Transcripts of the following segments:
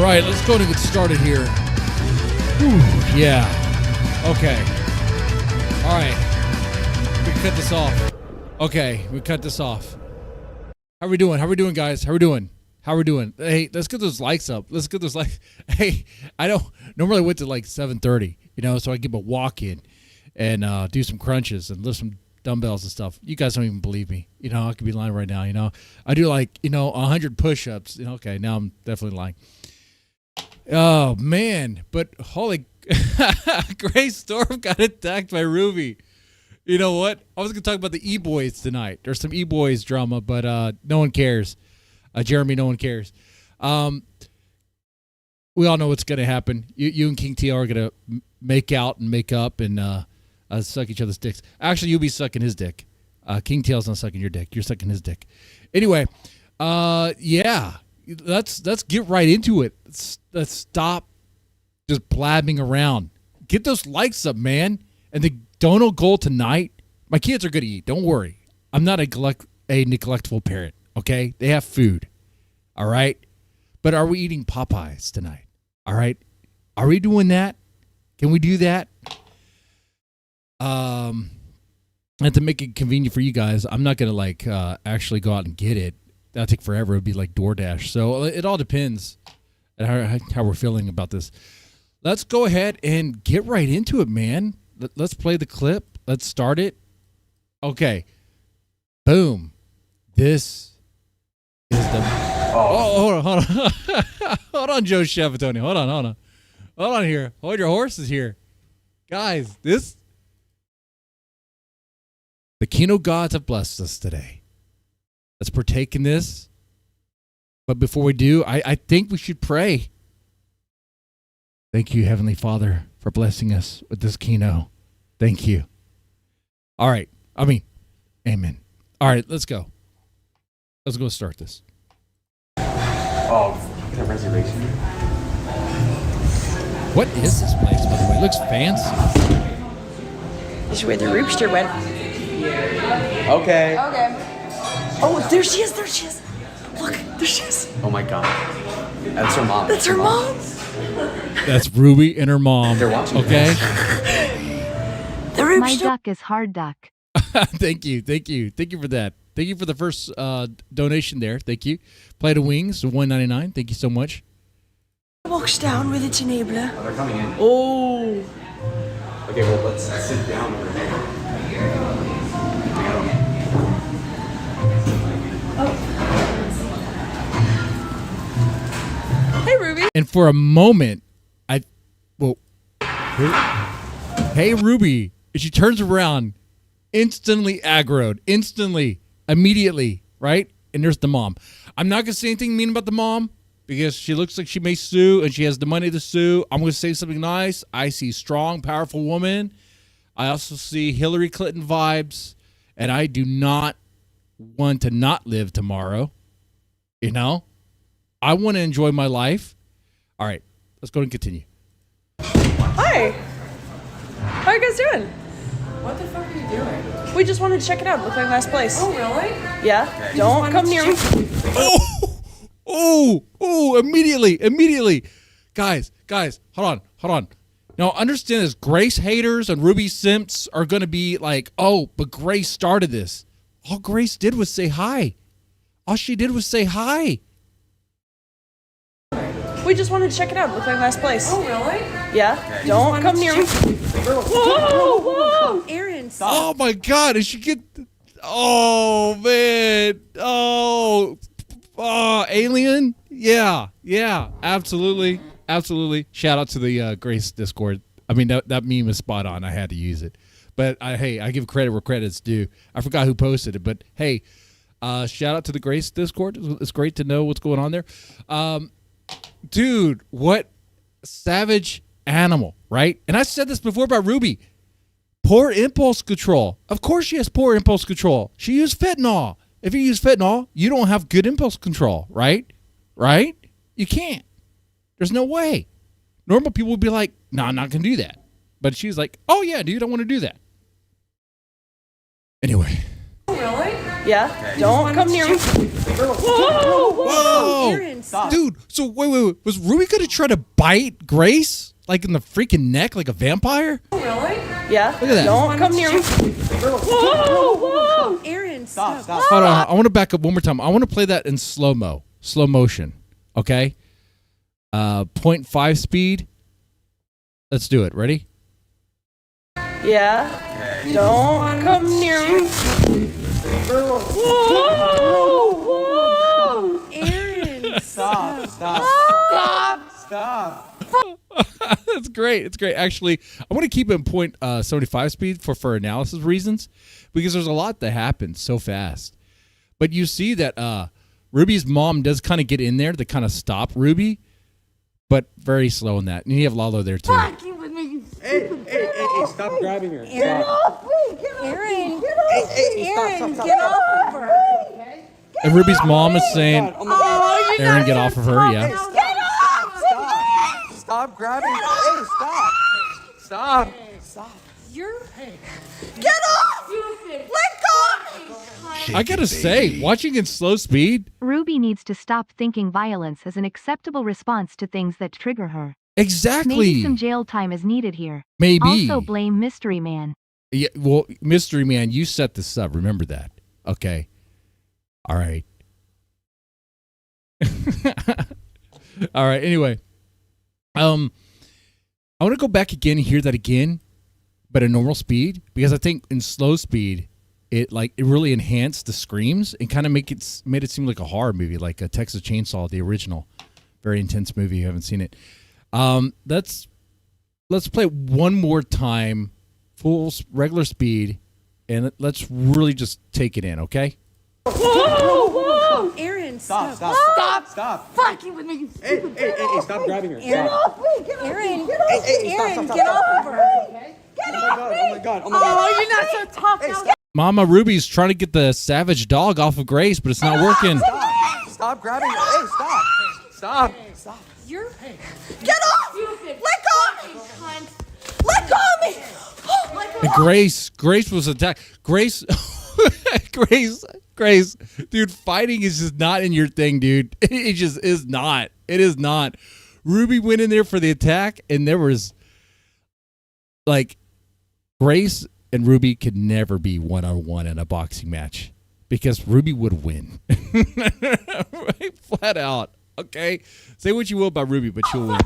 right, let's go and get started here. Whew, yeah. Okay. All right. We cut this off. Okay, we cut this off. How we doing? How we doing, guys? How we doing? How we doing? Hey, let's get those likes up. Let's get those likes. Hey, I don't normally wait to like 7:30, so I give a walk in and do some crunches and lift some dumbbells and stuff. You guys don't even believe me. I could be lying right now. I do 100 push-ups. Okay, now I'm definitely lying. Oh man, but holy Grace Thorp got attacked by Ruby. You know what? I was gonna talk about the E-Boys tonight. There's some E-Boys drama, but no one cares. Jeremy, no one cares. We all know what's gonna happen. You and King TL are gonna make out and make up and suck each other's dicks. Actually, you'll be sucking his dick. King TL's not sucking your dick. You're sucking his dick. Anyway, yeah. Let's get right into it. Let's stop just blabbing around. Get those likes up, man. And the donut goal tonight, my kids are going to eat. Don't worry. I'm not a neglectful parent, okay? They have food, all right? But are we eating Popeyes tonight, all right? Are we doing that? Can we do that? And to make it convenient for you guys, I'm not going to, actually go out and get it. That'll take forever. It'd be like DoorDash. So it all depends on how we're feeling about this. Let's go ahead and get right into it, man. Let's play the clip. Let's start it. Okay. Boom. This is the... Oh, hold on. Hold on, Joe Chevatoni. Hold on. Hold on here. Hold your horses here. Guys, the Kino gods have blessed us today. Let's partake in this. But before we do, I think we should pray. Thank you, Heavenly Father, for blessing us with this Kino. Thank you. All right. Amen. All right, let's go. Let's go start this. Oh, can I have reservation? What is this place, by the way? It looks fancy. This is where the roopster went. Okay. Oh, there she is. Look, there she is. Oh my god. That's her mom. That's her mom. That's Ruby and her mom. They're watching. Okay. The roopster. My duck is hard duck. Thank you for that. Thank you for the first donation there. Thank you. Plate of wings, $1.99. Thank you so much. Walks down with its enabler. Oh, they're coming in. Oh. Okay, well, let's sit down over there. Hey, Ruby. And for a moment, hey, Ruby. And she turns around, instantly aggroed, immediately, right? And there's the mom. I'm not going to say anything mean about the mom because she looks like she may sue and she has the money to sue. I'm going to say something nice. I see strong, powerful woman. I also see Hillary Clinton vibes. And I do not want to not live tomorrow. I want to enjoy my life. All right, let's go and continue. Hi. How are you guys doing? What the fuck are you doing? We just wanted to check it out. Looked like a nice place. Oh, really? Yeah. Okay. Don't come near me. Oh, immediately. Guys, hold on. Now, understand this. Grace haters and Ruby simps are going to be like, oh, but Grace started this. All Grace did was say hi. All she did was say hi. We just wanted to check it out. Looked like a nice place. Oh, really? Yeah. Okay. Don't come near me. Whoa. Aaron, stop. Oh, my God. Did she get... Oh, man. Oh, alien? Yeah, absolutely. Shout out to the Grace Discord. I mean, that meme is spot on. I had to use it. But, I give credit where credit's due. I forgot who posted it. But, hey, shout out to the Grace Discord. It's great to know what's going on there. Dude, what savage animal, right? And I said this before about Ruby. Poor impulse control. Of course she has poor impulse control. She used fentanyl. If you use fentanyl, you don't have good impulse control, right? Right? You can't. There's no way. Normal people would be like, no, I'm not going to do that. But she's like, oh, yeah, dude, I want to do that. Anyway. Oh, really? Yeah? Don't come near me. Whoa! Aaron, Stop. Dude, so wait. Was Ruby gonna try to bite Grace? Like in the freaking neck, like a vampire? Really? Yeah? Look at that. Don't come near me. Whoa! Aaron, Stop. Hold on, I want to back up one more time. I want to play that in slow motion, okay? 0.5 speed. Let's do it. Ready? Yeah? Don't come near me. Whoa! Aaron, Stop. That's great. It's great. Actually, I want to keep it in 0.75 speed for analysis reasons, because there's a lot that happens so fast. But you see that Ruby's mom does kind of get in there to kind of stop Ruby, but very slow in that. And you have Lalo there too. Hey, stop grabbing her. Aaron, Aaron, get off of her. And Ruby's mom is saying, Oh, Aaron, get off of her. Yeah. Stop grabbing her. Hey, stop. You're... Get off! Let go! I gotta say, watching in slow speed, Ruby needs to stop thinking violence is an acceptable response to things that trigger her. exactly. Maybe some jail time is needed here. Maybe. Also blame Mystery Man. Yeah, well, Mystery Man, you set this up. Remember that. Okay. All right. All right. Anyway, I want to go back again and hear that again, but at normal speed, because I think in slow speed, it really enhanced the screams and kind of made it seem like a horror movie, like a Texas Chainsaw, the original. Very intense movie. You haven't seen it. Let's play it one more time, full regular speed, and let's really just take it in, okay? Whoa! Aaron, Stop. fucking with me. Hey, stop grabbing her. Aaron, Aaron, get off of her. Oh my god. Oh, you're not so tough now. Mama Ruby's trying to get the savage dog off of Grace, but it's not working. Stop grabbing her. Hey, stop. You're... Get off! Let go of me! Let go of me! And Grace was attacked. Grace, dude, fighting is just not in your thing, dude. It just is not. It is not. Ruby went in there for the attack, and there was, like, Grace and Ruby could never be one-on-one in a boxing match because Ruby would win. Flat out. Okay? Say what you will about Ruby, but she'll win.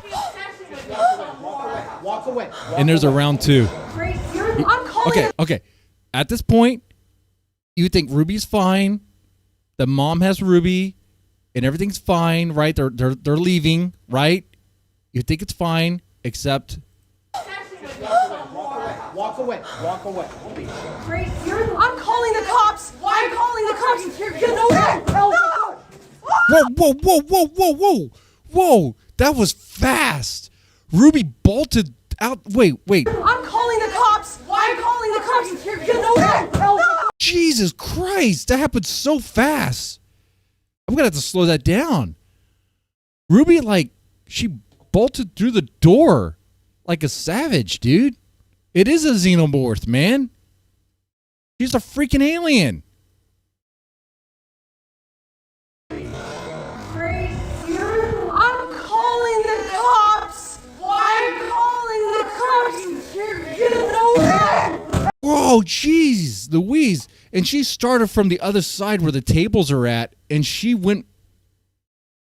Walk away. And there's a round two. I'm calling Okay. At this point, you think Ruby's fine. The mom has Ruby, and everything's fine, right? They're leaving, right? You think it's fine, except Walk away. I'm calling the cops! I'm calling the cops! Get away! Whoa! That was fast. Ruby bolted out. Wait. I'm calling the cops! I'm calling the cops! Get away! Jesus Christ, that happened so fast. I'm gonna have to slow that down. Ruby, she bolted through the door like a savage, dude. It is a xenomorph, man. She's a freaking alien. I'm calling the cops! I'm calling the cops! Get away! Whoa, jeez, Louise. And she started from the other side where the tables are at, and she went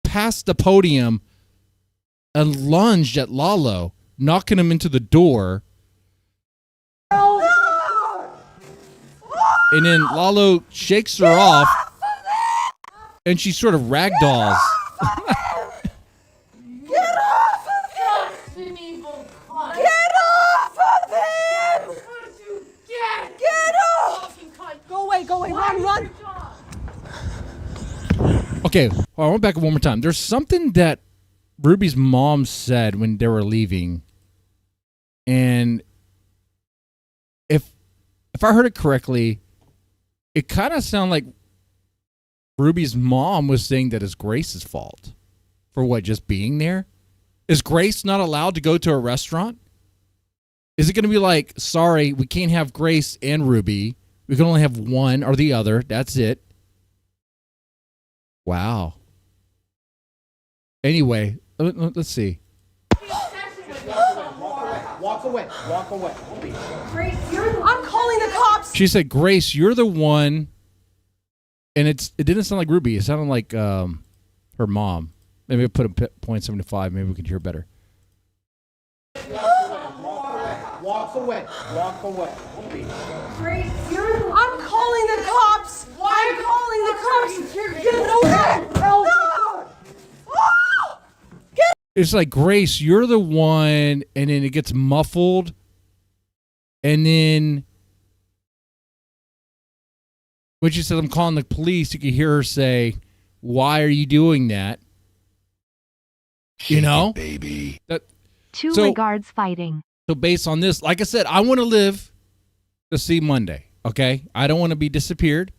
past the podium and lunged at Lalo, knocking him into the door. And then Lalo shakes her off, and she sort of ragdolls. Get off of him! Get off of him! Get off! Go away, run! Okay, I went back one more time. There's something that Ruby's mom said when they were leaving, and if I heard it correctly, it kind of sounded like Ruby's mom was saying that it's Grace's fault for what, just being there? Is Grace not allowed to go to a restaurant? Is it going to be like, sorry, we can't have Grace and Ruby, We can only have one or the other. That's it. Wow. Anyway, let's see. Walk away. Walk away. I'm calling the cops. She said, Grace, you're the one. And it didn't sound like Ruby. It sounded like her mom. Maybe I put a 0.75. Maybe we could hear better. Walk away. Walk away. I'm calling the cops. I'm calling the cops. Get over It's like, Grace, you're the one, and then it gets muffled, and then when she said, I'm calling the police, you could hear her say, why are you doing that? You know? Baby. Two So- regards fighting. So based on this, like I said, I want to live to see Monday, okay? I don't want to be disappeared.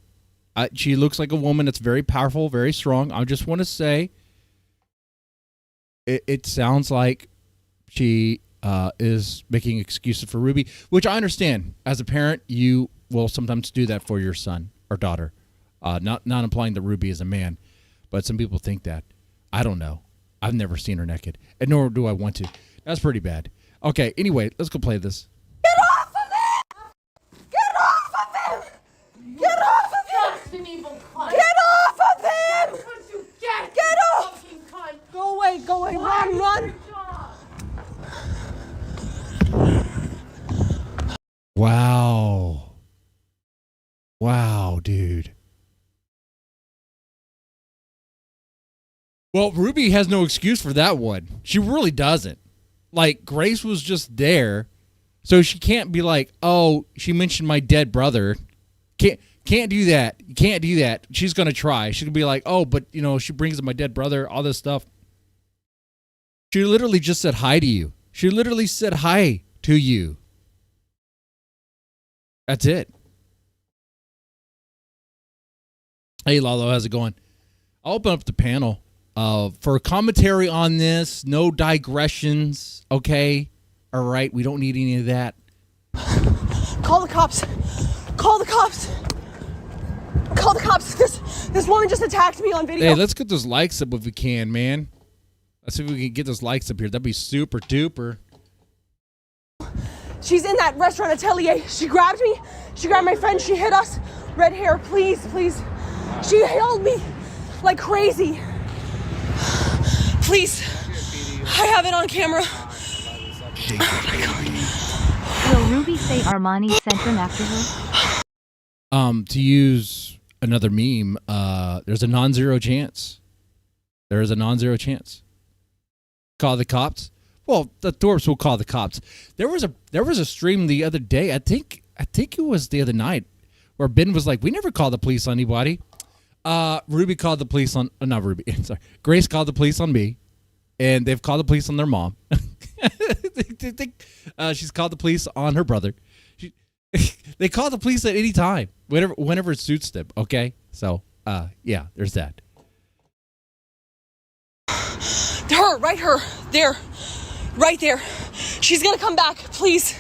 She looks like a woman that's very powerful, very strong. I just want to say it sounds like she is making excuses for Ruby, which I understand. As a parent, you will sometimes do that for your son or daughter. Not implying that Ruby is a man, but some people think that. I don't know. I've never seen her naked, and nor do I want to. That's pretty bad. Okay, anyway, let's go play this. Get off of him! Get off of him! Get off of him! That's an evil cunt. Get off of him! What you get? Get off! Fucking cunt. Go away, run. Wow. Wow, dude. Well, Ruby has no excuse for that one. She really doesn't. Like, Grace was just there, so she can't be like, oh, she mentioned my dead brother. Can't do that. You can't do that. She's going to try. She could be like, oh, but, you know, she brings up my dead brother, all this stuff. She literally just said hi to you. She literally said hi to you. That's it. Hey, Lalo, how's it going? I'll open up the panel for a commentary on this. No digressions, okay? All right, we don't need any of that. Call the cops. Call the cops. Call the cops. This woman just attacked me on video. Hey, let's get those likes up if we can, man. Let's see if we can get those likes up here. That'd be super duper. She's in that restaurant atelier. She grabbed me. She grabbed my friend. She hit us. Red hair, please, please. She held me like crazy. Please. I have it on camera. Will Ruby say Armani sent him after her? To use another meme, there's a non-zero chance. There is a non-zero chance. Call the cops. Well, the Thorps will call the cops. There was a stream the other day. I think it was the other night where Ben was like, "We never called the police on anybody." Ruby called the police on not Ruby. Sorry, Grace called the police on me, and they've called the police on their mom. She's called the police on her brother. They call the police at any time, whenever it suits them. Okay, so yeah, there's that. Her, there, right there. She's gonna come back, please.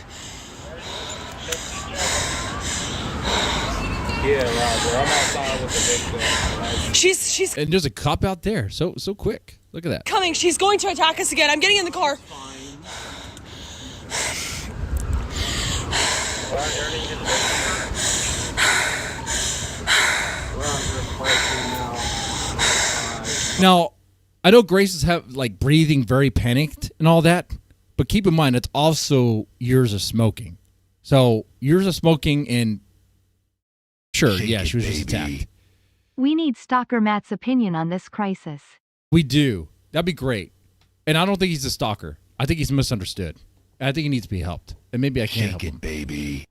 Yeah, Roger. I'm outside with the victim. She's And there's a cop out there, so quick. Look at that. coming. She's going to attack us again. I'm getting in the car. Now, I know Grace is breathing very panicked and all that, but keep in mind it's also years of smoking. So years of smoking and sure, yeah, she was just attacked. We need Stalker Matt's opinion on this crisis. We do. That'd be great. And I don't think he's a stalker. I think he's misunderstood. I think he needs to be helped. And maybe I can help him. Baby.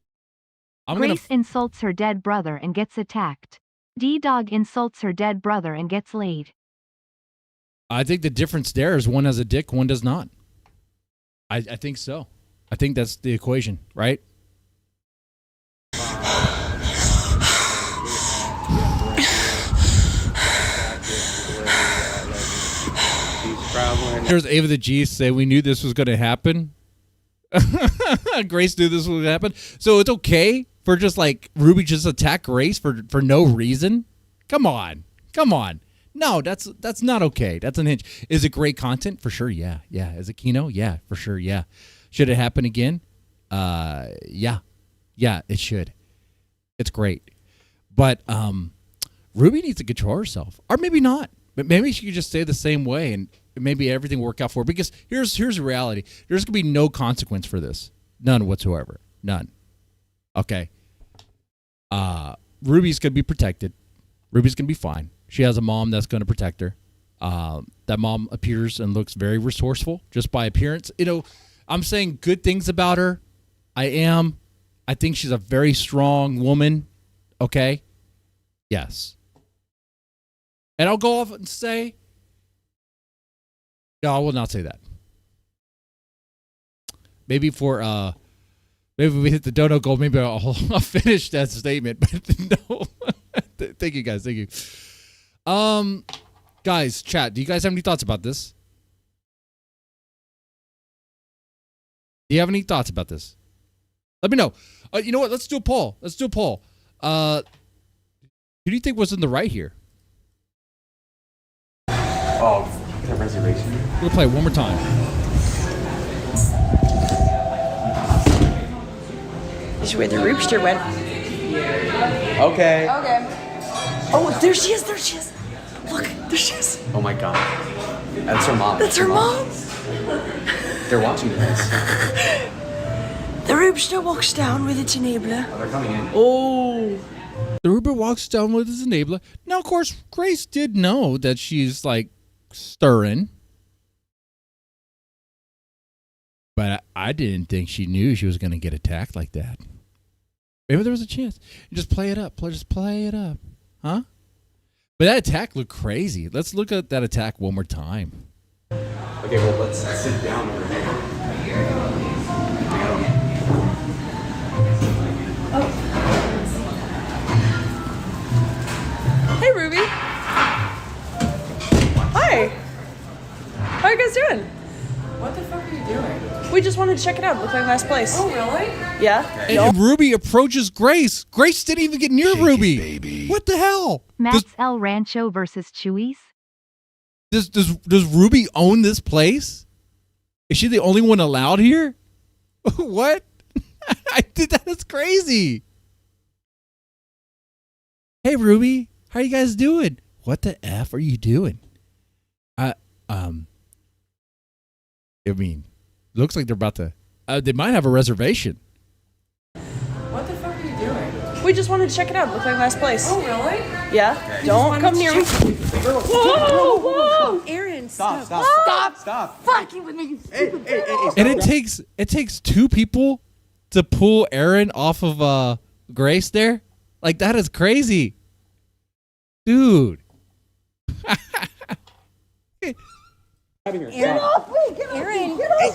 Grace insults her dead brother and gets attacked. D-Dog insults her dead brother and gets laid. I think the difference there is one has a dick, one does not. I think so. I think that's the equation, right? There's Ava the G say we knew this was going to happen. Grace knew this was going to happen. So it's okay for just like Ruby just attack Grace for no reason? Come on. No, that's not okay. That's unhinged. Is it great content? For sure, yeah. Is it Kino? Yeah, for sure, yeah. Should it happen again? Yeah, it should. It's great. But Ruby needs to control herself. Or maybe not. But maybe she could just stay the same way and maybe everything will work out for her. Because here's the reality. There's going to be no consequence for this. None whatsoever. None. Okay. Ruby's going to be protected. Ruby's going to be fine. She has a mom that's going to protect her. That mom appears and looks very resourceful just by appearance. You know, I'm saying good things about her. I am. I think she's a very strong woman. Okay? Yes. And I'll go off and say, no, I will not say that. Maybe maybe we hit the dono goal. Maybe I'll finish that statement. But no. Thank you, guys. Thank you. Guys, chat. Do you guys have any thoughts about this? Do you have any thoughts about this? Let me know. You know what? Let's do a poll. Who do you think was in the right here? Oh, get a reservation. We'll play it one more time. This is where the roopster went. Okay. Oh, there she is. Look, there she is. Oh my god. That's her mom. That's her mom. They're watching this. The roopster walks down with its enabler. Oh, they're coming in. Oh. The Ruber walks down with his enabler. Now, of course, Grace did know that she's like stirring. But I didn't think she knew she was going to get attacked like that. Maybe there was a chance. Just play it up. Just play it up. Huh? But that attack looked crazy. Let's look at that attack one more time. Okay, well, let's sit down over there. Hey, Ruby. Hi. How are you guys doing? What the fuck are you doing? We just wanted to check it out. Looked like a nice place. Oh, really? Yeah? And Ruby approaches Grace. Grace didn't even get near Ruby. baby. What the hell? Matt's El Rancho versus Chewy's. Does Ruby own this place? Is she the only one allowed here? What? That's crazy. Hey, Ruby. How you guys doing? What the F are you doing? I mean, looks like they're about to. They might have a reservation. What the fuck are you doing? We just wanted to check it out. Looked like a nice place. Oh, really? Yeah? Don't come near me. Whoa! Aaron, Stop. Fucking with me, you stupid bitch. And it takes two people to pull Aaron off of Grace there. Like, that is crazy, dude. Get off me! Aaron, get off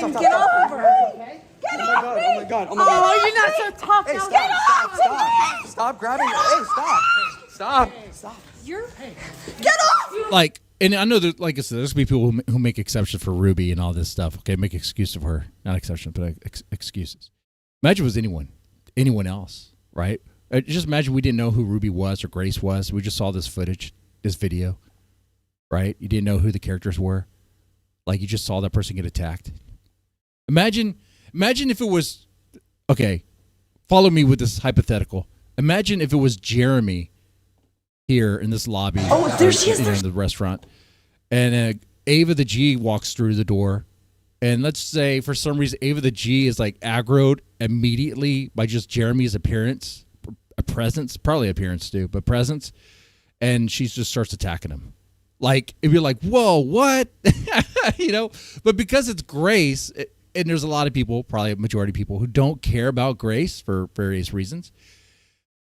of her! Get off me! Oh my god. Oh, you're not so tough now. Get off! Stop grabbing her. Hey, stop. Get off! Like, and I know that, like I said, there's gonna be people who make exceptions for Ruby and all this stuff. Okay, make excuses of her, not exceptions, but excuses. Imagine it was anyone else, right? Just imagine we didn't know who Ruby was or Grace was. We just saw this footage, this video, right? You didn't know who the characters were. Like, you just saw that person get attacked. Imagine if it was, okay, follow me with this hypothetical. Imagine if it was Jeremy here in this lobby. Oh, there she is. In the restaurant. And Ava the G walks through the door. And let's say for some reason Ava the G is like aggroed immediately by just Jeremy's appearance, a presence, probably appearance too, but presence. And she just starts attacking him. Like, it'd be like, whoa, what? You know? But because it's Grace, and there's a lot of people, probably a majority of people, who don't care about Grace for various reasons,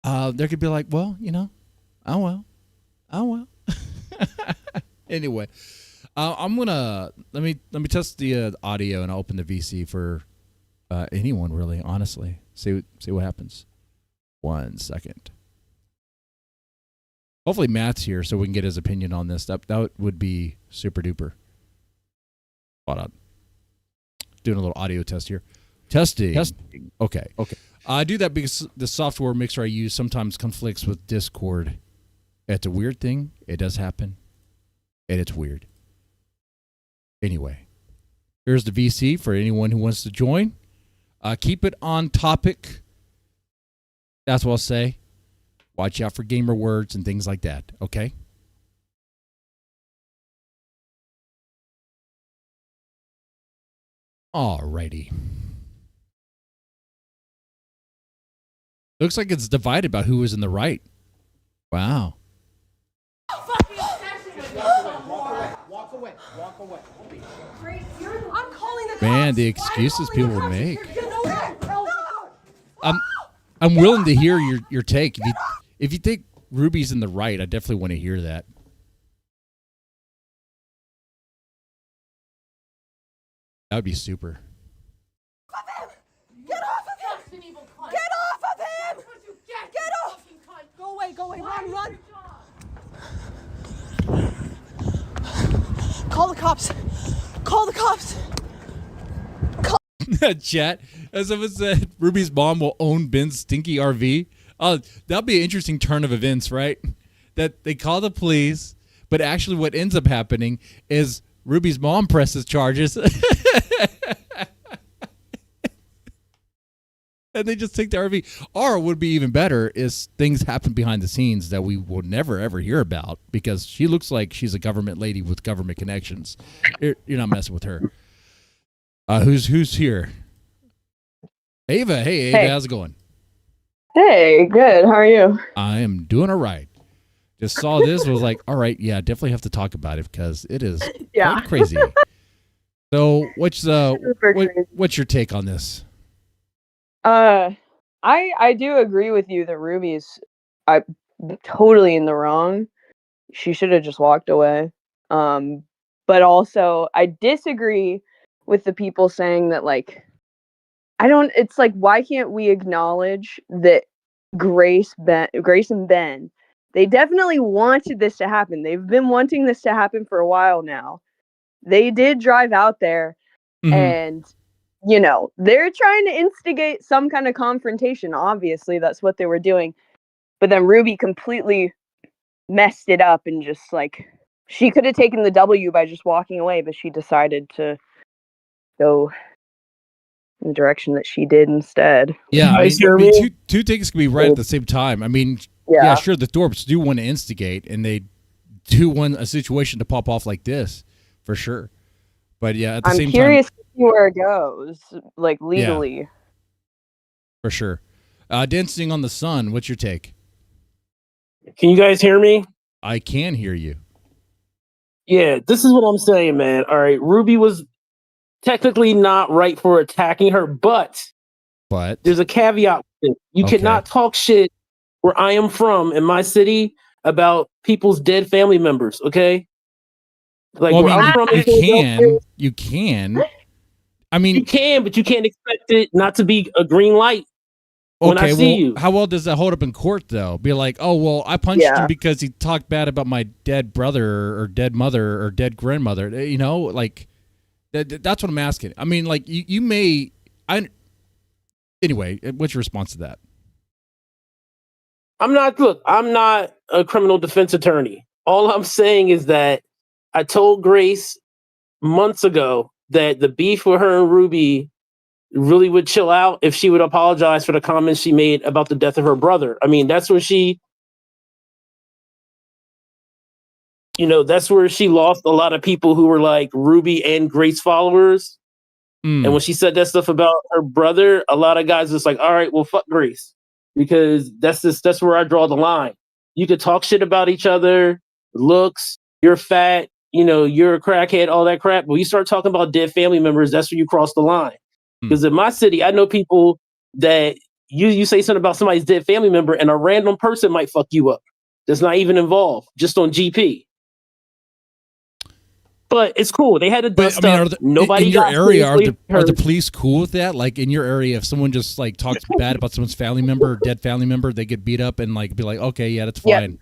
there could be like, well, you know, oh well. Anyway, I'm gonna let me test the audio, and I'll open the VC for anyone really, honestly. See what happens. 1 second. Hopefully Matt's here so we can get his opinion on this. That would be super duper. Hold on. Doing a little audio test here. Testing. Okay. I do that because the software mixer I use sometimes conflicts with Discord. It's a weird thing. It does happen. And it's weird. Anyway, here's the VC for anyone who wants to join. Keep it on topic. That's what I'll say. Watch out for gamer words and things like that. Okay? Alrighty. Looks like it's divided about who was in the right. Wow. Walk away. Walk away. I'm calling the cops. Man, the excuses people cops. make. No. I'm willing to hear your take. If you think Ruby's in the right, I definitely want to hear that. That would be super. Get off of him! Get off of him! Get off! Go away, run! Call the cops! Chat, as someone said, Ruby's mom will own Ben's stinky RV. That'll be an interesting turn of events, right? That they call the police, but actually what ends up happening is Ruby's mom presses charges. And they just take the RV. Or what would be even better is things happen behind the scenes that we will never, ever hear about because she looks like she's a government lady with government connections. You're not messing with her. Who's here? Ava. Hey, Ava. Hey. How's it going? Hey, good. How are you? I am doing all right. Just saw this, was like, all right, yeah, definitely have to talk about it because it is quite crazy. So what's your take on this? I do agree with you that Ruby's totally in the wrong. She should have just walked away. But also I disagree with the people saying that like it's like why can't we acknowledge that Grace and Ben, they definitely wanted this to happen. They've been wanting this to happen for a while now. They did drive out there and they're trying to instigate some kind of confrontation. Obviously, that's what they were doing. But then Ruby completely messed it up and just like she could have taken the W by just walking away, but she decided to go in the direction that she did instead. Yeah, I mean two things can be right at the same time. I mean, yeah, sure, the Thorps do want to instigate, and they do want a situation to pop off like this, for sure. But yeah, at the same time, I'm curious to see where it goes, like legally. Yeah, for sure. Dancing on the Sun, what's your take? Can you guys hear me? I can hear you. Yeah, this is what I'm saying, man. All right, Ruby was technically not right for attacking her, but there's a caveat. You cannot talk shit where I am from in my city about people's dead family members, okay? Like well, I mean, you can. I mean, you can, but you can't expect it not to be a green light when I see you. How well does that hold up in court, though? Be like, oh, well, I punched him because he talked bad about my dead brother or dead mother or dead grandmother. Like that's what I'm asking. I mean, like you may. Anyway, what's your response to that? I'm not a criminal defense attorney. All I'm saying is that I told Grace months ago that the beef with her and Ruby really would chill out if she would apologize for the comments she made about the death of her brother. I mean, that's where she lost a lot of people who were like Ruby and Grace followers. And when she said that stuff about her brother, a lot of guys was like, all right, well, fuck Grace. Because that's where I draw the line. You could talk shit about each other, looks, you're fat, you're a crackhead, all that crap. But when you start talking about dead family members, that's where you cross the line. Because in my city, I know people that you say something about somebody's dead family member and a random person might fuck you up. That's not even involved, just on GP. But it's cool. They had a dust up. Nobody in your area are the police cool with that? Like in your area, if someone just like talks bad about someone's family member, or dead family member, they get beat up and like be like, okay, yeah, that's fine.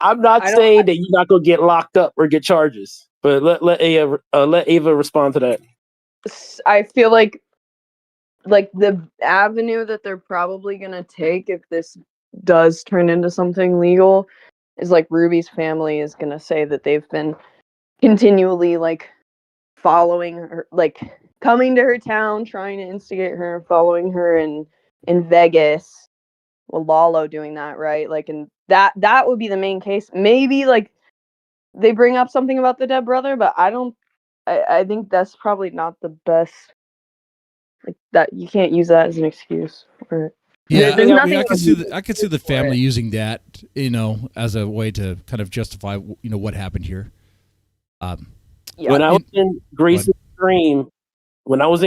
I'm not saying that you're not gonna get locked up or get charges, but let Ava respond to that. I feel like like the avenue that they're probably gonna take if this does turn into something legal is like Ruby's family is gonna say that they've been continually like following her, like coming to her town, trying to instigate her, following her in Vegas. Well, Lalo doing that, right? Like, and that would be the main case. Maybe like they bring up something about the dead brother, but I think that's probably not the best. Like that, you can't use that as an excuse. Yeah, there's nothing. I could see the family using that, as a way to kind of justify, what happened here. Yeah. When I was in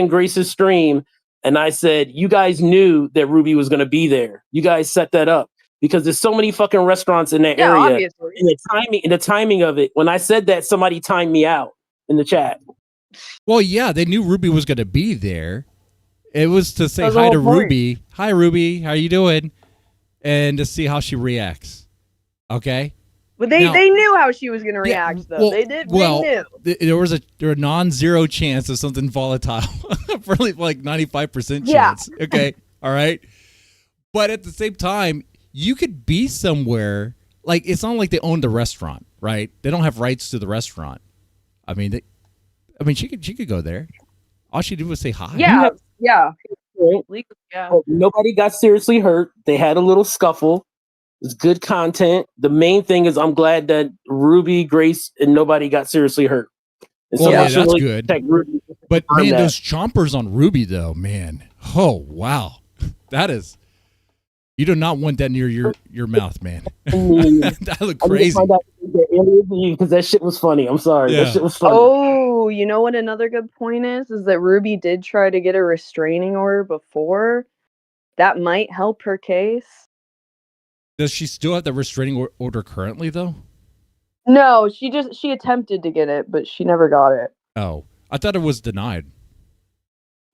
Grace's stream, and I said, you guys knew that Ruby was going to be there. You guys set that up because there's so many fucking restaurants in that area. Obviously. And the timing of it. When I said that, somebody timed me out in the chat. Well, yeah, they knew Ruby was going to be there. It was to say That's the hi to whole point. Ruby. Hi, Ruby. How you doing? And to see how she reacts. Okay. But they Now- knew how she was gonna react, though. well- They did. well, they knew. There was a non-zero chance of something volatile, probably like 95% Yeah. chance. Okay, all right. But at the same time, you could be somewhere. Like it's not like they own the restaurant, right? They don't have rights to the restaurant. I mean, she could go there. All she did was say hi. Yeah. Yeah. Right? Legally, yeah. Nobody got seriously hurt. They had a little scuffle. It's good content. The main thing is I'm glad that Ruby, Grace, and nobody got seriously hurt. And Well, yeah, someone should that's really good. protect Ruby. But Confirm man, that. those chompers on Ruby though, man. Oh wow, that is. You do not want that near your mouth, man. That looked crazy. Because that shit was funny. I'm sorry. Yeah. That shit was funny. Oh, you know what another good point is that Ruby did try to get a restraining order before. That might help her case. Does she still have the restraining order currently though? No, she attempted to get it, but she never got it. Oh, I thought it was denied.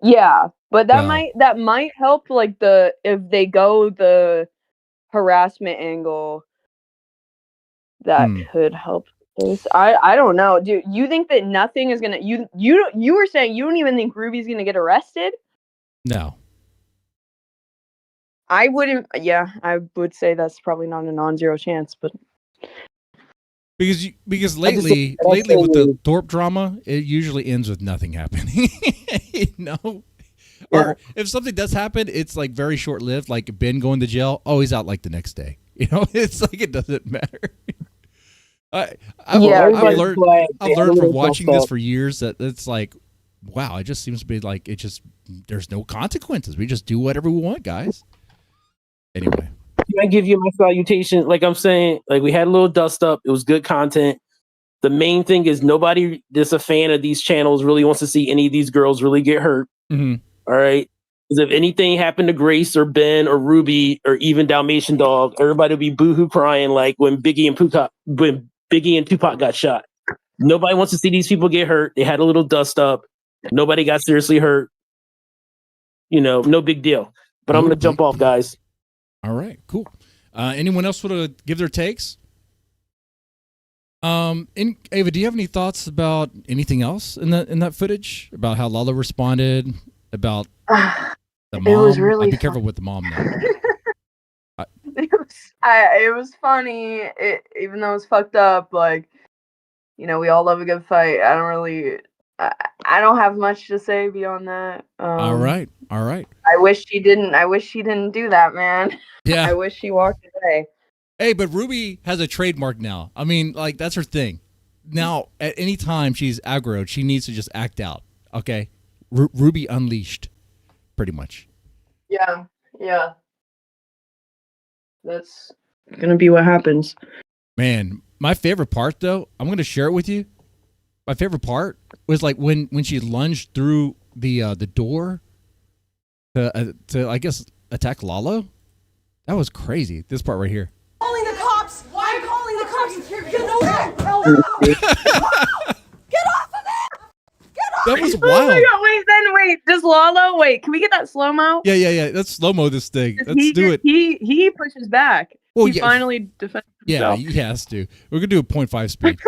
Yeah, but that Well. might help like if they go the harassment angle, that could help the case. I don't know. Dude, you think that nothing is gonna you were saying you don't even think Ruby's gonna get arrested? No. I wouldn't. Yeah, I would say that's probably not a non-zero chance, but Because lately with the Thorp drama, it usually ends with nothing happening. Or if something does happen, it's like very short lived. Like Ben going to jail, oh, he's out like the next day. It's like it doesn't matter. I've learned from watching this for years that it's like, wow, it just seems to be like there's no consequences. We just do whatever we want, guys. Anyway. Can I give you my salutation? Like I'm saying, like we had a little dust up. It was good content. The main thing is nobody that's a fan of these channels really wants to see any of these girls really get hurt. Mm-hmm. All right. Because if anything happened to Grace or Ben or Ruby or even Dalmatian Dog, everybody would be boohoo crying like when Biggie and Tupac got shot. Nobody wants to see these people get hurt. They had a little dust up. Nobody got seriously hurt. No big deal. But I'm going to jump off, guys. All right, cool. Anyone else want to give their takes? Ava, do you have any thoughts about anything else in that footage about how Lala responded, about the mom? It was really be careful with the mom though. It was funny. Even though it's fucked up, like we all love a good fight. I don't have much to say beyond that. All right. I wish she didn't do that, man. Yeah. I wish she walked away. Hey, but Ruby has a trademark now. I mean, like that's her thing. Now, at any time she's aggroed, she needs to just act out. Okay, Ruby unleashed, pretty much. Yeah. That's gonna be what happens. Man, my favorite part though, I'm gonna share it with you. My favorite part was like when she lunged through the door to I guess attack Lalo. That was crazy. This part right here. Calling the cops! I'm calling the cops! Get away! Get off of it! Get off! That was Oh my wild. God, wait, does Lalo can we get that slow-mo? Yeah. Let's slow-mo this thing. Let's do it. He pushes back. Well, he yeah. finally defends Yeah, himself. he has to. We're gonna do a 0.5 speed.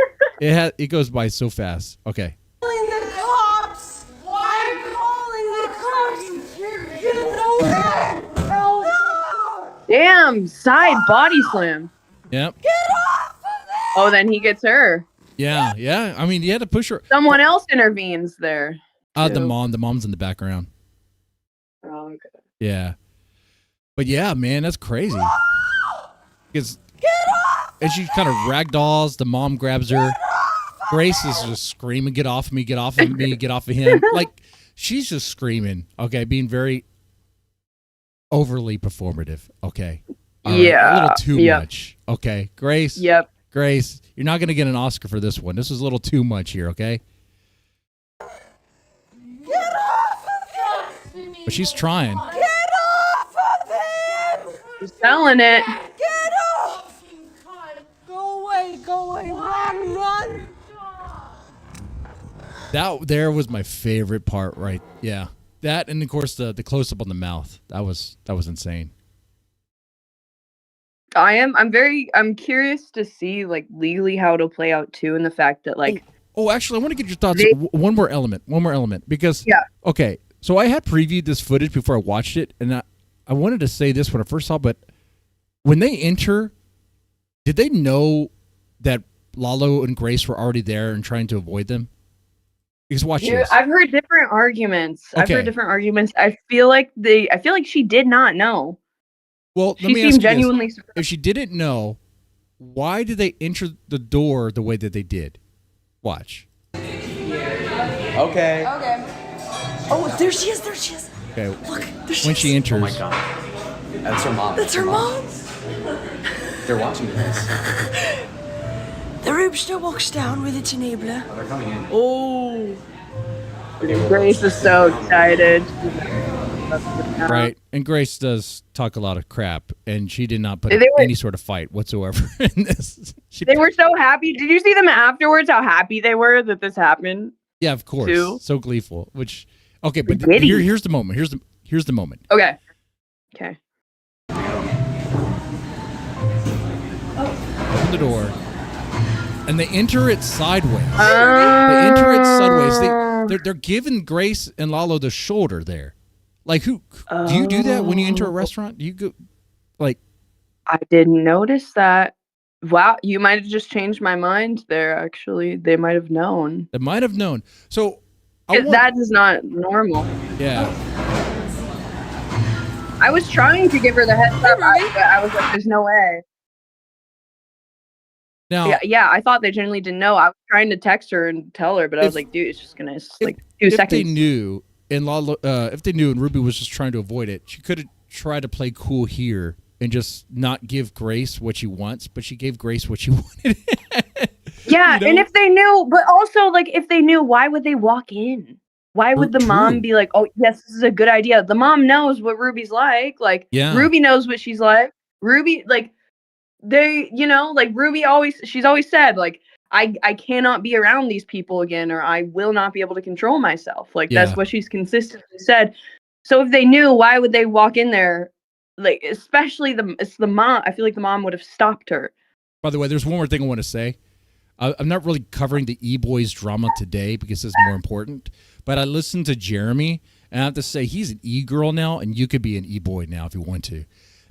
It goes by so fast. Okay. Calling the cops! I'm calling the cops! Damn, side body slam. Yep. Oh, then he gets her. Yeah, yeah. I mean, you had to push her. Someone else intervenes there. The too. mom. The mom's in the background. Oh, okay. Yeah. But yeah, man, that's crazy. Because and she kind of ragdolls. The mom grabs her. Grace is just screaming, "Get off me! Get off of me! Get off of him!" Like she's just screaming. Okay, being very overly performative. Okay. All right, Yeah. a little too much. Okay, Grace. Yep. Grace, you're not going to get an Oscar for this one. This is a little too much here. Okay. Get off of him! But she's trying. Get off of him! She's selling it. Get off! Go away! Go away! Run! Run! That there was my favorite part, right? Yeah, that and of course the close up on the mouth. That was insane. I'm curious to see like legally how it'll play out too, and the fact that like Oh, actually, I want to get your thoughts. One more element, because yeah. Okay, so I had previewed this footage before I watched it, and I wanted to say this when I first saw, but when they enter, did they know that Lalo and Grace were already there and trying to avoid them? Because watch this. I've heard different arguments. Okay. I feel like she did not know. Well, let She me seemed ask you genuinely this. surprised. If she didn't know, why did they enter the door the way that they did? Watch. Okay. Oh, there she is! There she is! Okay. Look, there she When is. she enters. Oh my god. That's her mom. That's her mom. They're watching this. The Rupster walks down with its enabler. Oh, they're coming in. Oh. Grace is so excited. Right. And Grace does talk a lot of crap, and she did not put They were- any sort of fight whatsoever in this. They were so happy. Did you see them afterwards? How happy they were that this happened? Yeah, of course. too. So gleeful. Which, okay, but Giddy. here's the moment. Here's the moment. Okay. Open the door, and they enter it sideways. They enter it sideways. They're giving Grace and Lalo the shoulder there. Like, who do you do that when you enter a restaurant? Do you go like? I didn't notice that. Wow, you might have just changed my mind there. Actually, they might have known. They might have known. So That is not normal. Yeah. I was trying to give her the heads up, but I was like, "There's no way." Now, Yeah, I thought they genuinely didn't know. I was trying to text her and tell her, but I was like, "Dude, it's just gonna like 2 if seconds." they knew, and Lalo, if they knew, and Ruby was just trying to avoid it, she could have tried to play cool here and just not give Grace what she wants, but she gave Grace what she wanted. Yeah, You know? and if they knew, but also like if they knew, why would they walk in? Why would the mom True. be like, "Oh, yes, this is a good idea"? The mom knows what Ruby's like. Like Yeah. Ruby knows what she's like. Ruby like they, like she's always said like I cannot be around these people again, or I will not be able to control myself. Like Yeah. that's what she's consistently said. So if they knew, why would they walk in there? Like especially it's the mom. I feel like the mom would have stopped her. By the way, there's one more thing I want to say. I'm not really covering the E-Boys drama today because it's more important, but I listened to Jeremy, and I have to say he's an E-girl now, and you could be an E-boy now if you want to,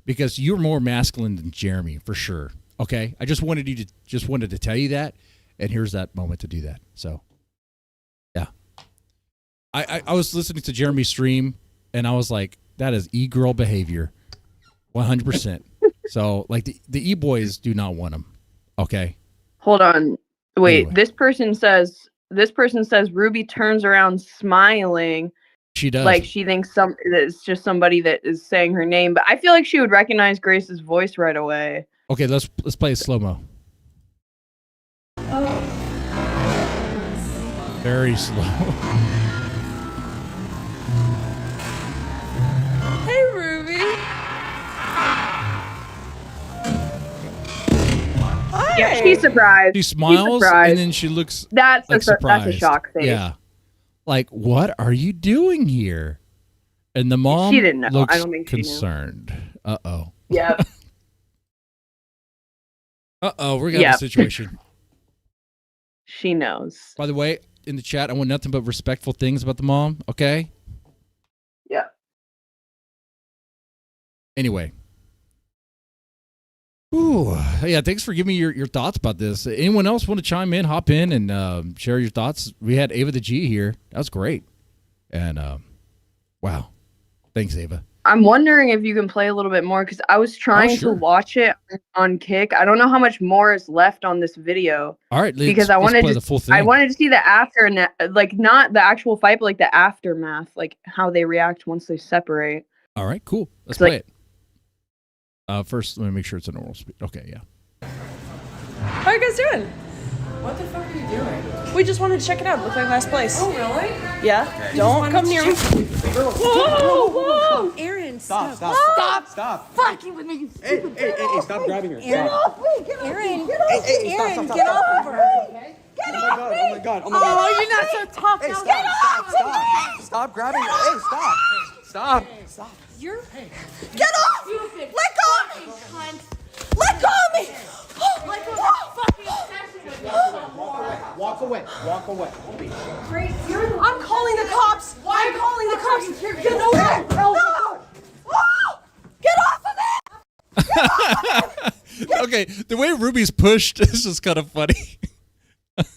because you're more masculine than Jeremy for sure. Okay, I just wanted to tell you that, and here's that moment to do that. So, yeah, I was listening to Jeremy's stream, and I was like, that is E-girl behavior, 100%. So, like the E-Boys do not want him. Okay. Hold on. Wait, Anyway. this person says Ruby turns around smiling She does. like she thinks it's just somebody that is saying her name, but I feel like she would recognize Grace's voice right away. Okay, let's play it slow-mo. Very slow. Hey, Ruby. Yeah, she's surprised. She smiles surprised. and then she looks That's like surprised. that's a shock face. Yeah. Like, what are you doing here? And the mom She didn't know. looks I don't think she knew. concerned. Uh-oh. Yep. Uh-oh, we got Yep. a situation. She knows. By the way, in the chat, I want nothing but respectful things about the mom, okay? Yeah. Anyway, Ooh, yeah. Thanks for giving me your thoughts about this. Anyone else want to chime in, hop in, and share your thoughts? We had Ava the G here. That was great. And wow, thanks, Ava. I'm wondering if you can play a little bit more because I was trying to watch it on Kick. I don't know how much more is left on this video. All right, because let's play the full thing. I wanted to see the after, like not the actual fight, but like the aftermath, like how they react once they separate. All right, cool. Let's play it. First, let me make sure it's a normal speed. Okay, yeah. How are you guys doing? What the fuck are you doing? We just wanted to check it out. Looked like last place. Oh, really? Yeah. Don't come near me. Whoa, whoa! Aaron, Stop. fucking with me, you Hey, stupid. hey, stop grabbing her. Get Stop. off me! Get off Aaron, me! Get off me! Aaron, get off of her! Get off me! Oh my god. Oh, you're not so tough. Hey, Now stop, get off stop. me! Stop grabbing her. Hey, stop. You're. Get off! Stupid. Let go of me! Cunt. Let go of me! Like a fucking obsession with you. Walk away. Grace, you're the I'm calling the cops! I'm calling the cops! Get away! No! Oh! Get off of me! Okay, the way Ruby's pushed is just kind of funny. And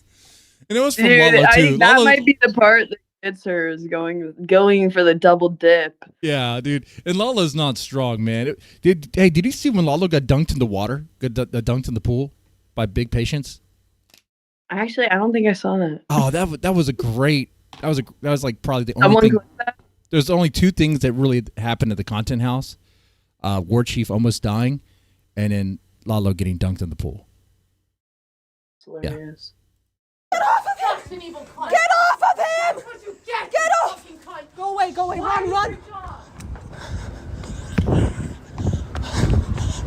it was from Dude, Lalo too. that Lalo, might be the part that gets her is going for the double dip. yeah, dude. And Lalo's not strong, man. Did you see when Lalo got dunked in the water? Got dunked in the pool by big patients? I don't think I saw that. Oh, that was a great. That was like probably the only thing. There's only two things that really happened at the content house: War Chief almost dying, and then Lalo getting dunked in the pool. Hilarious. Get off of him! an evil cunt. Get off of him! That's what you get. Get off! Fucking cunt. Go away, run! Why is your job?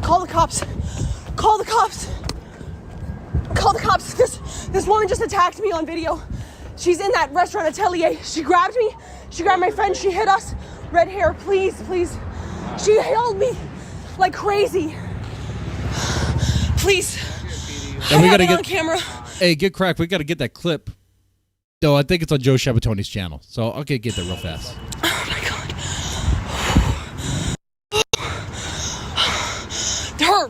Call the cops! Call the cops! Call the cops! This woman just attacked me on video. She's in that restaurant atelier. She grabbed me. She grabbed my friend. She hit us. Red hair, please. She held me like crazy. Please. And we gotta it get on camera. Hey, get crack. We gotta get that clip. Though I think it's on Joe Shabatoni's channel, so I'll get that real fast. Oh my god. Her,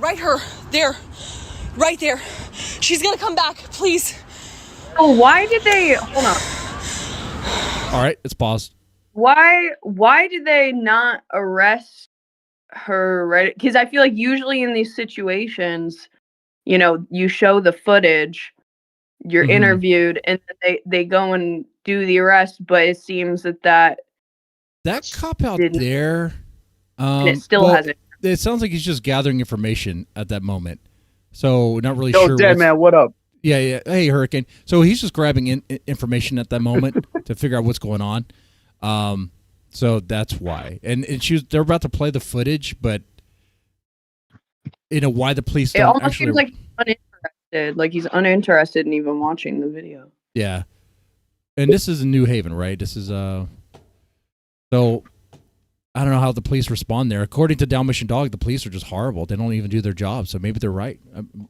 right there. She's gonna come back, please. Oh, why did they? Hold on. All right, it's paused. Why did they not arrest her? Right? Because I feel like usually in these situations, you know, you show the footage, you're interviewed, and they go and do the arrest. But it seems that cop out there, it still hasn't. It sounds like he's just gathering information at that moment. So not really Yo, sure. Dead Man, what up? Yeah. Hey, Hurricane. So he's just grabbing information at that moment to figure out what's going on. So that's why. And they're about to play the footage, but why the police don't almost seems like he's uninterested. Like he's uninterested in even watching the video. Yeah. And this is in New Haven, right? This is so I don't know how the police respond there. According to Dalmatian Dog, the police are just horrible. They don't even do their job. So maybe they're right.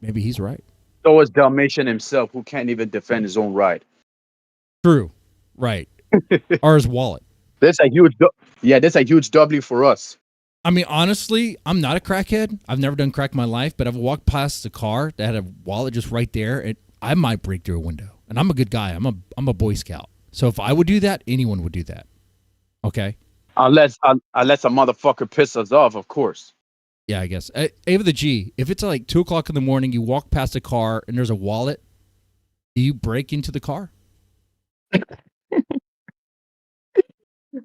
Maybe he's right. So is Dalmatian himself, who can't even defend his own right. True. Right. Or his wallet. That's a huge W for us. I mean, honestly, I'm not a crackhead. I've never done crack in my life, but I've walked past a car that had a wallet just right there, and I might break through a window. And I'm a good guy. I'm a Boy Scout. So if I would do that, anyone would do that. Okay? Unless a motherfucker pisses us off, of course. Yeah, I guess. Ava the G, if it's like 2 o'clock in the morning, you walk past a car and there's a wallet, do you break into the car? It's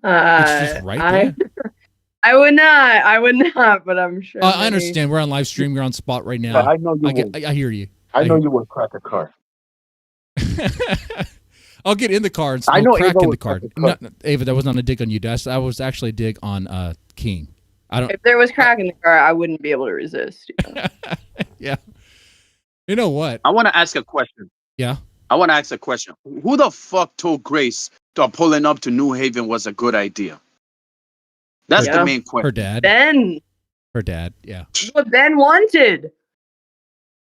just right there. I would not, but I'm sure. I understand. We're on live stream. You're on spot right now. I know you. I hear you. I know you would crack a car. I'll get in the car and I know crack Ava in the would car. crack a car. No, Ava, that was not a dig on you. That was actually a dig on King. If there was crack in the car, I wouldn't be able to resist. You know? Yeah. You know what? I want to ask a question. Yeah. I want to ask a question. Who the fuck told Grace that pulling up to New Haven was a good idea? That's the main question. Her dad. Ben. Her dad. Yeah. What Ben wanted.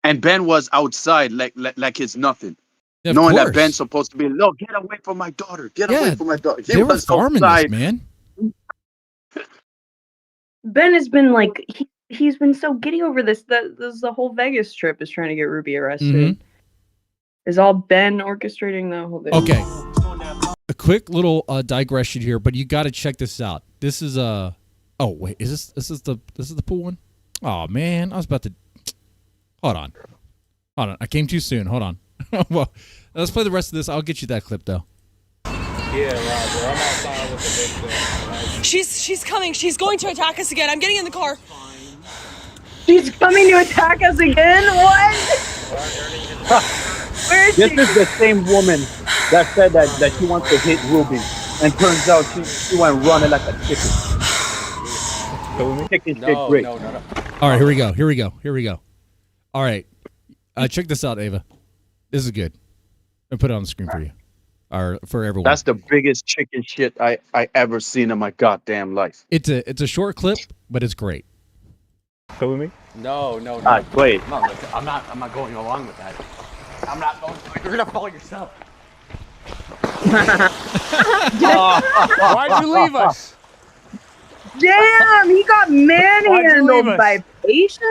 And Ben was outside like it's nothing. Yeah, knowing that Ben's supposed to be, no, get away from my daughter. Get away from my daughter. They were farming this, man. Ben has been like, he's he's been so giddy over this. The whole Vegas trip is trying to get Ruby arrested. Mhm. Is all Ben orchestrating the whole thing? Okay. A quick little digression here, but you got to check this out. This is oh wait, is this the pool one? Oh man, I was about to. Hold on. I came too soon. Hold on. Well, let's play the rest of this. I'll get you that clip though. Yeah, Roger. I'm outside with the victim. She's coming. She's going to attack us again. I'm getting in the car. She's coming to attack us again? What? Where is she? This is the same woman that said that she wants to hit Ruby, and turns out she went running like a chicken. Chicken shit great. No. All right, here we go. All right, check this out, Ava. This is good. I'll put it on the screen for you, or for everyone. That's the biggest chicken shit I ever seen in my goddamn life. It's a short clip, but it's great. Go with me? No. Play it. No, look, I'm not going along with that. I'm not going. You're gonna fall yourself. Why'd you leave us? Damn, he got manhandled by patience?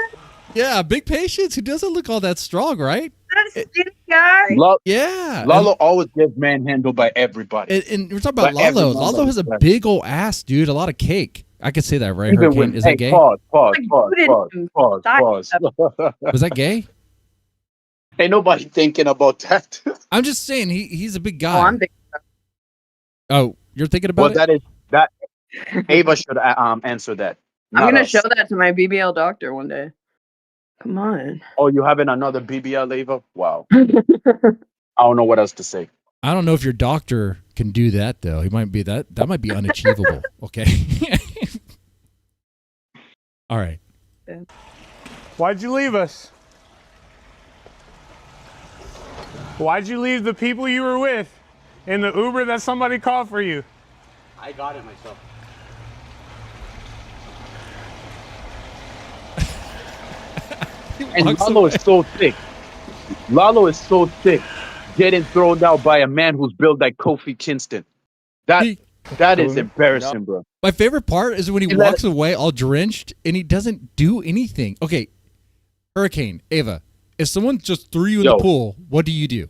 Yeah, big patience. Who doesn't look all that strong, right? That skinny guy? Yeah. Lalo always gets manhandled by everybody. And we're talking about By Lalo. everyone. Lalo has a big old ass, dude. A lot of cake. I could say that, right? Even Hurricane. when- Is hey, that gay? Pause. Like, Was that gay? Ain't nobody thinking about that. I'm just saying he's a big guy. Oh, I'm big. Oh, you're thinking about Well, it? that Ava should answer that. I'm not gonna us. show that to my BBL doctor one day. Come on. Oh, you having another BBL, Ava? Wow. I don't know what else to say. I don't know if your doctor can do that though. He might be that might be unachievable. Okay. All right. Why'd you leave us? Why'd you leave the people you were with in the Uber that somebody called for you? I got it myself. And Lalo is so thick. Lalo is so thick, getting thrown out by a man who's built like Kofi Kingston. That is embarrassing, bro. My favorite part is when he walks away all drenched and he doesn't do anything. Okay, Hurricane, Ava, if someone just threw you in the pool, what do you do?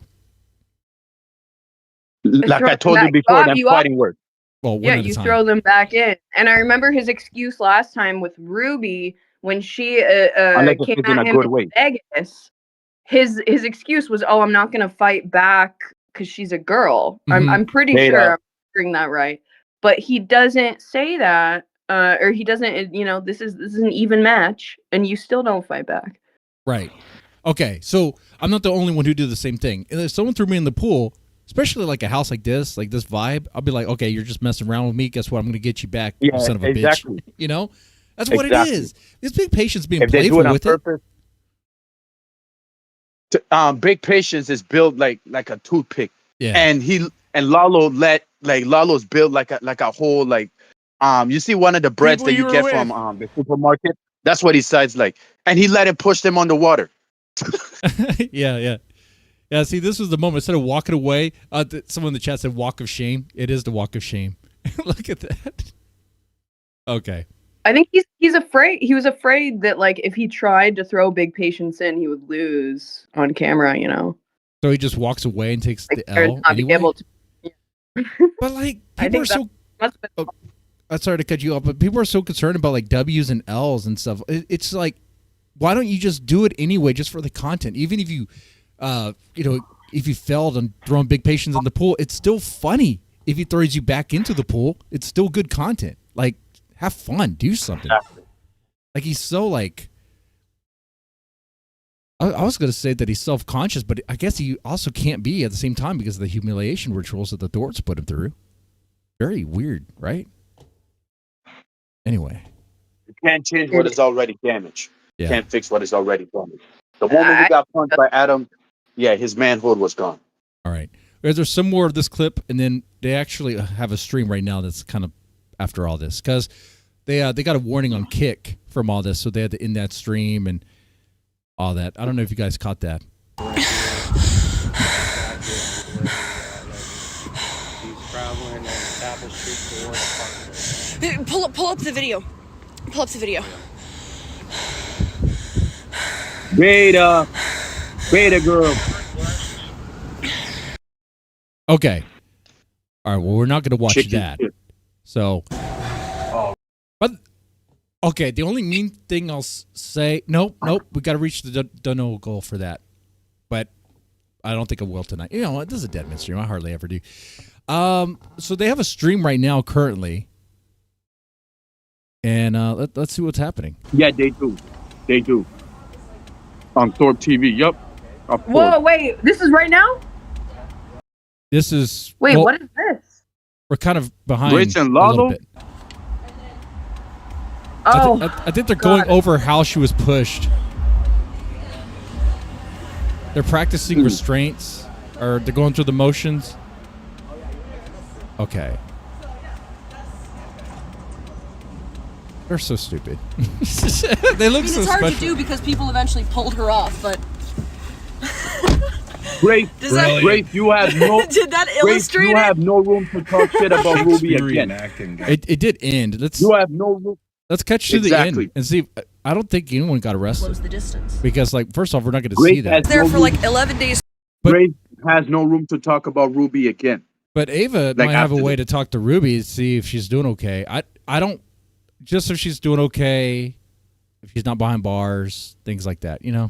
Like I told you before, that fighting word. Well, Yeah, you throw them back in. And I remember his excuse last time with Ruby when she came at him in Vegas. His excuse was, "Oh, I'm not gonna fight back because she's a girl." Mhm. I'm pretty sure I'm hearing that right, but he doesn't say that, or he doesn't. You know, this is an even match, and you still don't fight back. Right. Okay, so I'm not the only one who do the same thing. And if someone threw me in the pool, especially like a house like this vibe, I'll be like, okay, you're just messing around with me. Guess what? I'm going to get you back, you son of a bitch. You know? That's what it is. This big patience being playful with it. Big Patience is built like a toothpick. Yeah. And Lalo's built like a whole you see one of the breads that you get from the supermarket? That's what his side's like. And he let him push them underwater. Yeah. See, this was the moment. Instead of walking away, someone in the chat said walk of shame. It is the walk of shame. Look at that. Okay. I think he's afraid. He was afraid that like if he tried to throw Big Patience in, he would lose on camera. You know. So he just walks away and takes the L. Not Anyway? be able to. But like people are so. I'm sorry to cut you off, but people are so concerned about like W's and L's and stuff. It's like, why don't you just do it anyway, just for the content? Even if you, if you failed on throwing Big Patience in the pool, it's still funny. If he throws you back into the pool, it's still good content. Like, have fun, do something. Like he's so like. I was going to say that he's self-conscious, but I guess he also can't be at the same time because of the humiliation rituals that the Thorps put him through. Very weird, right? Anyway. You can't change what is already damaged. Yeah. You can't fix what is already damaged. The moment he got punched by Adam, his manhood was gone. All right. There's some more of this clip, and then they actually have a stream right now that's kind of after all this because they got a warning on Kick from all this, so they had to end that stream and all that. I don't know if you guys caught that. Pull up the video. Pull up the video. Beta girl. Okay. All right. Well, we're not going to watch Chicken that. shit. So, but okay. The only mean thing I'll say, nope. We got to reach the Dunno goal for that. But I don't think I will tonight. You know what? This is a Deadman stream. I hardly ever do. So they have a stream right now currently, and let's see what's happening. Yeah, they do. On Thorp TV. Yep. Whoa, wait. This is right now? This is Wait, what is this? We're kind of behind Grace and a Lalo? little bit. Oh, I think they're going over how she was pushed. They're practicing restraints, or they're going through the motions. Okay. They're so stupid. They look so it's hard special. to do because people eventually pulled her off, but Grace, Grace, you have no. did that Grace, illustrate you it? have no room to talk shit about Ruby again. It did end. You have no room. Let's catch to the end and see. I don't think anyone got arrested. Close the distance. Because, like, first off, we're not going to Grace see that. has There no for room- like 11 days. Grace has no room to talk about Ruby again. But Ava Like, might have a after way to talk to Ruby to see if she's doing okay. I don't, just if she's doing okay, if she's not behind bars, things like that, you know?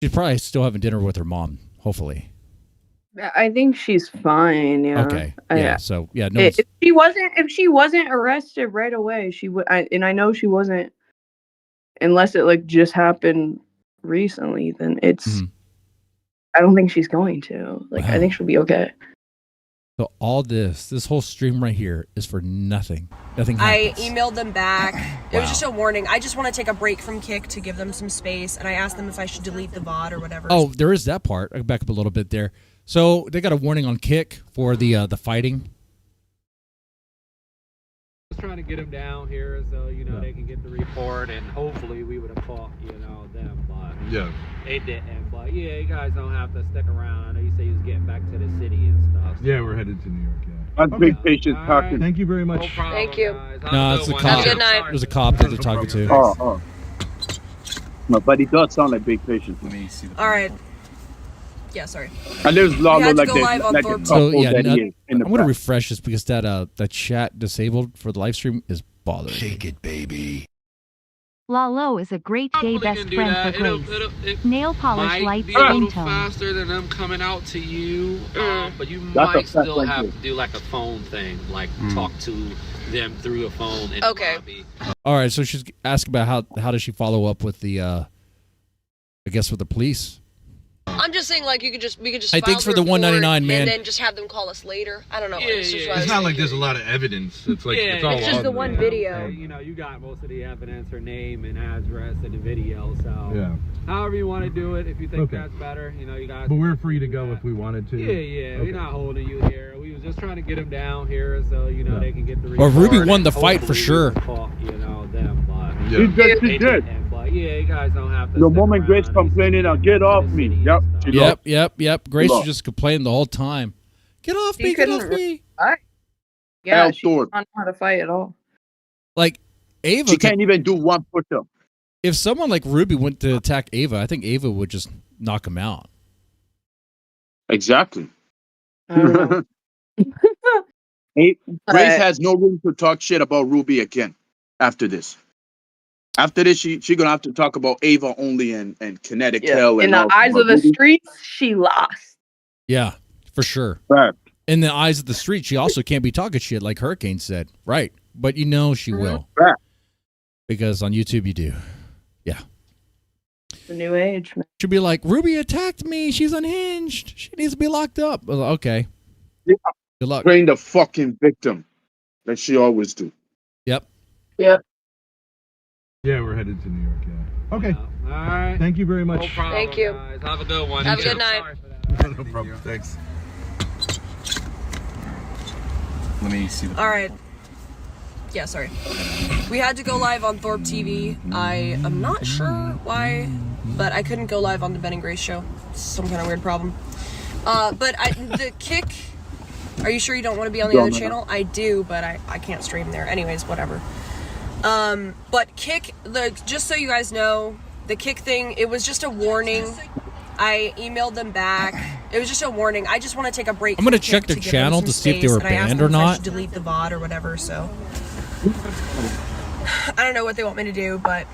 She's probably still having dinner with her mom, hopefully. I think she's fine. Yeah. Okay. Yeah. So yeah. No. If she wasn't arrested right away, she would. And I know she wasn't, unless it like just happened recently. Then it's. I don't think she's going to. Like, I think she'll be okay. So all this whole stream right here is for nothing. Nothing I happens. emailed them back. It was just a warning. I just want to take a break from Kick to give them some space, and I asked them if I should delete the VOD or whatever. Oh, there is that part. I'll back up a little bit there. So they got a warning on Kick for the fighting. Just trying to get them down here so they can get the report, and hopefully we would have fought them, but they didn't. But yeah, you guys don't have to stick around. I know you say you was getting back to the city and stuff. Yeah, we're headed to New York. Yeah. That's big patient talking. Thank you very much. No problem, Thank you. guys. No, it's a Have cop. a good night. There's a cop that they're talking to. Oh. No, but it does sound like big patient. Let me see. All right. Yeah, sorry. And there's Lalo had to like go the live on couple Thorp. So yeah, that he is in I'm the going to back. refresh this because that chat disabled for the live stream is bothering me. Shake it, baby. Lalo is a great gay best friend for Grace. Nail polish Might lights be a little ringtone. faster than them coming out to you, but you That's a might fact still right have there. to do like a phone thing, like talk to them through a phone in Okay. the lobby. All right, so she's asking about how does she follow up with the, I guess with the police. I'm just saying, like, we could just. Hey, thanks for the $1.99, man. And then just have them call us later. I don't know. Yeah, It's just yeah. what I It's was not like thinking. there's a lot of evidence. It's like Yeah, it's all it's just on the there. one video. You got most of the evidence, her name and address in the video. So Yeah. however you want to do it, if you think Okay. that's better, you guys. But we're free to go if we wanted to. Yeah. Okay. We're not holding you here. We was just trying to get them down here so they can get the. Well, Ruby report, won the and fight for hopefully sure. we fought, them, but Yeah. He did. they didn't. But yeah, you guys don't have to. The stick moment around. Grace complaining, now get off me. Yep. She lost. Yep. Grace Look. was just complaining the whole time. Get off me! Get off me! Yeah, Al she Thorp. doesn't know how to fight at all. Like Ava, She can't even do one push-up. if someone like Ruby went to attack Ava, I think Ava would just knock him out. Exactly. I don't know. Grace But- has no room to talk shit about Ruby again after this. After this, she gonna have to talk about Ava only and Kinetic Hell. In and the all- eyes of the Ruby. streets, she lost. Yeah, for sure. Right. In the eyes of the street, she also can't be talking shit like Hurricane said. Right. But she will. Right. Because on YouTube you do. Yeah. The new age, man. She'll be like, Ruby attacked me. She's unhinged. She needs to be locked up. Well, okay. Yeah. Good luck. Playing the fucking victim, like she always do. Yep. Yep. Yeah, we're headed to New York. Yeah. Okay. All right. Thank you very much. No problem, Thank you. guys. Have a good one. Have a You good too. night. Sorry for that. No problem. Thanks. Let me see the. All right. Yeah, sorry. We had to go live on Thorp TV. I am not sure why, but I couldn't go live on the Ben and Grace show. Some kind of weird problem. But the Kick. Are you sure you don't want to be on the other channel? I do, but I can't stream there. Anyways, whatever. But Kick, just so you guys know, the Kick thing, it was just a warning. I emailed them back. It was just a warning. I just want to take a break. I'm gonna check their channel to see if they were banned or not. Delete the VOD or whatever. So I don't know what they want me to do, but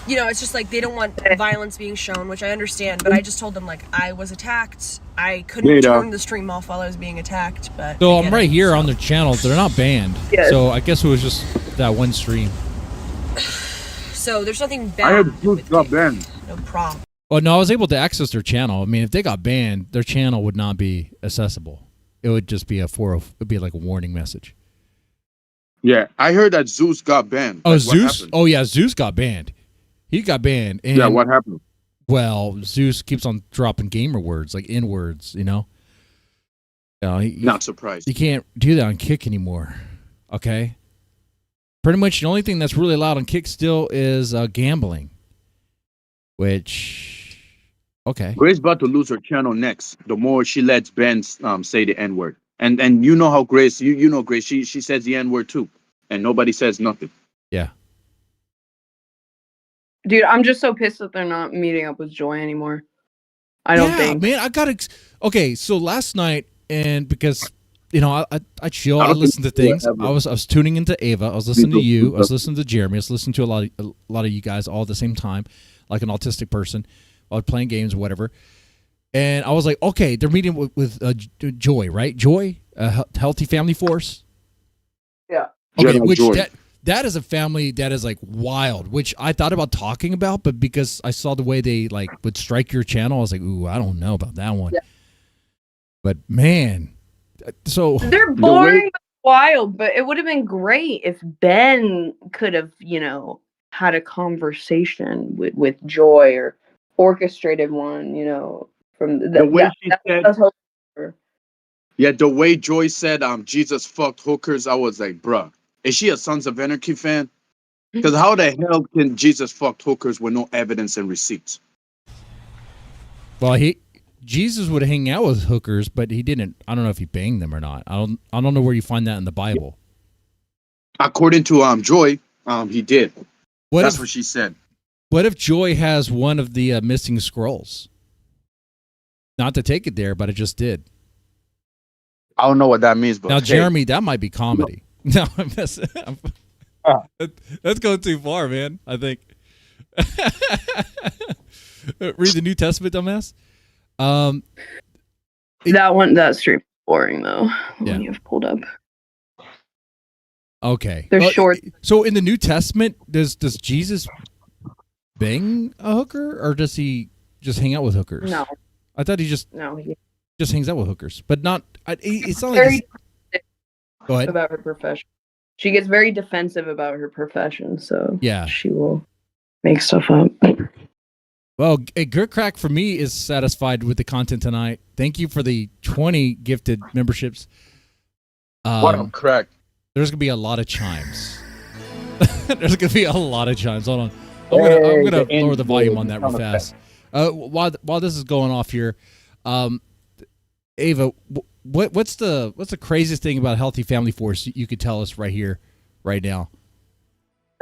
you know, it's just like they don't want violence being shown, which I understand. But I just told them like I was attacked. I couldn't turn the stream off while I was being attacked. But so I'm right here on their channel. They're not banned. Yes. So I guess it was just that one stream. So there's nothing bad. I heard Zeus got banned. No problem. Well, no, I was able to access their channel. I mean, if they got banned, their channel would not be accessible. It would just be it'd be like a warning message. Yeah, I heard that Zeus got banned. Oh, Like, Zeus? Oh, yeah, Zeus got banned. He got banned. And, yeah, what happened? Well, Zeus keeps on dropping gamer words, like N-words, you know? Not surprised. You can't do that on Kick anymore, okay? Pretty much the only thing that's really allowed on Kick still is gambling, which, okay. Grace about to lose her channel next. The more she lets Ben say the N-word. And you know how Grace, you know Grace, she says the N-word too. And nobody says nothing. Yeah. Dude, I'm just so pissed that they're not meeting up with Joy anymore. I don't think. Man, I got to... Okay, so last night, and because, you know, I chill, I listen to things. I was tuning into Ava. I was listening to you. I was listening to Jeremy. I was listening to a lot of you guys all at the same time, like an autistic person. I was playing games or whatever. And I was like, okay, they're meeting with Joy, right? Joy, Healthy Family Force. Yeah. Okay, which that is a family that is like wild, which I thought about talking about, but because I saw the way they like would strike your channel, I was like, ooh, I don't know about that one. Yeah. But man, so they're boring but wild, but it would have been great if Ben could have, you know, had a conversation with Joy or orchestrated one, you know, from the way she said. Yeah, the way Joy said, Jesus fucked hookers, I was like, bruh, is she a Sons of Anarchy fan? Because how the hell can Jesus fuck hookers with no evidence and receipts? Well, Jesus would hang out with hookers, but he didn't. I don't know if he banged them or not. I don't know where you find that in the Bible. According to Joy, he did. That's what she said. What if Joy has one of the missing scrolls? Not to take it there, but it just did. I don't know what that means, but now, Jeremy, that might be comedy. No, I'm messing. That's going too far, man. I think. Read the New Testament, dumbass. That stream boring though. The one you've pulled up. Okay, they're short. So in the New Testament, does Jesus bang a hooker, or does he just hang out with hookers? No, I thought he just hangs out with hookers, but not. It's not very go ahead. About her profession. She gets very defensive about her profession, so yeah, she will make stuff up. Well, a good crack for me is satisfied with the content tonight. Thank you for the 20 gifted memberships. What a crack! There's gonna be a lot of chimes. There's gonna be a lot of chimes. Hold on, I'm gonna lower the volume on that real fast. While this is going off here, Ava, what's the craziest thing about Healthy Family Force you could tell us right here, right now?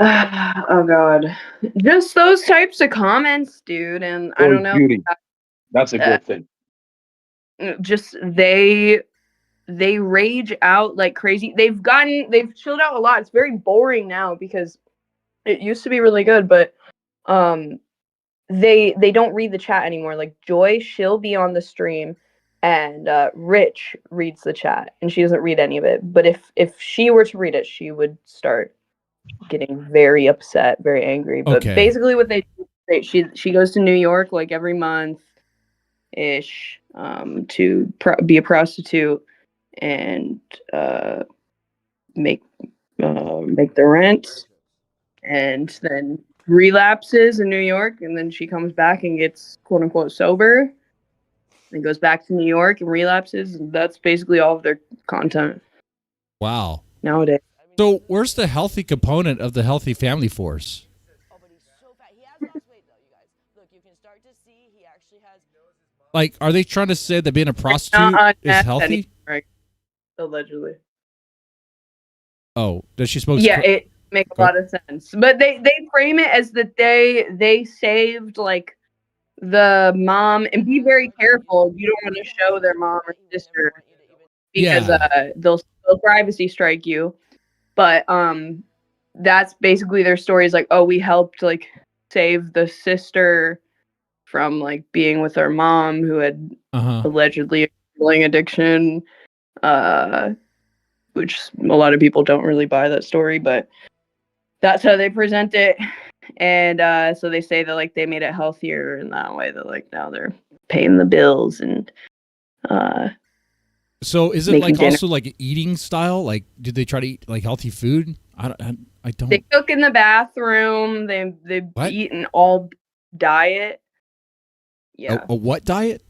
Oh God, just those types of comments, dude. And I don't know. Beauty. That's a good thing. Just they rage out like crazy. They've chilled out a lot. It's very boring now because it used to be really good, but they don't read the chat anymore. Like Joy, she'll be on the stream and Rich reads the chat and she doesn't read any of it. But if she were to read it, she would start getting very upset, very angry. But basically what they do, she goes to New York like every month ish to be a prostitute and make the rent, and then relapses in New York, and then she comes back and gets quote unquote sober and goes back to New York and relapses, and that's basically all of their content. Wow. Nowadays. So where's the healthy component of the Healthy Family Force? Like, are they trying to say that being a prostitute is healthy? Right. Allegedly. Oh, does she smoke? Yeah, make a lot of sense. But they frame it as that they saved like the mom, and be very careful. You don't want to show their mom or sister because they'll privacy strike you. But that's basically their story, is like, oh, we helped like save the sister from like being with our mom who had allegedly a gambling addiction, which a lot of people don't really buy that story, but that's how they present it. And so they say that like they made it healthier in that way, that like now they're paying the bills and so is it like also like eating style? Like, did they try to eat like healthy food? I don't. They cook in the bathroom. They eat an all diet. Yeah. A what diet?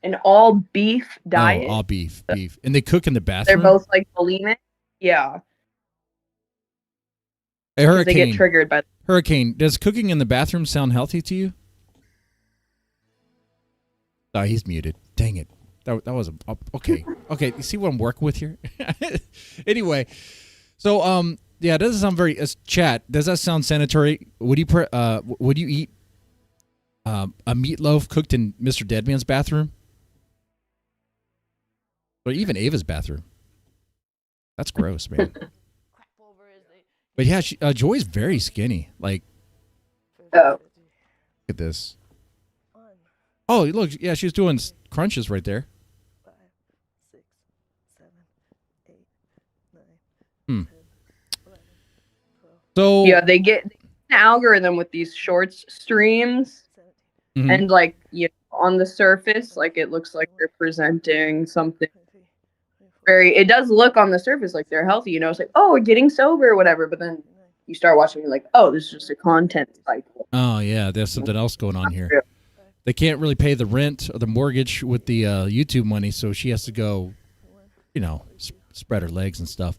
An all beef diet. Oh, all beef. And they cook in the bathroom? They're both like bulimic. Yeah. Hey, Hurricane. They get triggered by Hurricane, does cooking in the bathroom sound healthy to you? Oh, he's muted. Dang it. That was okay. Okay, you see what I'm working with here? Anyway, so yeah, it doesn't sound very chat. Does that sound sanitary? Would you eat a meatloaf cooked in Mr. Deadman's bathroom? Or even Ava's bathroom? That's gross, man. But yeah, Joy's very skinny. Like, look at this. Oh, look, yeah, she's doing crunches right there. 5, 6, 7, 8, 9, 10, 11, 12. So yeah, they get an algorithm with these shorts streams, and like on the surface, like it looks like they're presenting something very. It does look on the surface like they're healthy, it's like, oh, we're getting sober or whatever, but then you start watching, you're like, oh, this is just a content cycle. Oh yeah, there's something else going on here. They can't really pay the rent or the mortgage with the YouTube money, so she has to go, spread her legs and stuff.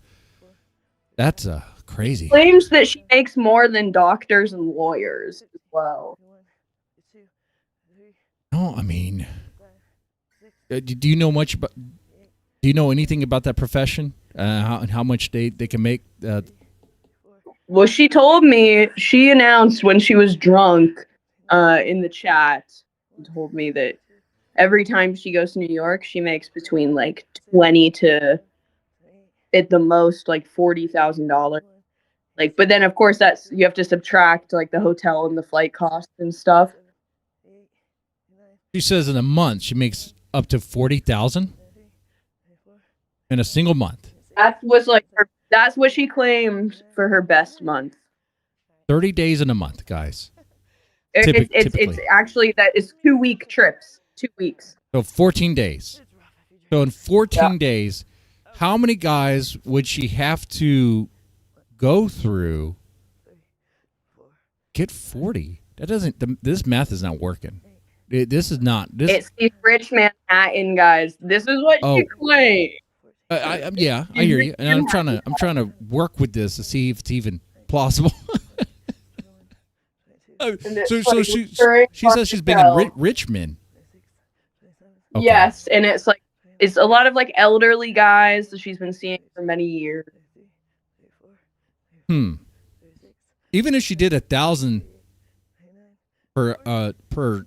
That's crazy. Claims that she makes more than doctors and lawyers as well. No, I mean, do you know much about? Do you know anything about that profession? How much they can make? Well, she told me, she announced when she was drunk in the chat, told me that every time she goes to New York, she makes between like $20,000 to at the most like $40,000. Like, but then of course that's, you have to subtract like the hotel and the flight costs and stuff. She says in a month she makes up to $40,000 in a single month. That was like that's what she claimed for her best month. 30 days in a month, guys. It's actually that it's 2-week trips. 2 weeks. So 14 days. So in 14 days, how many guys would she have to go through? Get 40. That doesn't. This math is not working. This is not. It's these rich Manhattan guys. This is what she claimed. I hear you, and I'm trying to work with this to see if it's even plausible. So she says she's banging rich men. Okay. Yes, and it's a lot of like elderly guys that she's been seeing for many years. Even if she did 1,000 per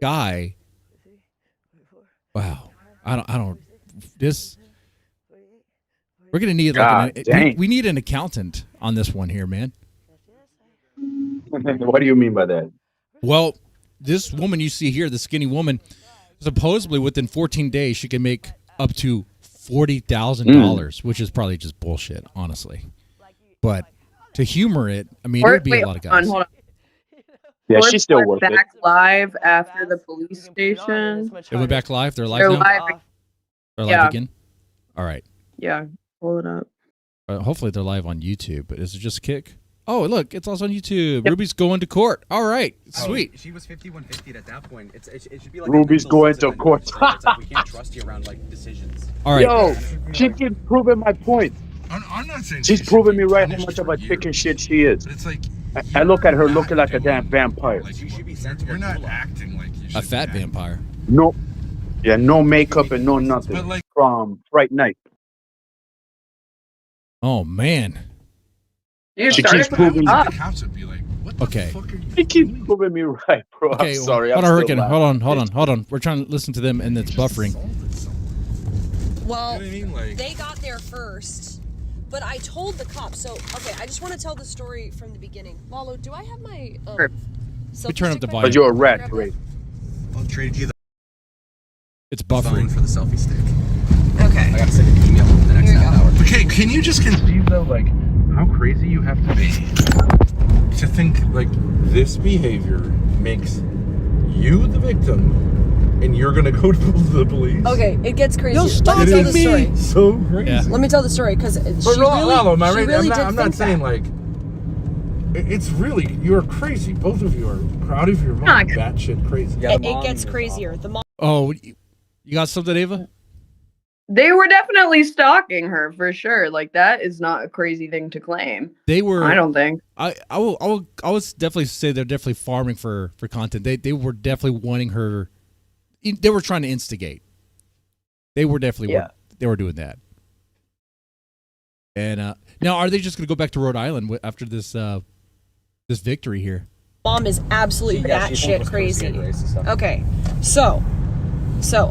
guy, wow. I don't. This. We're gonna need we need an accountant on this one here, man. What do you mean by that? Well, this woman you see here, the skinny woman, supposedly within 14 days she can make up to $40,000, which is probably just bullshit, honestly. But to humor it, I mean, there'd be a lot of guys. Hold on. Yeah, she's still working. Back live after the police station. They went back live. They're live now. They're live again. All right. Yeah, pull it up. Hopefully they're live on YouTube. But is it just Kick? Oh, look, it's also on YouTube. Yep. Ruby's going to court. All right, sweet. She was 5150 at that point. It should be like Ruby's going to court. It's like we can't trust you around like decisions. All right. Yo, she keeps proving my point. I'm not saying she's proving me right how much of a chicken shit she is. But it's like I look at her looking like a damn vampire. Like you should be we're not acting like you should. A fat vampire. No, no makeup and no nothing. But like from Fright Night. Oh man. You She started keeps from the proving. top. The cops would be like, what the Okay. fuck are you He keeps proving me right, bro. Okay, I'm sorry. hold I'm on, still Hurricane. laughing. Hold on. We're trying to listen to them, and it's buffering. Well, You know what I mean? Like- they got there first, but I told the cops. So, okay, I just want to tell the story from the beginning. Lalo, do I have my We turn up the volume. But you're a rat, great. I'll trade you the It's phone buffering. for the selfie stick. Okay. I gotta send an email in the next Here you half go. hour. Okay, can you just conceive though, like, how crazy you have to be to think like this behavior makes you the victim and you're gonna go to the police? Okay, it gets crazy. Yo, Let stop me tell the me. story. So crazy. Yeah. Let me tell the story because But she Lalo, am I really, right? she really did I'm not think saying that. like it's really, you're crazy. Both of you are out of your mind, batshit crazy. Yeah, It, the it mom gets was crazier. awful. The mom. Oh, you got something, Ava? They were definitely stalking her for sure. Like that is not a crazy thing to claim. They were. I don't think. I would definitely say they're definitely farming for content. They were definitely wanting her. They were trying to instigate. They were definitely they were doing that. And now, are they just going to go back to Rhode Island after this this victory here? Mom is absolutely Yeah, she's batshit almost crazy. cursing at Grace and stuff. Okay, so,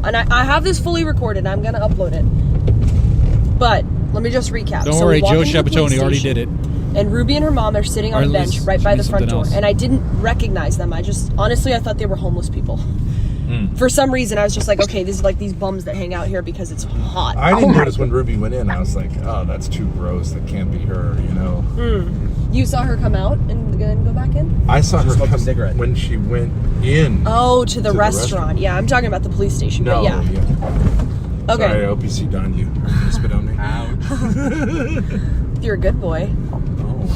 and I have this fully recorded. I'm gonna upload it. But let me just recap. Don't So worry, we walk Joe into the police Shabatoni already station, did it. And Ruby and her mom are sitting Or on a at bench least right she by the means front something door, else. and I didn't recognize them. I thought they were homeless people. For some reason, I was just like, okay, this is like these bums that hang out here because it's hot. I didn't notice when Ruby went in. I was like, oh, that's too gross. That can't be her, you know? You saw her come out and then go back in? I saw her smoked a come cigarette. when she went in. Oh, to the To the restaurant. restaurant. Yeah, I'm talking about the police station. No, But yeah. Okay. Sorry, I OPC donned you. Are you gonna spit on me? Ouch. You're a good boy. Oh.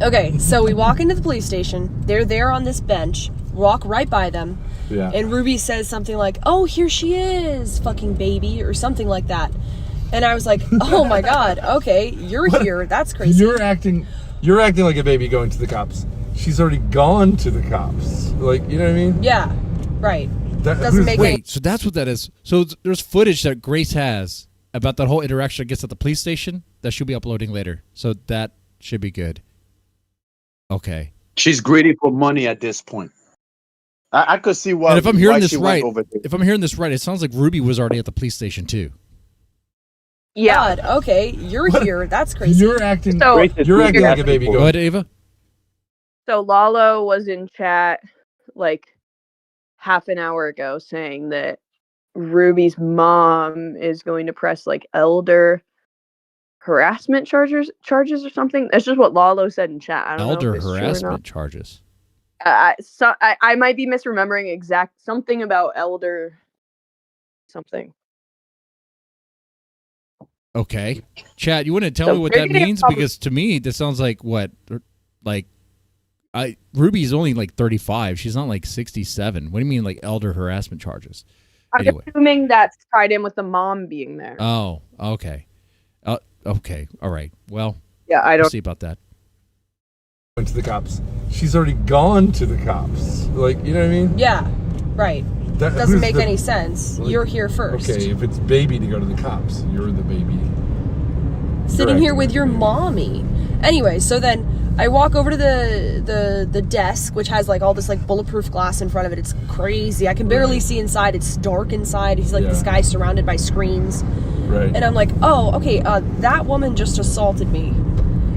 Okay, so we walk into the police station. They're there on this bench. Walk right by them. Yeah. And Ruby says something like, "Oh, here she is, fucking baby," or something like that. And I was like, "Oh my god, okay, you're here. That's crazy." You're acting like a baby going to the cops. She's already gone to the cops. Like, you know what I mean? Yeah, right. That Doesn't make any. Wait, so that's what that is. So there's footage that Grace has about that whole interaction I guess at the police station that she'll be uploading later. So that should be good. Okay. She's greedy for money at this point. I could see why. And if I'm hearing why this she went right, over there. if I'm hearing this right, it sounds like Ruby was already at the police station too. God, okay, you're here. That's crazy. You're acting So- like a baby Go going. ahead, Ava. So Lalo was in chat like half an hour ago saying that Ruby's mom is going to press like elder harassment charges or something. That's just what Lalo said in chat. I don't know Elder if it's true or not. harassment charges. I might be misremembering something about elder something. Okay. Chat, you want to tell So me what that maybe they means? probably- Because to me, that sounds like what? Like, Ruby's only like 35. She's not like 67. What do you mean, like elder harassment charges? I'm Anyway. assuming that's tied in with the mom being there. Oh, okay. Okay. All right. Well, Yeah, I we'll don't. see about that. Went to the cops. She's already gone to the cops. Like, you know what I mean? Yeah, right. That Doesn't who's make the- any sense. like, You're here first. Okay, if it's baby to go to the cops, you're the baby. Sitting here acting with like your a baby. mommy. Anyway, so then I walk over to the desk, which has like all this like bulletproof glass in front of it. It's crazy. I can barely see inside. It's dark inside. He's like this Yeah. guy surrounded by screens. Right. And I'm like, oh, okay, that woman just assaulted me.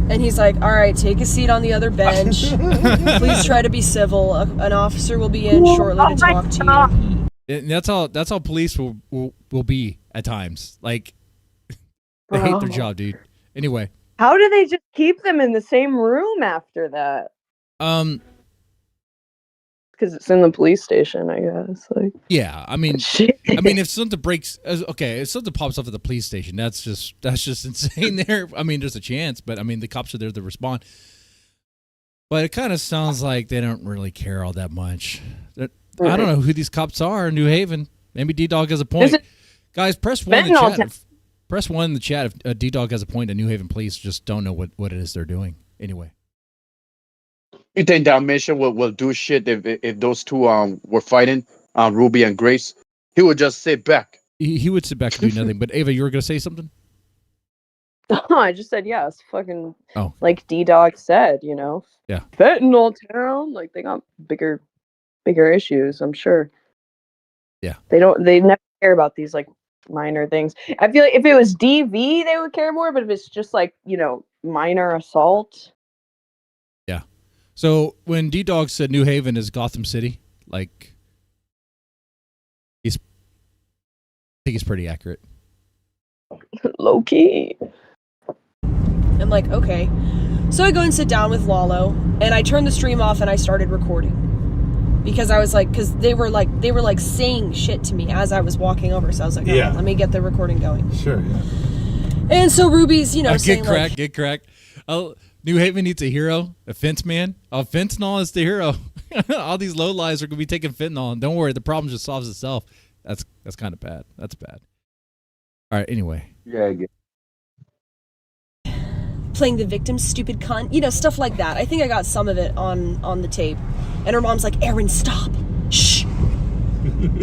And he's like, all right, take a seat on the other bench. Please try to be civil. An officer will be in shortly to talk to you. And that's how police will be at times. Like, they hate their job, dude. Anyway, How do they just keep them in the same room after that? Because it's in the police station, I guess. Like, yeah. I mean, shit. if something breaks, okay, if something pops up at the police station, that's just insane. There, I mean, there's a chance, but I mean, the cops are there to respond. But it kind of sounds like they don't really care all that much. I don't know who these cops are in New Haven. Maybe D-Dog has a point. Guys, press one in the Fentanyl chat. Press one in the chat if D-Dog has a point and New Haven police just don't know what it is they're doing. Anyway. You think Dalmatian will do shit if those two were fighting, Ruby and Grace? He would just sit back. He would sit back and do nothing. But Ava, you were going to say something? I just said yes. Fucking Oh. like D-Dog said, you know. Yeah. Fentanyl town. Like they got bigger issues, I'm sure. Yeah. They never care about these like minor things. I feel like if it was DV, they would care more, but if it's just like, you know, minor assault. Yeah. So when D-Dog said New Haven is Gotham City, like I think he's pretty accurate. Low key. I'm like, okay. So I go and sit down with Lalo, and I turned the stream off and I started recording. Because I was like, because they were like saying shit to me as I was walking over. So I was like, okay, let me get the recording going. Sure, yeah. And so Ruby's, you know, saying Get cracked. Oh, New Haven needs a hero, a fence man. Oh, fentanyl is the hero. All these low lies are gonna be taking fentanyl, and don't worry, the problem just solves itself. That's kind of bad. That's bad. All right. Anyway. Yeah, I get. playing the victim, stupid cunt, you know, stuff like that. I think I got some of it on the tape. And her mom's like, Erin, stop. Shh.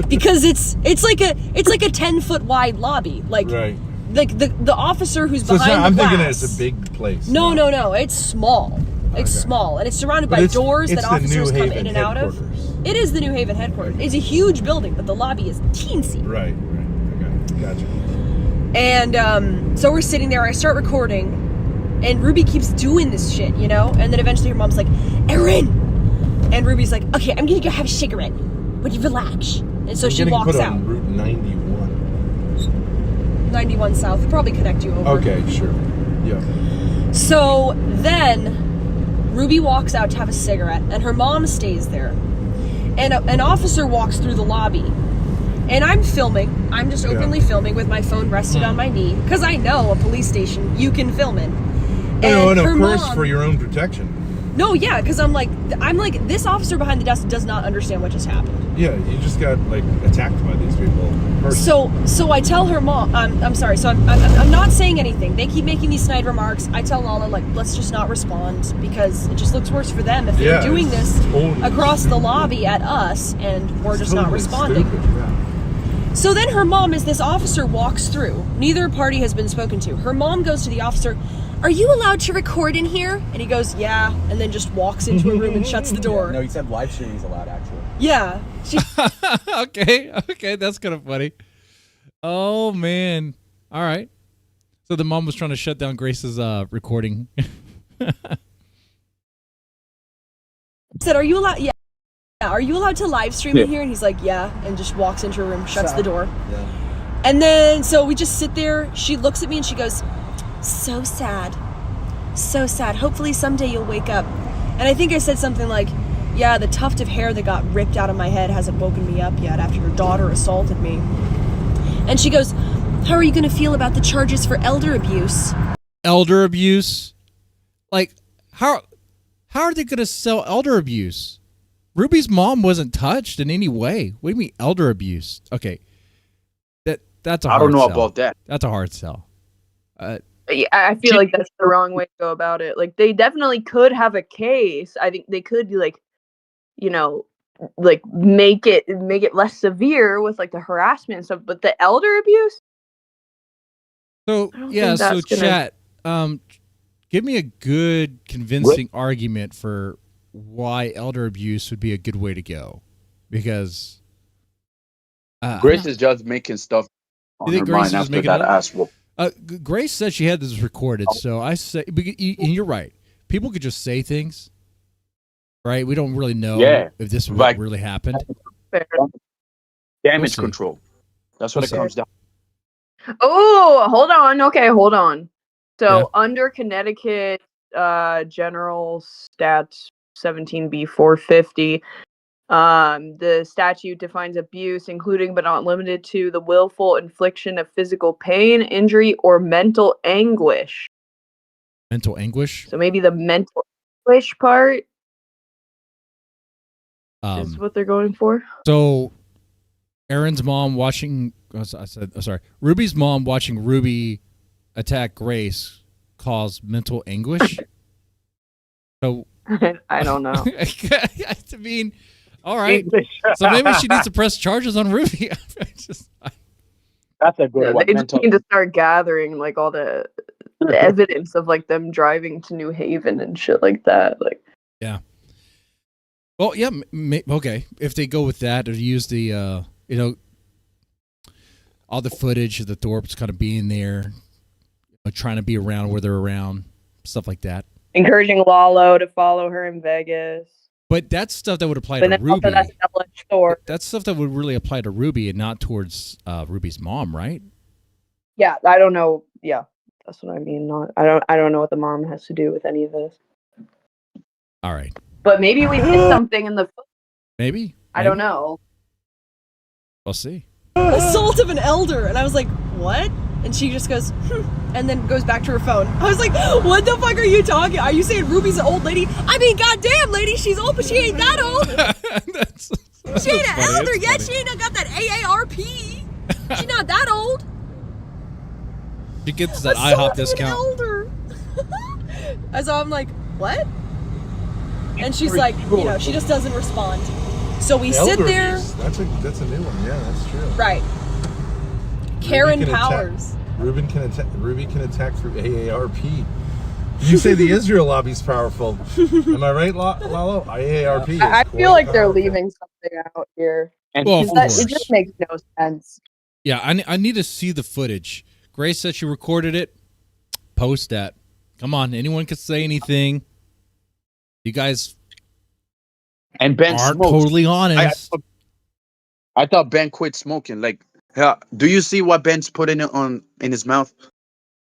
Because it's like a 10-foot wide lobby. Like, right. Like the officer who's so behind I'm the thinking glass. it's a big place. No. It's small. It's small, and it's surrounded by doors that officers come in and out of. It is the New Haven headquarters. It's a huge building, but the lobby is teensy. Right. Okay, gotcha. And so we're sitting there. I start recording, and Ruby keeps doing this shit, you know. And then eventually her mom's like, Erin, and Ruby's like, okay, I'm gonna go have a cigarette. Would you relax? And so she walks out. On Route 91. 91 South. They'll probably connect you over. Okay, sure. Yeah. So then Ruby walks out to have a cigarette, and her mom stays there. And an officer walks through the lobby. And I'm filming. I'm just openly filming with my phone rested on my knee. Because I know a police station you can film in. And of course, for your own protection. No, yeah, because I'm like, this officer behind the desk does not understand what just happened. Yeah, you just got like attacked by these people. So I tell her mom, I'm sorry, so I'm not saying anything. They keep making these snide remarks. I tell Lala, like, let's just not respond because it just looks worse for them if they're doing this across the lobby at us and we're just not responding. So then her mom, as this officer walks through, neither party has been spoken to. Her mom goes to the officer, are you allowed to record in here? And he goes, yeah, and then just walks into a room and shuts the door. No, he said live streaming is allowed, actually. Yeah. Okay, that's kind of funny. Oh, man. All right. So the mom was trying to shut down Grace's recording. Said, are you allowed? Yeah. Are you allowed to live stream in here? And he's like, yeah, and just walks into a room, shuts the door. Yeah. And then, so we just sit there. She looks at me and she goes, so sad. So sad. Hopefully someday you'll wake up. And I think I said something like, yeah, the tuft of hair that got ripped out of my head hasn't woken me up yet after your daughter assaulted me. And she goes, how are you going to feel about the charges for elder abuse? Elder abuse? Like, how are they going to sell elder abuse? Ruby's mom wasn't touched in any way. What do you mean elder abuse? Okay. That's a hard I don't know sell. about that. That's a hard sell. Yeah, I feel like that's the wrong way to go about it. Like, they definitely could have a case. I think they could, like, you know, like make it less severe with like the harassment and stuff. But the elder abuse. So yeah, so chat. Give me a good, convincing argument for why elder abuse would be a good way to go, because Grace is just making stuff on her mind after that ass whoop. Grace said she had this recorded, so I say, and you're right. People could just say things, right? We don't really know if this what really happened. Damage control. That's what it comes down. Oh, hold on. Okay, hold on. So under Connecticut General Stats 17B 450, the statute defines abuse, including but not limited to the willful infliction of physical pain, injury, or mental anguish. Mental anguish? So maybe the mental anguish part is what they're going for. So Erin's mom watching, Ruby's mom watching Ruby attack Grace cause mental anguish? So I don't know. I mean, all right. So maybe she needs to press charges on Ruby. That's a good one. They just need to start gathering like all the evidence of like them driving to New Haven and shit like that. Like, yeah. Well, yeah. Okay, if they go with that or use the all the footage of the Thorpes kind of being there, trying to be around where they're around, stuff like that. encouraging Lalo to follow her in Vegas. But that's stuff that would apply But to then Ruby. also that's a double-edged sword. That's stuff that would really apply to Ruby and not towards Ruby's mom, right? Yeah, I don't know. Yeah, that's what I mean. I don't know what the mom has to do with any of this. All right. But maybe we missed something in the. Maybe. I don't know. We'll see. Assault of an elder, and I was like, what? And she just goes, and then goes back to her phone. I was like, what the fuck are you talking? Are you saying Ruby's an old lady? I mean, goddamn, lady, she's old, but she ain't that old. She ain't an funny. elder It's yet. funny. She ain't got that AARP. She's not that old. She gets that Assault IHOP of an discount. elder. And so I'm like, what? And she's like, you know, she just doesn't respond. So we sit there. That's a new one. Yeah, that's true. Right. Karen Powers. Ruby can attack through AARP. You say the Israel lobby's powerful. Am I right, Lalo? AARP. I feel like they're leaving something out here. Well, of course. It just makes no sense. Yeah, I need to see the footage. Grace said she recorded it. Post that. Come on, anyone can say anything. You guys and Ben aren't smokes. totally honest. I thought Ben quit smoking. Like, do you see what Ben's putting in his mouth?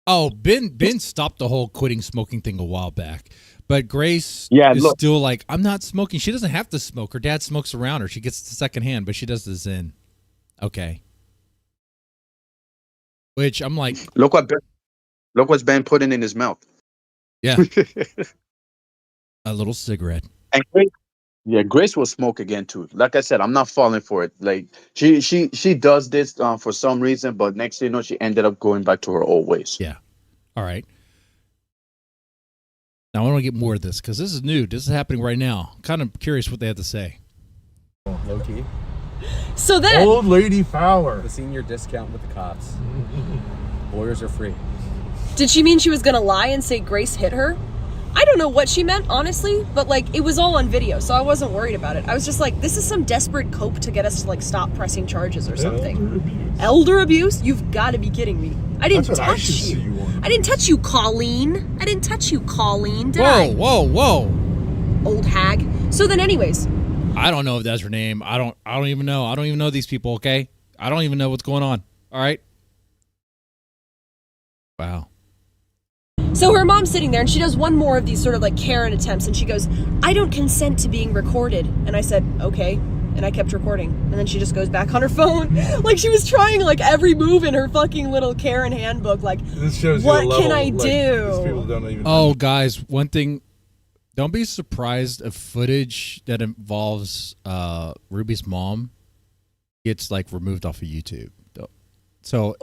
Oh, Ben stopped the whole quitting smoking thing a while back. But Grace is still like, I'm not smoking. She doesn't have to smoke. Her dad smokes around her. She gets the second hand, but she does the Zen. Okay. Which I'm like, look what's Ben putting in his mouth. Yeah. A little cigarette. And Grace will smoke again too. Like I said, I'm not falling for it. Like she does this for some reason, but next thing you know, she ended up going back to her old ways. Yeah. All right. Now I want to get more of this because this is new. This is happening right now. I'm kind of curious what they have to say. Low key. So then, old lady Fowler. The senior discount with the cops. Lawyers are free. did she mean she was gonna lie and say Grace hit her? I don't know what she meant, honestly, but like it was all on video, so I wasn't worried about it. I was just like, this is some desperate cope to get us to like stop pressing charges or something. Elder abuse? You've got to be kidding me. I didn't touch you. I didn't touch you, Colleen. I didn't touch you, Colleen. Did I? Whoa. Old hag. So then anyways. I don't know if that's her name. I don't even know. I don't even know these people, okay? I don't even know what's going on. All right? Wow. So her mom's sitting there and she does one more of these sort of like Karen attempts and she goes, I don't consent to being recorded. And I said, okay. And I kept recording. And then she just goes back on her phone. Like she was trying like every move in her fucking little Karen handbook. Like, this shows what you a level, can I like, do? these people don't even Oh, guys, one thing. Don't be surprised if footage that involves Ruby's mom gets like removed off of YouTube. So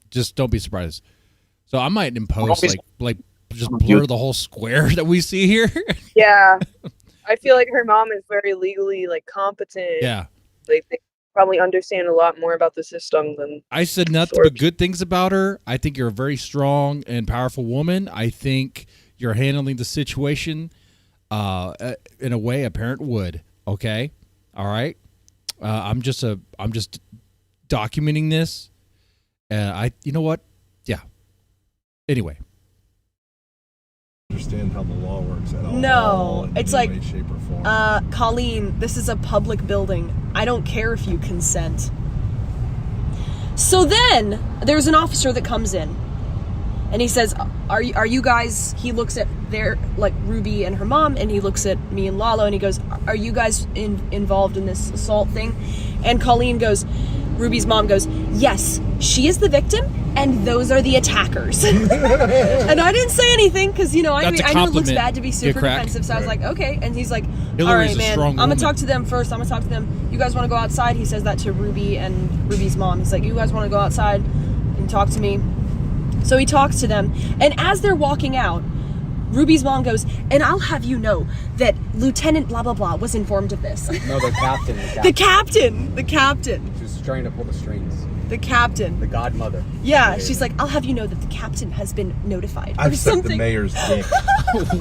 just don't be surprised. So I might impose like just blur the whole square that we see here. Yeah. I feel like her mom is very legally like competent. Yeah. Like they probably understand a lot more about the system than I said nothing but good things about her. I think you're a very strong and powerful woman. I think you're handling the situation in a way a parent would. Okay. All right. I'm just documenting this. You know what? Yeah. Anyway. Understand how the law works at all. No, in it's any like, way, shape, or form. Colleen, this is a public building. I don't care if you consent. So then there's an officer that comes in and he says, are you guys, he looks at their, like Ruby and her mom, and he looks at me and Lalo and he goes, are you guys involved in this assault thing? And Colleen goes, Ruby's mom goes, yes, she is the victim and those are the attackers. And I didn't say anything because, you know, I knew it looks bad to be super defensive. So I was like, okay. And he's like, all right, man, I'm going to talk to them first. I'm going to talk to them. You guys want to go outside? He says that to Ruby and Ruby's mom. He's like, you guys want to go outside and talk to me? So he talks to them. And as they're walking out, Ruby's mom goes, and I'll have you know that Lieutenant blah, blah, blah was informed of this. No, the captain. The captain. She was trying to pull the strings. The captain. The godmother. Yeah, she's like, I'll have you know that the captain has been notified. I've or sucked something. the mayor's dick.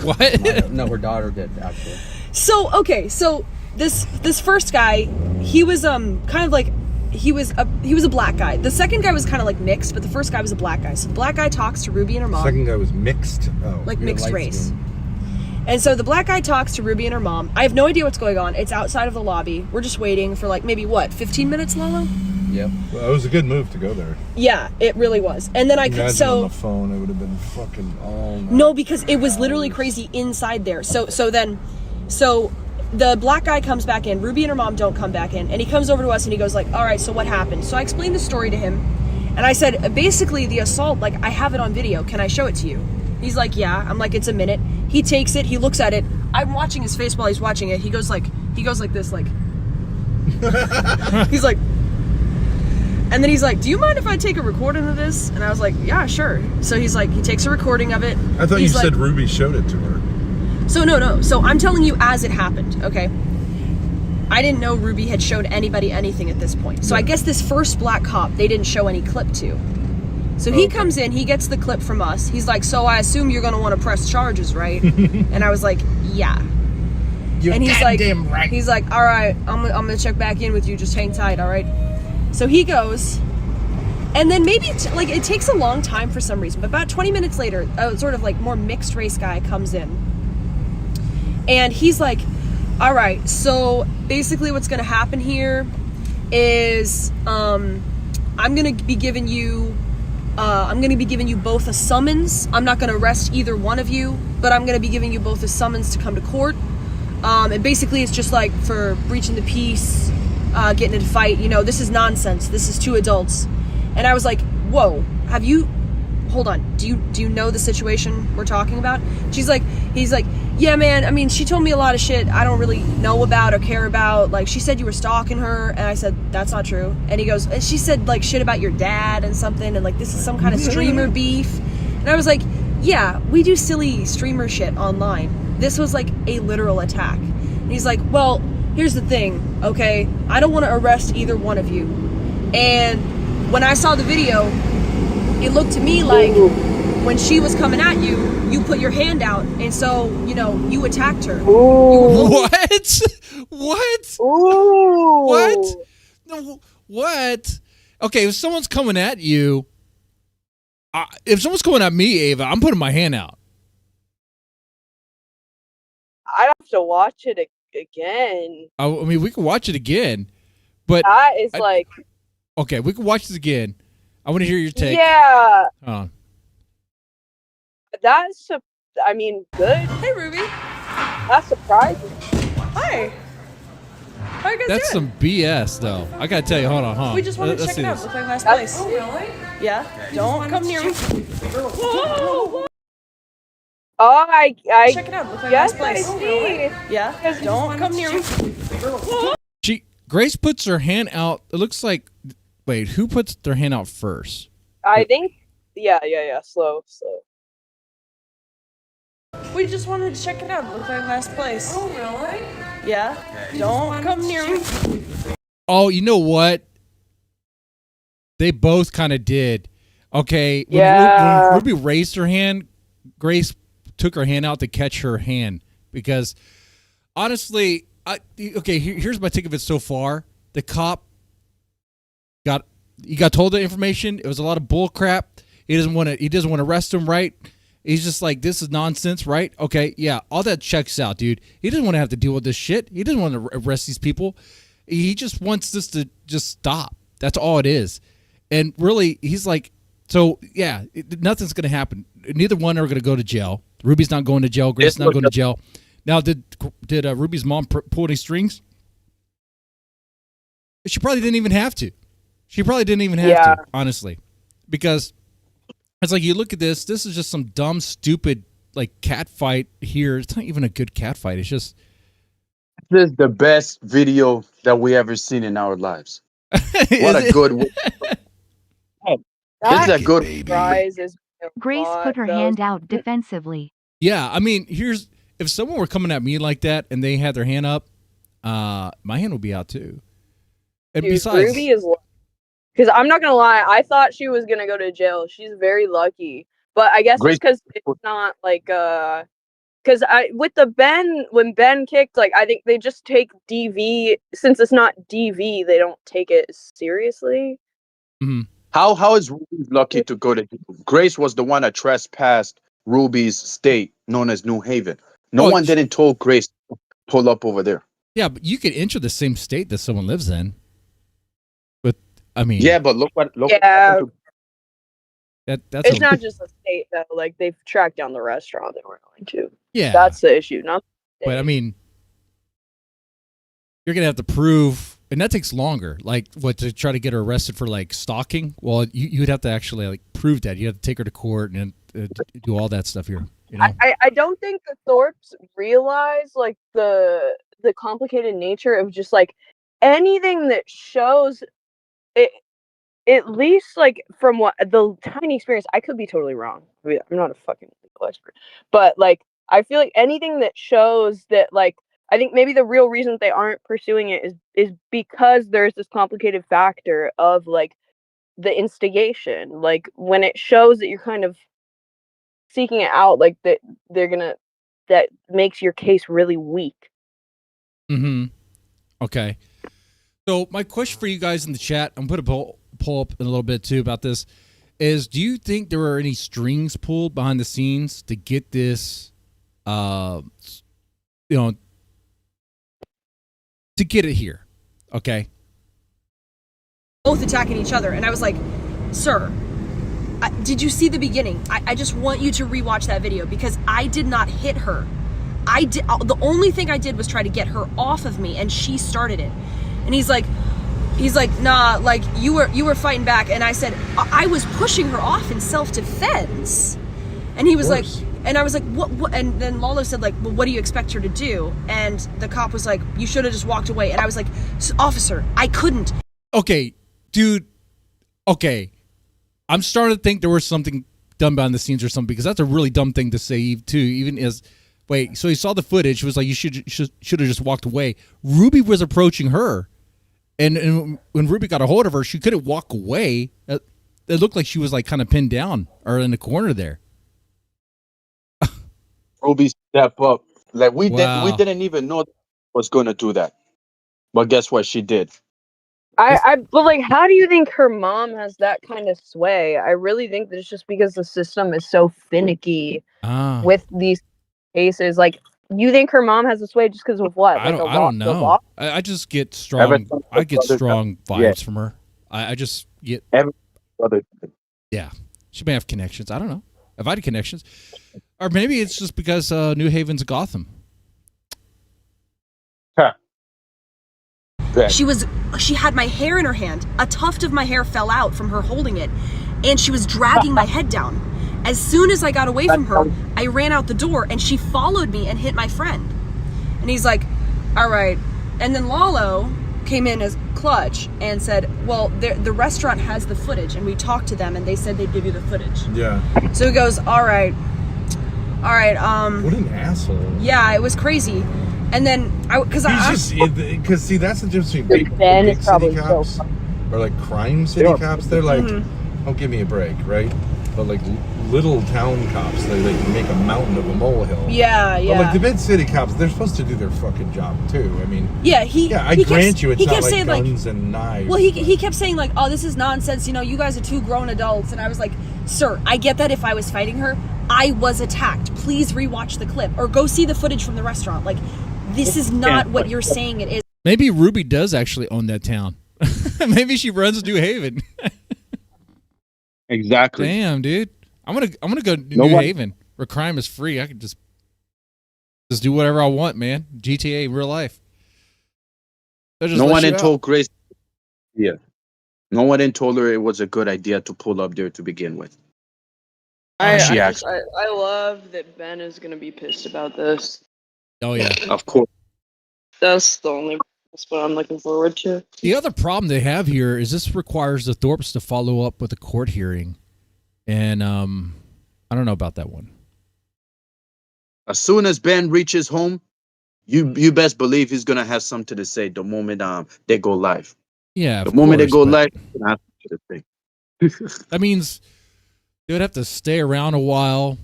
What? No, her daughter did actually. So okay, so this first guy, he was kind of like he was a black guy. The second guy was kind of like mixed, but the first guy was a black guy. So the black guy talks to Ruby and her mom. Second guy was mixed. Oh, like mixed light race. skin. And so the black guy talks to Ruby and her mom. I have no idea what's going on. It's outside of the lobby. We're just waiting for like maybe what, 15 minutes, Lalo? Yep. Well, it was a good move to go there. Yeah, it really was. And then Imagine on the phone, it would have been fucking all night. No, because it was literally crazy inside there. So the black guy comes back in. Ruby and her mom don't come back in. And he comes over to us and he goes like, all right, so what happened? So I explained the story to him. And I said, basically the assault, like I have it on video. Can I show it to you? He's like, yeah. I'm like, it's a minute. He takes it. He looks at it. I'm watching his face while he's watching it. He goes like this, like. He's like. And then he's like, do you mind if I take a recording of this? And I was like, yeah, sure. So he's like, he takes a recording of it. I thought He's you like, said Ruby showed it to her. So no. So I'm telling you as it happened, okay? I didn't know Ruby had showed anybody anything at this point. So I guess this first black cop, they didn't show any clip to. So he comes in, he gets the clip from us. He's like, so I assume you're gonna want to press charges, right? And I was like, yeah. You're and he's like, right. he's like, all right, I'm gonna check back in with you. Just hang tight, all right? So he goes, and then maybe like it takes a long time for some reason, but about 20 minutes later, a sort of like more mixed race guy comes in, and he's like, all right, so basically what's gonna happen here is I'm gonna be giving you both a summons. I'm not gonna arrest either one of you, but I'm gonna be giving you both a summons to come to court. And basically it's just like for breaching the peace, getting in a fight, you know, this is nonsense. This is two adults. And I was like, whoa, hold on, do you know the situation we're talking about? He's like, yeah, man, I mean, she told me a lot of shit I don't really know about or care about. Like, she said you were stalking her, and I said, that's not true. And he goes, and she said, like, shit about your dad and something, and, like, this is some kind of streamer beef. And I was like, yeah, we do silly streamer shit online. This was, like, a literal attack. And he's like, well, here's the thing, okay? I don't want to arrest either one of you. And when I saw the video, it looked to me like when she was coming at you, you put your hand out, and so, you know, you attacked her. What? What? Ooh. What? No, what? Okay, if someone's coming at you, if someone's coming at me, Ava, I'm putting my hand out. I'd have to watch it again. I mean, we can watch it again, but that is like. Okay, we can watch this again. I want to hear your take. Yeah. Hold on. That's, I mean, good. Hey, Ruby. That's surprising. Hi. How you guys That's doing? some BS, though. I gotta tell you, hold on. We just wanted to check it out. Look like a nice place. Oh, really? Yeah. Don't come near me. Whoa. Oh, I check it out. Look like yes, a nice place. I see. Yeah. Don't come near me. Grace puts her hand out. It looks like. Wait, who puts their hand out first? I think. Yeah. Slow. We just wanted to check it out. It looked like a nice place. Oh, really? Yeah. Don't come near me. Oh, you know what? They both kind of did. Okay. Yeah. When Ruby raised her hand, Grace took her hand out to catch her hand because, honestly, here's my take of it so far. The cop got told the information. It was a lot of bull crap. He doesn't want to arrest him, right? He's just like, this is nonsense, right? Okay, yeah, all that checks out, dude. He doesn't want to have to deal with this shit. He doesn't want to arrest these people. He just wants this to just stop. That's all it is. And really, he's like, so yeah, nothing's going to happen. Neither one are going to go to jail. Ruby's not going to jail. Grace's not going to jail. Now, did Ruby's mom pull any strings? She probably didn't even have to. She probably didn't even have to, honestly, because it's like you look at this. This is just some dumb, stupid like cat fight here. It's not even a good cat fight. It's just this is the best video that we ever seen in our lives. What a good. It's a good prize. Grace put her hand out defensively. Yeah, I mean, if someone were coming at me like that and they had their hand up, my hand would be out too. And Dude, besides, Ruby is Because I'm not gonna lie, I thought she was gonna go to jail. She's very lucky, but I guess it's because it's not like because with the when Ben kicked, like I think they just take DV since it's not DV, they don't take it seriously. Mm-hmm. How is Ruby lucky to go to? Grace was the one that trespassed Ruby's state, known as New Haven. No one didn't told Grace to pull up over there. Yeah, but you could enter the same state that someone lives in. But I mean, yeah, but look what yeah. That's it's not just a state though. Like they've tracked down the restaurant they were going to. Yeah, that's the issue. Not. But I mean, you're gonna have to prove, and that takes longer. Like what, to try to get her arrested for like stalking? Well, you'd have to actually like prove that. You have to take her to court and do all that stuff here. You know? I don't think the Thorpes realize like the complicated nature of just like anything that shows it. At least like from what the tiny experience, I could be totally wrong. I mean, I'm not a fucking legal expert, but like I feel like anything that shows that like I think maybe the real reason that they aren't pursuing it is because there's this complicated factor of like the instigation. Like when it shows that you're kind of seeking it out, like that that makes your case really weak. Mm-hmm. Okay. So my question for you guys in the chat, I'm gonna put a pull up in a little bit too about this, is do you think there were any strings pulled behind the scenes to get this, to get it here? Okay. Both attacking each other, and I was like, sir, did you see the beginning? I just want you to rewatch that video because I did not hit her. The only thing I did was try to get her off of me, and she started it. And he's like, nah, like you were fighting back, and I said I was pushing her off in self-defense, and he was like, and I was like, what? And then Lalo said like, well, what do you expect her to do? And the cop was like, you should have just walked away. And I was like, officer, I couldn't. Okay, dude. Okay, I'm starting to think there was something done behind the scenes or something, because that's a really dumb thing to say too. Even as so he saw the footage. He was like, you should have just walked away. Ruby was approaching her. And when Ruby got a hold of her, she couldn't walk away. It looked like she was like kind of pinned down or in the corner there. Ruby step up. Like we didn't even know was going to do that. But guess what? She did. But like, how do you think her mom has that kind of sway? I really think that it's just because the system is so finicky with these cases. Like, you think her mom has a sway just because of what? I don't know. I just get strong. I get strong vibes from her. I just get. Yeah, she may have connections. I don't know. If I had connections, or maybe it's just because New Haven's Gotham. Huh. She had my hair in her hand. A tuft of my hair fell out from her holding it, and she was dragging my head down. As soon as I got away from her, I ran out the door, and she followed me and hit my friend. And he's like, all right. And then Lalo came in as clutch and said, well, the restaurant has the footage, and we talked to them, and they said they'd give you the footage. Yeah. So he goes, all right. What an asshole. Yeah, it was crazy. And then, because see, that's the difference between big city cops or like crime city cops. They're like, oh, give me a break, right? But like little town cops, they make a mountain of a molehill. Yeah. But like the big city cops, they're supposed to do their fucking job too. I mean, I he grant you, it's he not kept like saying, guns and knives. Well, he kept saying like, oh, this is nonsense. You guys are two grown adults. And I was like, sir, I get that if I was fighting her, I was attacked. Please rewatch the clip or go see the footage from the restaurant. Like, this is not what you're saying it is. Maybe Ruby does actually own that town. Maybe she runs New Haven. Exactly. Damn, dude. I'm gonna go to New Haven where crime is free. I can just do whatever I want, man. GTA in real life. No one had told Grace. Yeah. No one had told her it was a good idea to pull up there to begin with. I love that Ben is gonna be pissed about this. Oh yeah, of course. That's what I'm looking forward to. The other problem they have here is this requires the Thorpes to follow up with a court hearing, and I don't know about that one. As soon as Ben reaches home, you best believe he's gonna have something to say the moment they go live. Yeah, the moment they go live, he's gonna have for the thing. That means they would have to stay around a while,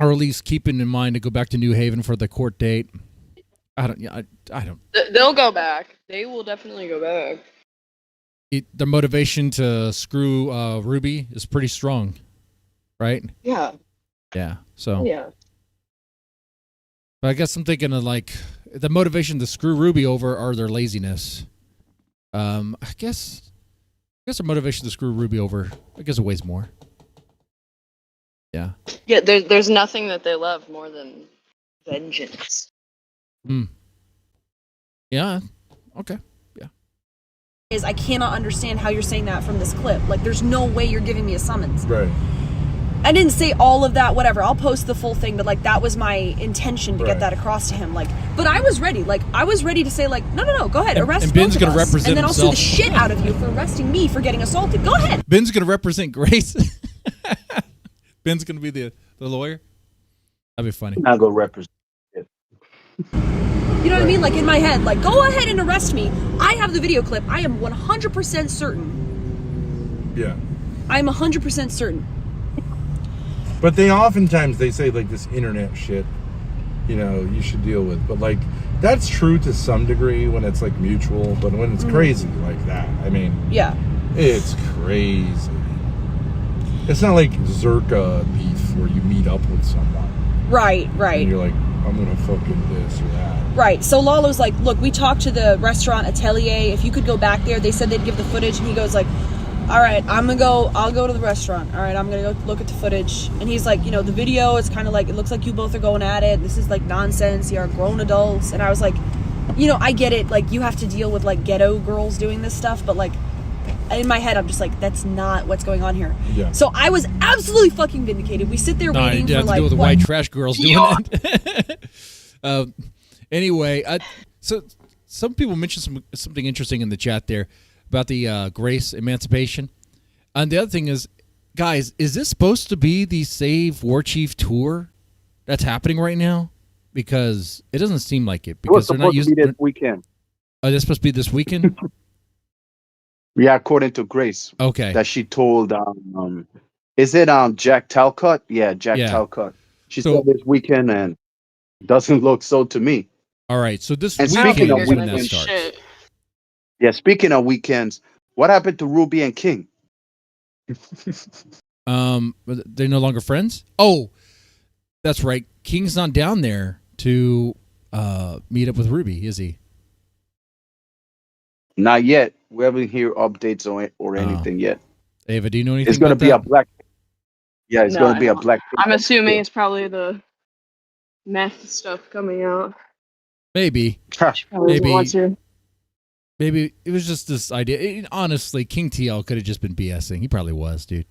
or at least keeping in mind to go back to New Haven for the court date. I don't. They'll go back. They will definitely go back. The motivation to screw Ruby is pretty strong, right? Yeah. Yeah. So. Yeah. But I guess I'm thinking of like the motivation to screw Ruby over or their laziness. I guess their motivation to screw Ruby over, I guess it weighs more. Yeah. Yeah, there's nothing that they love more than vengeance. Yeah. Okay. Yeah. Is I cannot understand how you're saying that from this clip. Like, there's no way you're giving me a summons. Right. I didn't say all of that, whatever. I'll post the full thing, but like that was my intention to get that across to him. Like, but I was ready. Like, I was ready to say like, no, go ahead, arrest and Ben's both of gonna us, represent and then I'll sue the himself. shit out of you for arresting me for getting assaulted. Go ahead. Ben's gonna represent Grace. Ben's gonna be the lawyer. That'd be funny. I'll go represent it. You know what I mean? Like in my head, like go ahead and arrest me. I have the video clip. I am 100% certain. Yeah. I'm 100% certain. But they oftentimes they say like this internet shit, you know, you should deal with. But like that's true to some degree when it's like mutual, but when it's crazy like that, I mean, yeah, it's crazy. It's not like Zerka beef where you meet up with someone. Right. And you're like, I'm gonna fucking this or that. Right. So Lalo's like, look, we talked to the restaurant Atelier. If you could go back there, they said they'd give the footage, and he goes like, all right, I'll go to the restaurant. All right, I'm going to go look at the footage. And he's like, you know, the video is kind of like, it looks like you both are going at it. This is like nonsense. You're grown adults. And I was like, you know, I get it. Like, you have to deal with like ghetto girls doing this stuff. But like, in my head, I'm just like, that's not what's going on here. Yeah. So I was absolutely fucking vindicated. We sit there waiting for like, to do with the what? white trash girls doing it. Anyway, so some people mentioned something interesting in the chat there about the Grace emancipation. And the other thing is, guys, is this supposed to be the Save War Chief tour that's happening right now? Because it doesn't seem like it. Because they're not using this weekend. Oh, this supposed to be this weekend? Yeah, according to Grace. Okay. That she told, is it Jack Talcott? Yeah, Jack Talcott. She said this weekend, and doesn't look so to me. All right, so this and weekend speaking of is when that weekends, starts. yeah, speaking of weekends, what happened to Ruby and King? They're no longer friends? Oh, that's right. King's not down there to meet up with Ruby, is he? Not yet. We haven't heard updates on it or anything yet. Ava, do you know anything? It's going to about be that? a black. Yeah, it's going to be a black. I'm assuming it's probably the meth stuff coming out. Maybe. Maybe. Maybe it was just this idea. Honestly, King TL could have just been BSing. He probably was, dude.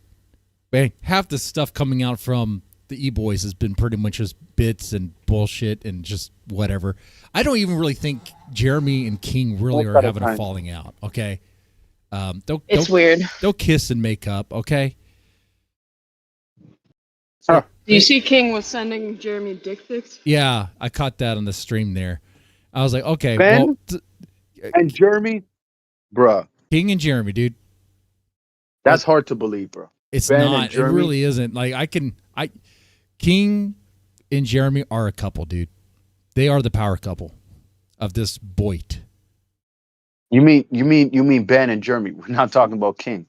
But half the stuff coming out from the E-Boys has been pretty much just bits and bullshit and just whatever. I don't even really think Jeremy and King really are having a falling out, okay? It's weird. They'll kiss and make up, okay? Do you see King was sending Jeremy dick pics? Yeah, I caught that on the stream there. I was like, okay, Ben well... and Jeremy, bruh. King and Jeremy, dude. That's hard to believe, bro. It's Ben not. It really isn't. Like King and Jeremy are a couple, dude. They are the power couple of this Boit. You mean Ben and Jeremy? We're not talking about King.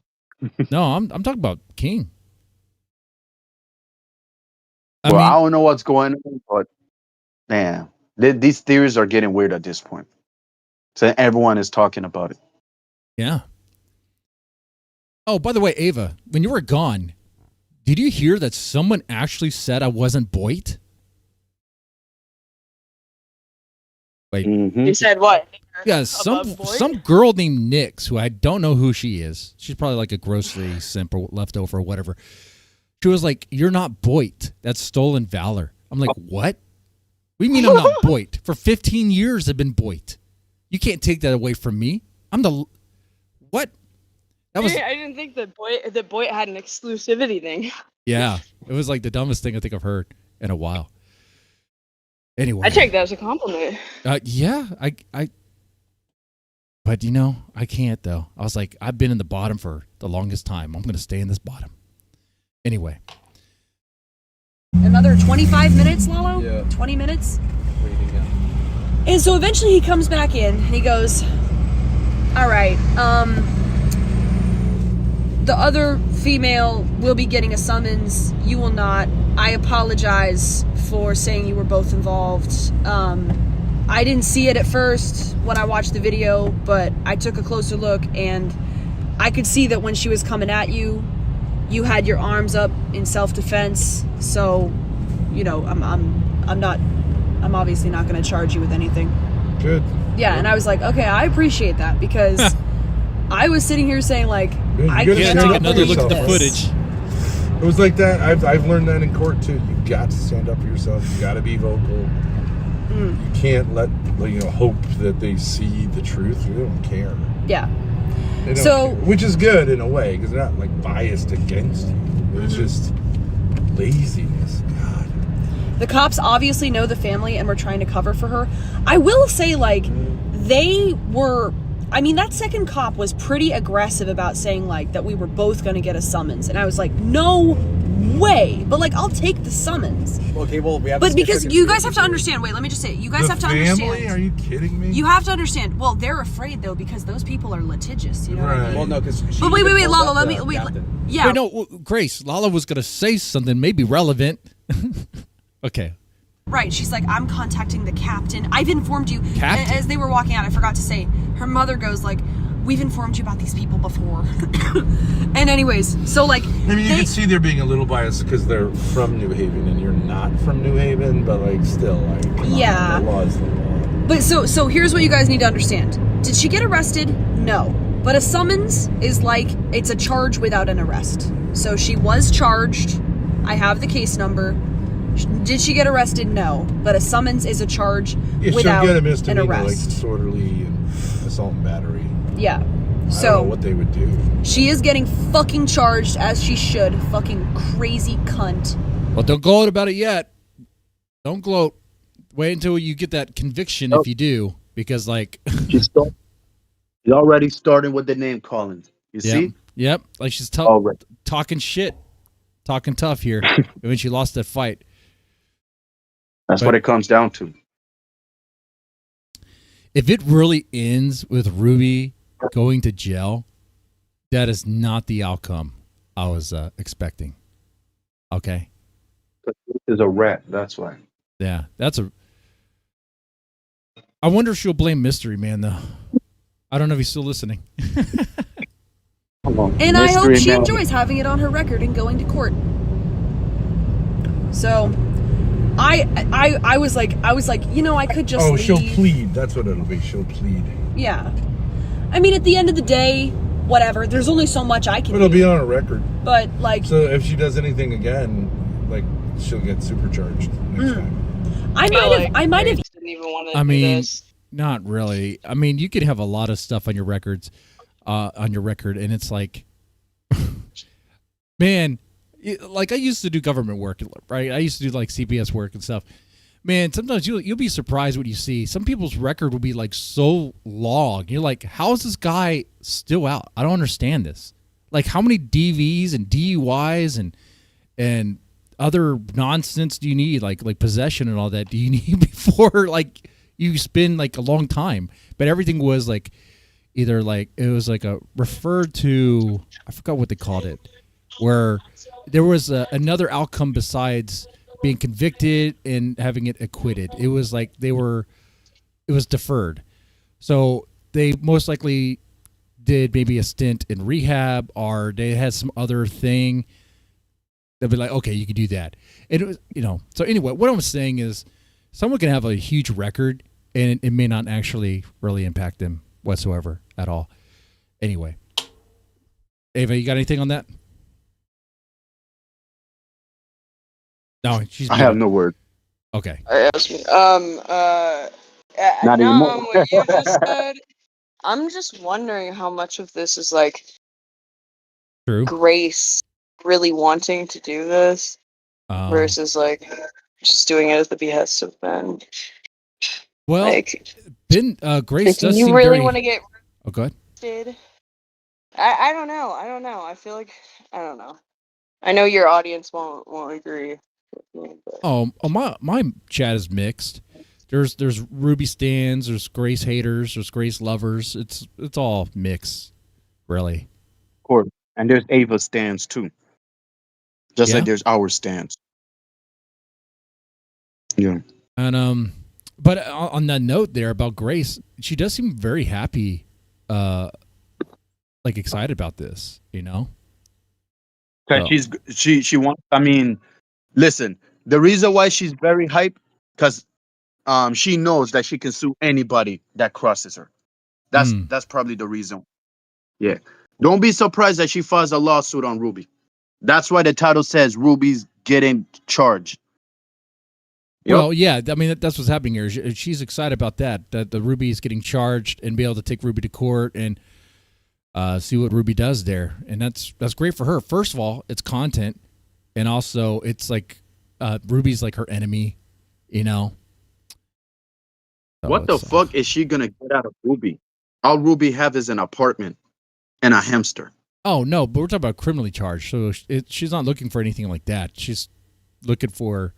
No, I'm talking about King. I don't know what's going on, but man, these theories are getting weird at this point. So everyone is talking about it. Yeah. Oh, by the way, Ava, when you were gone, did you hear that someone actually said I wasn't Boit? Wait. Mm-hmm. You said what? Yeah, some girl named Nix, who I don't know who she is. She's probably like a grocery simp or leftover or whatever. She was like, "You're not Boit. That's stolen valor." I'm like, "What? What do you mean I'm not Boit? For 15 years I've been Boit. You can't take that away from me. I'm the what?" That was. I didn't think that Boit had an exclusivity thing. Yeah, it was like the dumbest thing I think I've heard in a while. Anyway, I take that as a compliment. Yeah, I. But you know, I can't though. I was like, I've been in the bottom for the longest time. I'm going to stay in this bottom. Anyway. Another 25 minutes, Lalo? Yeah. 20 minutes? And so eventually he comes back in and he goes, all right, the other female will be getting a summons. You will not. I apologize for saying you were both involved. I didn't see it at first when I watched the video, but I took a closer look and I could see that when she was coming at you, you had your arms up in self-defense. So, you know, I'm obviously not going to charge you with anything. Good. Yeah, and I was like, okay, I appreciate that because I was sitting here saying like, I can't take another look at the footage. It was like that. I've learned that in court too. You got to stand up for yourself. You got to be vocal. You can't let hope that they see the truth. They don't care. Yeah. They don't care. Which is good in a way because they're not like biased against you. It's just laziness. God. The cops obviously know the family and were trying to cover for her. I will say, like, they were... I mean, that second cop was pretty aggressive about saying, like, that we were both going to get a summons. And I was like, no way. But, like, I'll take the summons. Okay, well, we have But because you guys have to understand... Wait, let me just say it. You guys have to understand... Family? Are you kidding me? You have to understand... Well, they're afraid, though, because those people are litigious. You know what I mean? Well, no, because... But wait, Lala, let me... Yeah. Wait, no, Grace, Lala was going to say something maybe relevant. Okay. Right, she's like, I'm contacting the captain. I've informed you. Captain? As they were walking out, I forgot to say, her mother goes like, we've informed you about these people before. And anyways, so like... I mean, you can see they're being a little biased because they're from New Haven and you're not from New Haven, but like still, like... Yeah. The law is the law. But so here's what you guys need to understand. Did she get arrested? No. But a summons is like, it's a charge without an arrest. So she was charged. I have the case number. Did she get arrested? No. But a summons is a charge without she'll get a an misdemeanor, like arrest. disorderly and assault and battery. Yeah. I don't know what they would do. She is getting fucking charged as she should. Fucking crazy cunt. Well, don't gloat about it yet. Don't gloat. Wait until you get that conviction if you do. Because, like... She's already starting with the name calling. You see? Yep. Like she's talking shit. Talking tough here. When she lost that fight. That's what it comes down to. If it really ends with Ruby going to jail, that is not the outcome I was expecting. Okay? Is a rat, that's why. Yeah, I wonder if she'll blame Mystery Man, though. I don't know if he's still listening. And I hope she enjoys having it on her record and going to court. So... I was like, you know, I could just leave. She'll plead. That's what it'll be. She'll plead. Yeah. I mean, at the end of the day, whatever. There's only so much I can do. It'll be on a record. But, like... So if she does anything again, like, she'll get supercharged next time. I might have... Didn't even want to I mean, do this. not really. I mean, you could have a lot of stuff on your records, and it's like... Man... Like I used to do government work, right? I used to do like CPS work and stuff. Man, sometimes you'll be surprised what you see. Some people's record will be like so long. You're like, how is this guy still out? I don't understand this. Like, how many DVs and DUIs and other nonsense do you need? Like possession and all that. Do you need before like you spend like a long time? But everything was like either like it was like a referred to. I forgot what they called it, where there was another outcome besides being convicted and having it acquitted. It was like it was deferred. So they most likely did maybe a stint in rehab or they had some other thing. They'd be like, okay, you can do that. And it was, so anyway, what I'm saying is someone can have a huge record and it may not actually really impact them whatsoever at all. Anyway, Ava, you got anything on that? No, I have no word. Okay. Ask me. Not anymore. What you just said. I'm just wondering how much of this is like True. Grace really wanting to do this versus like just doing it at the behest of Ben. Well, like, Ben, Grace does you seem really very... want to get go ahead. arrested I don't know. I don't know. I feel like I don't know. I know your audience won't agree with me, but My chat is mixed. There's Ruby stans, there's Grace haters, there's Grace lovers. It's all mixed, really. Of course. And there's Ava stands too. Just Yeah? like there's our stands. Yeah. And but on that note there about Grace, she does seem very happy, like excited about this, you know? Cause she wants. I mean, listen. The reason why she's very hyped, cause she knows that she can sue anybody that crosses her. That's probably the reason. Yeah. Don't be surprised that she files a lawsuit on Ruby. That's why the title says Ruby's getting charged. Yep. Well, yeah, I mean that's what's happening here. She's excited about that the Ruby is getting charged and be able to take Ruby to court and see what Ruby does there, and that's great for her. First of all, it's content, and also it's like Ruby's like her enemy, you know. So What the fuck is she gonna get out of Ruby? All Ruby have is an apartment and a hamster. Oh no, but we're talking about criminally charged, so she's not looking for anything like that. She's looking for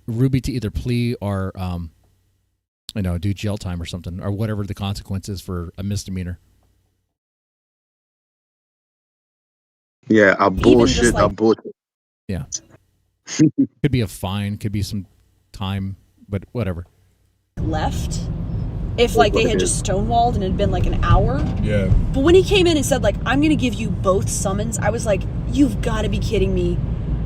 Ruby to either plea or do jail time or something, or whatever the consequences for a misdemeanor. Yeah, a bullshit, like- a bullshit. Yeah. Could be a fine, could be some time, but whatever. Left if like they had just stonewalled and it had been like an hour. Yeah. But when he came in and said like, I'm gonna give you both summons, I was like, you've got to be kidding me.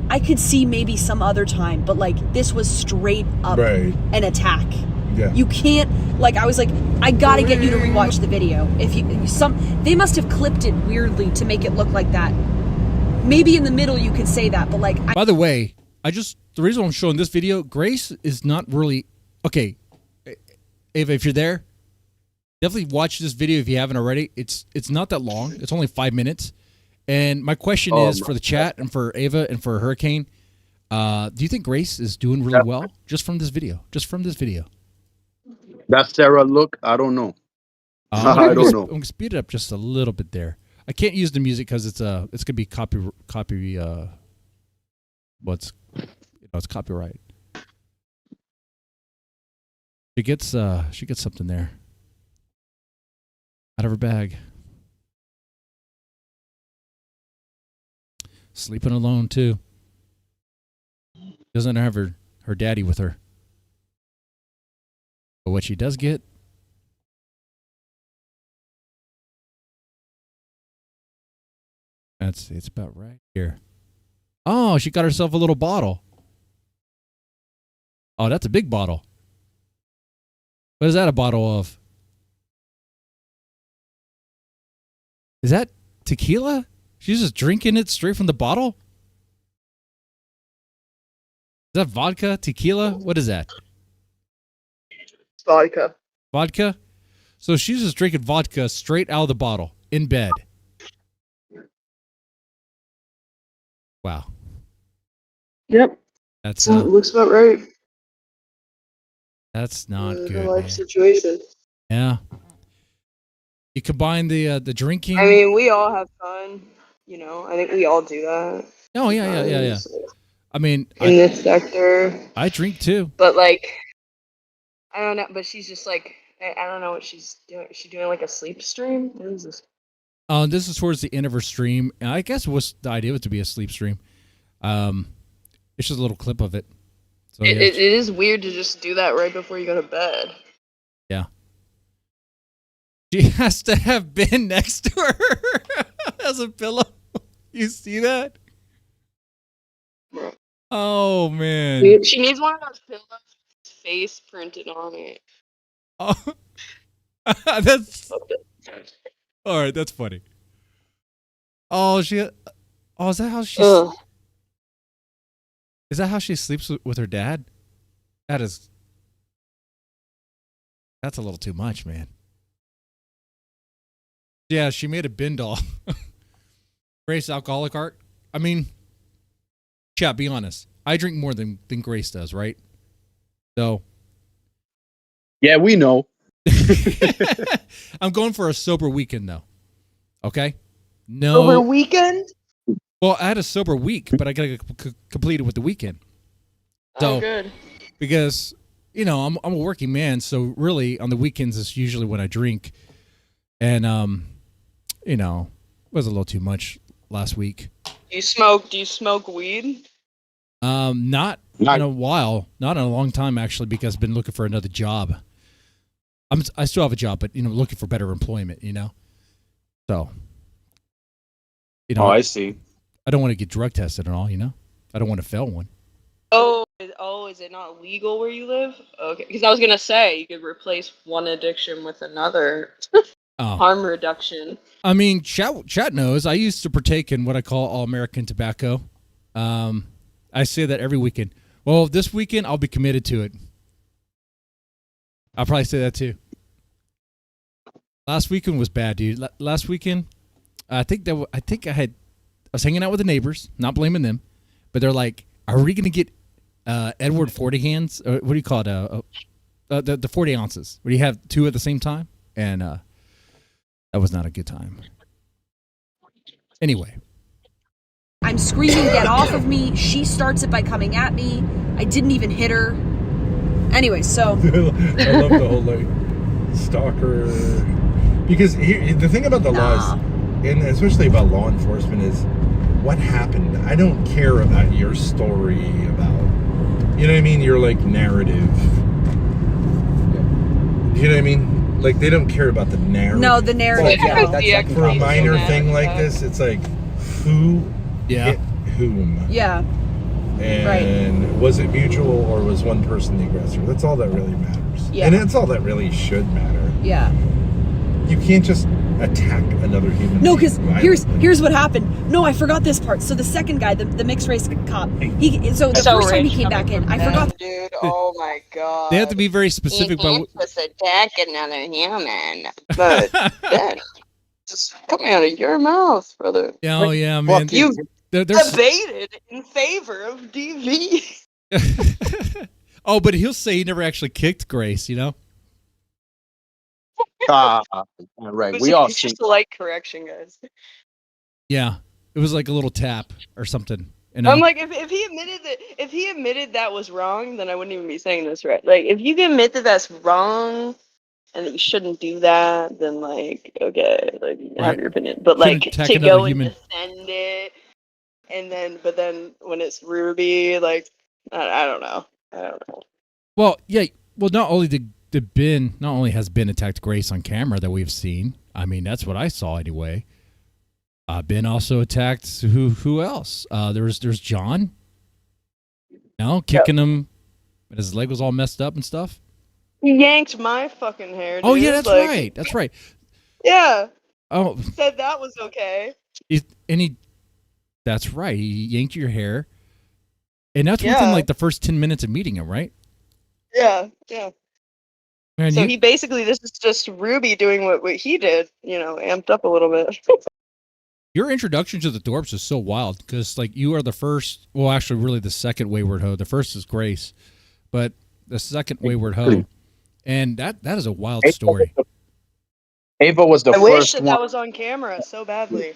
I could see maybe some other time, but like this was straight up an attack. Yeah. You can't, like, I was like, I gotta get you to rewatch the video. If they must have clipped it weirdly to make it look like that. Maybe in the middle you could say that, but like. By the way, the reason I'm showing this video, Grace is not really okay. Ava, if you're there, definitely watch this video if you haven't already. It's not that long. It's only 5 minutes. And my question is for the chat and for Ava and for Hurricane, do you think Grace is doing really well just from this video? Just from this video. That Sarah look, I don't know. I don't know. I'm gonna speed it up just a little bit there. I can't use the music because it's gonna be it's copyright. She gets something there out of her bag. Sleeping alone too. Doesn't have her daddy with her. But what she does get, it's about right here. Oh, she got herself a little bottle. Oh, that's a big bottle. What is that a bottle of? Is that tequila? She's just drinking it straight from the bottle? Is that vodka? Tequila? What is that? Vodka. Vodka? So she's just drinking vodka straight out of the bottle in bed. Wow. Yep. That's looks about right. That's not good. Life Man. situation. Yeah. You combine the drinking. I mean, we all have fun. You know, I think we all do that. Oh yeah. I mean, in this sector, I drink too. But like, I don't know. But she's just like, I don't know what she's doing. Is she doing like a sleep stream? What is this? This is towards the end of her stream. And I guess the idea was to be a sleep stream. It's just a little clip of it. So it is weird to just do that right before you go to bed. Yeah. She has to have been next to her as a pillow. You see that? Oh man. She needs one of those pillows with his face printed on it. Oh, that's all right. That's funny. Oh, is that how she? Is that how she sleeps with her dad? That's a little too much, man. Yeah, she made a bin doll. Grace alcoholic art. I mean, chat, be honest. I drink more than Grace does, right? So. Yeah, we know. I'm going for a sober weekend, though. Okay? No. Over weekend? Well, I had a sober week, but I got to complete it with the weekend. So, good. Because, you know, I'm a working man, so really on the weekends is usually when I drink. And, you know, it was a little too much last week. Do you smoke weed? Not in a while, not in a long time actually, because I've been looking for another job. I still have a job, but you know, looking for better employment. You know, so you know. Oh, I see. I don't want to get drug tested and all. You know, I don't want to fail one. Oh, is it not legal where you live? Okay, because I was gonna say you could replace one addiction with another. Harm reduction. I mean, chat knows I used to partake in what I call all American tobacco. I say that every weekend. Well, this weekend I'll be committed to it. I'll probably say that too. Last weekend was bad, dude. Last weekend, I was hanging out with the neighbors, not blaming them, but they're like, "Are we gonna get Edward 40 hands? What do you call it? The 40 ounces? Where you have two at the same time?" And that was not a good time. Anyway. I'm screaming, get off of me. She starts it by coming at me. I didn't even hit her. Anyway, so. I love the whole, like, stalker. Because the thing about the laws, and especially about law enforcement, is what happened. I don't care about your story, about, you know what I mean? Your, like, narrative. You know what I mean? Like, they don't care about the narrative. No, the narrative. Well, for a minor thing like this, it's like, who hit whom? Yeah. And was it mutual or was one person the aggressor? That's all that really matters. Yeah. And that's all that really should matter. Yeah. You can't just attack another human. No, because here's what happened. No, I forgot this part. So the second guy, the mixed race cop, so the first time he came back in, I forgot. Dude, oh my god. They have to be very specific about what just attack another human. But that just coming out of your mouth, brother. Yeah, oh yeah, man. You there's debated in favor of DV. Oh, but he'll say he never actually kicked Grace, you know? Right. We all It's see. just a light correction, guys. Yeah. It was like a little tap or something. You know? I'm like, if he admitted that was wrong, then I wouldn't even be saying this, right? Like, if you can admit that that's wrong and that you shouldn't do that, then like, okay, like you have your opinion. But like to go and defend it, and but then when it's Ruby, like, I don't know. Well, yeah. Well, not only has Ben attacked Grace on camera that we've seen. I mean, that's what I saw anyway. Ben also attacked who else? There's John. Kicking him, and his leg was all messed up and stuff. He yanked my fucking hair. Dude. Oh yeah, that's right. That's right. Yeah. Oh. Said that was okay. That's right. He yanked your hair, and that's within like the first 10 minutes of meeting him, right? Yeah. Man, so this is just Ruby doing what he did, amped up a little bit. Your introduction to the Thorps is so wild because, like, you are the first. Well, actually, really, the second wayward hoe. The first is Grace, but the second wayward hoe, and that is a wild story. Ava was the first I wish that one. was on camera so badly.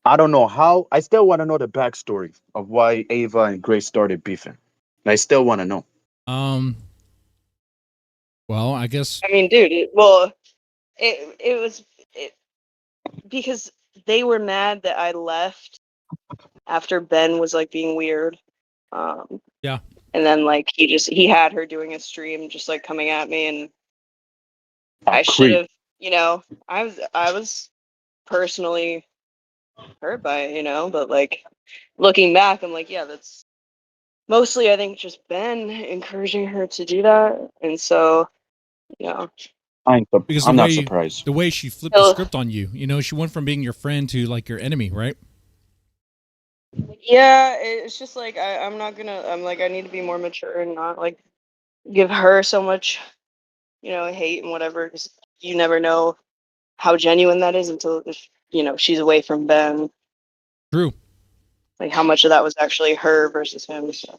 I don't know how. I still want to know the backstory of why Ava and Grace started beefing. I still want to know. Well, I guess. I mean, dude. It was because they were mad that I left after Ben was like being weird. Yeah. And then like he had her doing a stream, just like coming at me, and I should have, I was personally hurt by it, but like looking back, I'm like, yeah, that's mostly I think just Ben encouraging her to do that, and so I'm not surprised. The way she flipped the script on you, she went from being your friend to like your enemy, right? Yeah, it's just like I'm like I need to be more mature and not like give her so much, hate and whatever, because you never know how genuine that is until she's away from Ben. True. Like how much of that was actually her versus him. So.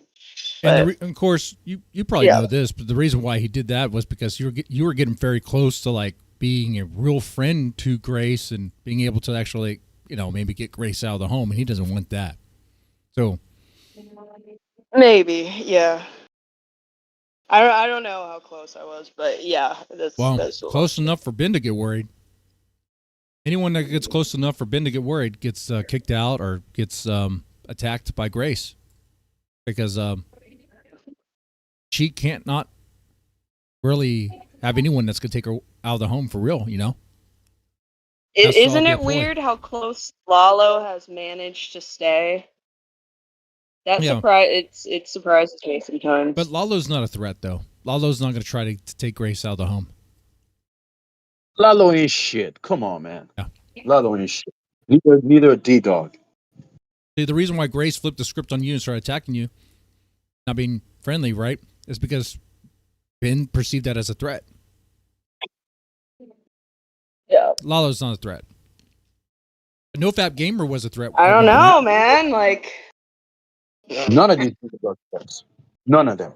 And of course, you probably know this, but the reason why he did that was because you were getting very close to like being a real friend to Grace and being able to actually, maybe get Grace out of the home, and he doesn't want that. So Maybe, yeah. I don't know how close I was, but yeah, that's close enough for Ben to get worried. Anyone that gets close enough for Ben to get worried gets kicked out or gets attacked by Grace, because she can't not really have anyone that's gonna take her out of the home for real. Isn't it weird how close Lalo has managed to stay? That it surprises me sometimes. But Lalo's not a threat, though. Lalo's not going to try to take Grace out of the home. Lalo ain't shit. Come on, man. Yeah. Lalo ain't shit. Neither a D-dog. See, the reason why Grace flipped the script on you and started attacking you, not being friendly, right, is because Ben perceived that as a threat. Yeah. Lalo's not a threat. But NoFap Gamer was a threat. I don't know, man. Like, none of these people are threats. None of them.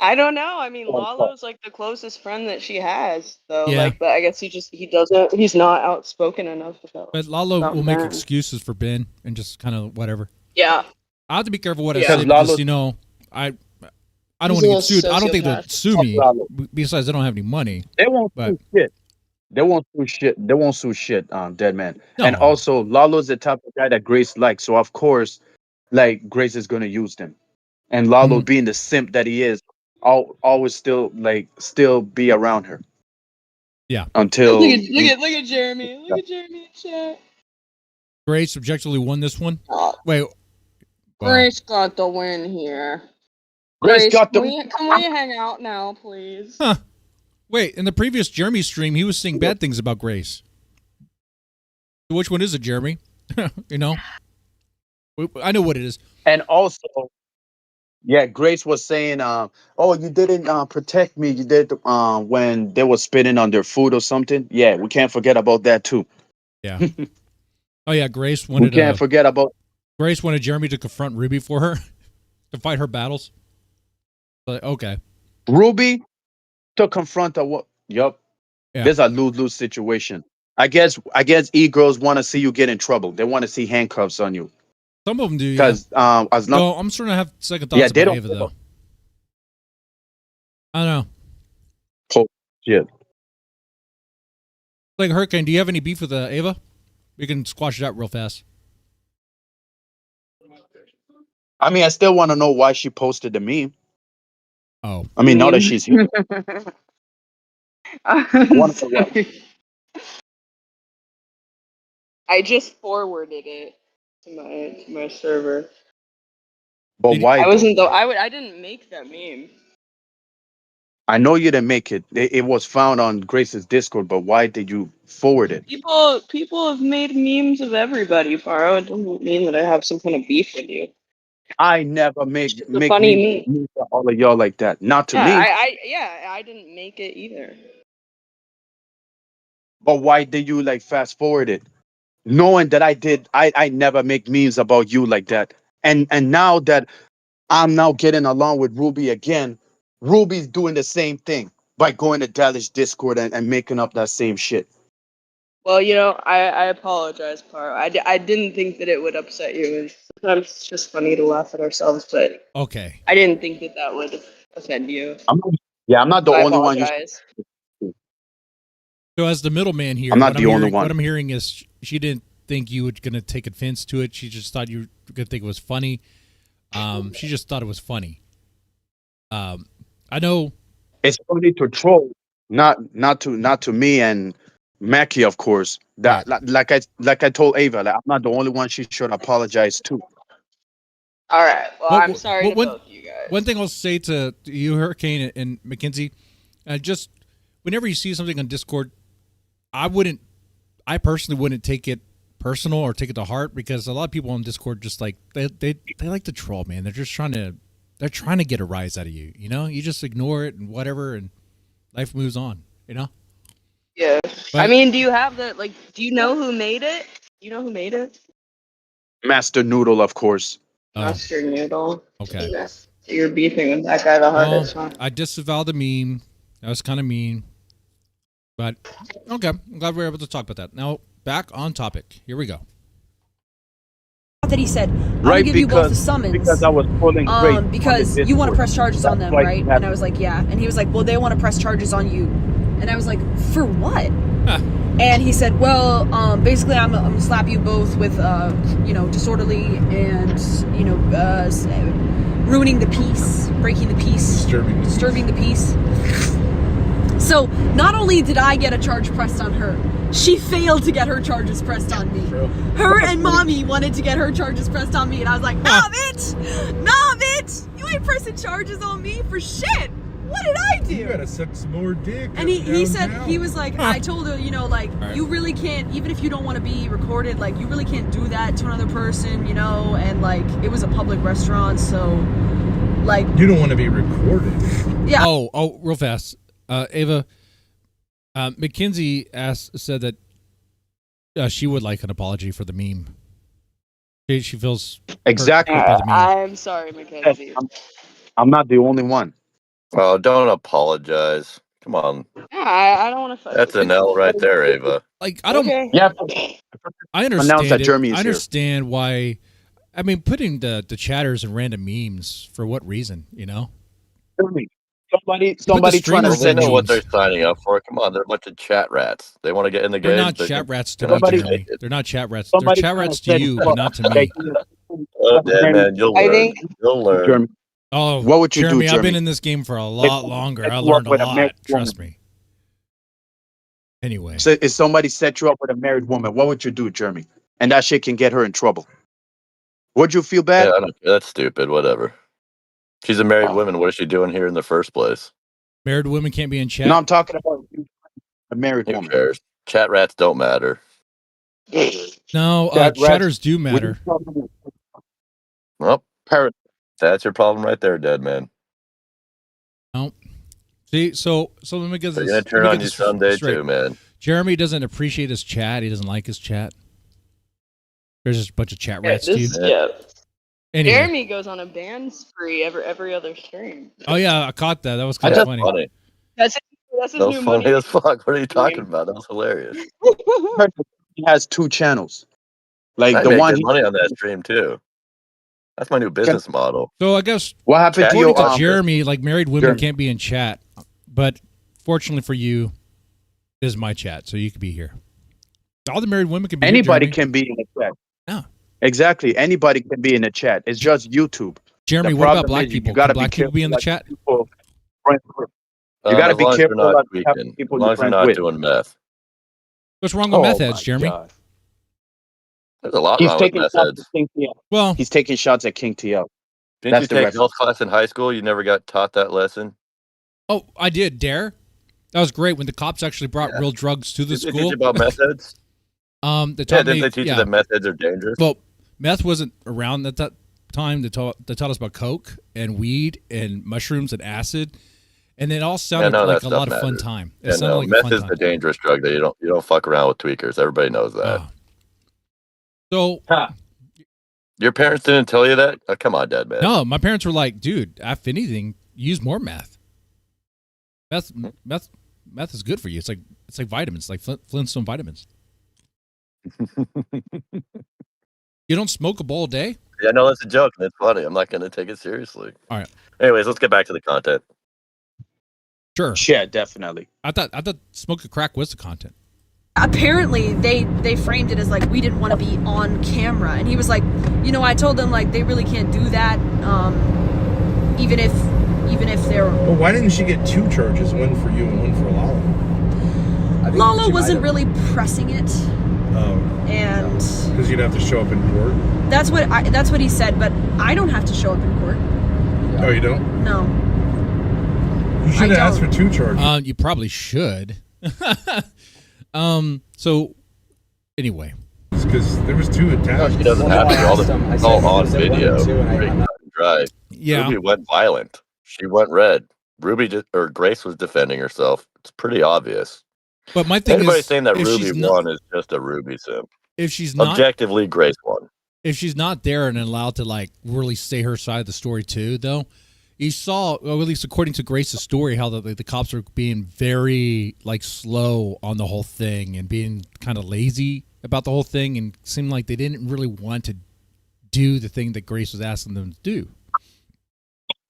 I don't know. I mean, Lalo's like the closest friend that she has, though. Yeah. Like, but I guess he's not outspoken enough about. But Lalo will make Ben. excuses for Ben and just kind of whatever. Yeah. I have to be careful what I Yeah. say Lalo- because, I don't want to get sued. I don't think they'll sue me. Besides, I don't have any money. They won't But sue shit. They won't sue shit. They won't sue shit, dead man. No. And also, Lalo's the type of guy that Grace likes. So of course, like Grace is gonna use them. And Lalo, being the simp that he is, always still be around her. Yeah. Until Look at Jeremy. Look at Jeremy in chat. Grace objectively won this one. Wait. Grace got the win here. Grace got the. Can we hang out now, please? Huh. Wait, in the previous Jeremy stream, he was saying bad things about Grace. So which one is it, Jeremy? I know what it is. And also, yeah, Grace was saying, "Oh, you didn't protect me. You did when they were spitting on their food or something." Yeah, we can't forget about that too. Yeah. Oh yeah, Grace We wanted. can't forget about. Grace wanted Jeremy to confront Ruby for her, to fight her battles. But okay. Ruby to confront a what? Yup. Yeah. There's a lose-lose situation. I guess e-girls want to see you get in trouble. They want to see handcuffs on you. Some of them do. Because as long. No, I'm starting to have second thoughts Yeah, they about don't. Ava though. I don't know. Oh, shit. Like Hurricane, do you have any beef with Ava? We can squash it out real fast. I mean, I still want to know why she posted the meme. Oh. I mean, now that she's here. I just forwarded it to my server. But why? I didn't make that meme. I know you didn't make it. It was found on Grace's Discord, but why did you forward it? People have made memes of everybody, Paro. It doesn't mean that I have some kind of beef with you. I never make funny memes to all of y'all like that. Not to me. I didn't make it either. But why did you fast forward it? Knowing that I never make memes about you like that. And now that I'm now getting along with Ruby again, Ruby's doing the same thing by going to Dallas Discord and making up that same shit. Well, I apologize, Paro. I didn't think that it would upset you. And sometimes it's just funny to laugh at ourselves, but okay. I didn't think that would offend you. I'm not the only one. So as the middleman here, I'm not the only one. What I'm hearing is she didn't think you were going to take offense to it. She just thought you were going to think it was funny. She just thought it was funny. I know it's funny to troll, not to me and Mackie, of course. That like I told Ava, I'm not the only one she should apologize to. All right. Well, I'm sorry to both you guys. One thing I'll say to you, Hurricane and Mackenzie, just whenever you see something on Discord, I personally wouldn't take it personal or take it to heart, because a lot of people on Discord just they like to troll, man. They're just trying to get a rise out of you. You just ignore it and whatever, and life moves on. Yeah. But, I mean, do you have do you know who made it? Do you know who made it? Master Noodle, of course. Master Noodle. Okay. So you're beefing with that guy the hardest, huh? I disavowed the meme. That was kind of mean. But okay, I'm glad we were able to talk about that. Now back on topic. Here we go. That he said, I'll Right, give you both the because summons. because I was pulling Grace because on the you want to Discord. press charges on That's them, why right? he had- And I was like, yeah. And he was like, well, they want to press charges on you. And I was like, for what? And he said, well, basically, I'm gonna slap you both with, disorderly and, ruining the peace, breaking the peace, disturbing the peace. So not only did I get a charge pressed on her, she failed to get her charges pressed on me. Her and mommy wanted to get her charges pressed on me, and I was like, nah, bitch, you ain't pressing charges on me for shit. What did I do? You gotta suck some more dick. And he said, downtown. he was like, I told her, Right. you really can't, even if you don't want to be recorded, like, you really can't do that to another person, and like, it was a public restaurant, so, like. You don't want to be recorded. Yeah. Oh, real fast. Ava, Mackenzie said that she would like an apology for the meme. She feels Exactly. hurt by the meme. I'm sorry, Mackenzie. I'm not the only one. Oh, don't apologize. Come on. Yeah, I don't want to fight. That's an L right there, Ava. Like, I don't. Okay. Yeah. I Announce understand that it. Jeremy is I here. understand why. I mean, putting the chatters and random memes for what reason? Somebody trying to streamers They send know me. what they're signing up for. Come on, they're a bunch of chat rats. They want to get in the game. They're not they chat can- rats to they're me, not gonna Jeremy. take it. They're not chat rats. Somebody They're chat trying rats to to send you, me. but not to me. Oh, damn, man, you'll I learn. think- You'll learn. Jeremy, Oh, what would you Jeremy, do, I've been Jeremy? in this game for a lot longer. I you learned up a with a lot. married Trust woman. me. Anyway, So if somebody set you up with a married woman, what would you do, Jeremy? And that shit can get her in trouble. Would you feel bad? Yeah, I don't, that's stupid. Whatever. She's a married woman. What is she doing here in the first place? married women can't be in chat. No, I'm talking about a married Who woman. cares? Chat rats don't matter. No, Chat rats- chatters do matter. Well, Parrot. that's your problem right there, dead man. No. See, so let me get They're this. gonna turn let me on get you this someday straight. too, man. Jeremy doesn't appreciate his chat. He doesn't like his chat. There's just a bunch of chat rats to you. Anyway. Jeremy goes on a ban spree every other stream. Oh yeah, I caught that. That was kind of funny. That's his That was new funny money. as fuck. What are you talking about? That was hilarious. He has 2 channels. Like I the made one. good money on that stream too. That's my new business model. So I guess What happened to according your to Jeremy, like married women Jeremy. can't be in chat, but fortunately for you, this is my chat, so you can be here. All the married women can be. Anybody here, Jeremy. can be in the chat. Yeah. Exactly. Anybody can be in the chat. It's just YouTube. Jeremy, The what about problem black is people? You gotta Can black be people be in the careful chat? people friends with. You gotta as be long as you're careful not about tweaking. people As you're long as you're friends not with. doing meth. What's wrong with Oh meth my heads, Jeremy? God. There's a lot He's wrong with taking meth shots heads. at King TL. Well, He's taking shots at King TL. Didn't That's you the take reference. health class in high school? You never got taught that lesson? Oh, I did. Dare. That was great when the cops actually brought real drugs to the Did they school. teach you about meth heads? They Yeah, taught didn't me. they teach yeah. you that meth heads are dangerous? Well, meth wasn't around at that time. They taught us about coke and weed and mushrooms and acid, and it all sounded none of like that a stuff lot of fun matters. time. It Yeah, sounded no, like a meth fun is time. the dangerous drug that you don't fuck around with tweakers. Everybody knows that. Wow. So Your parents didn't tell you that? Oh, come on, dead man. no, my parents were like, "Dude, if anything, use more meth. Meth is good for you. It's like vitamins, like Flintstone vitamins. You don't smoke a bowl a day? Yeah, no, that's a joke. That's funny. I'm not going to take it seriously. All right. Anyways, let's get back to the content. Sure. Yeah, definitely. I thought smoking crack was the content. Apparently they framed it as like we didn't want to be on camera, and he was like, I told them like they really can't do that, even if they're. Well, why didn't she get 2 charges, one for you and one for Lala? Lala wasn't really pressing it, Oh, and because you'd have to show up in court. that's what he said. But I don't have to show up in court. Oh, you don't? No. You should have asked for 2 charges. You probably should. So anyway, because there was 2 attacks. No, she doesn't have to. It's all on video. Pretty cut and dry. Yeah. Ruby went violent. She went red. Grace was defending herself. It's pretty obvious. But my thing Anybody is, saying that if Ruby she's not- won is just a Ruby simp. if she's not Objectively, Grace won. if she's not there and allowed to like really say her side of the story too, though, You saw, or at least according to Grace's story, how the cops were being very like slow on the whole thing and being kind of lazy about the whole thing, and seemed like they didn't really want to do the thing that Grace was asking them to do.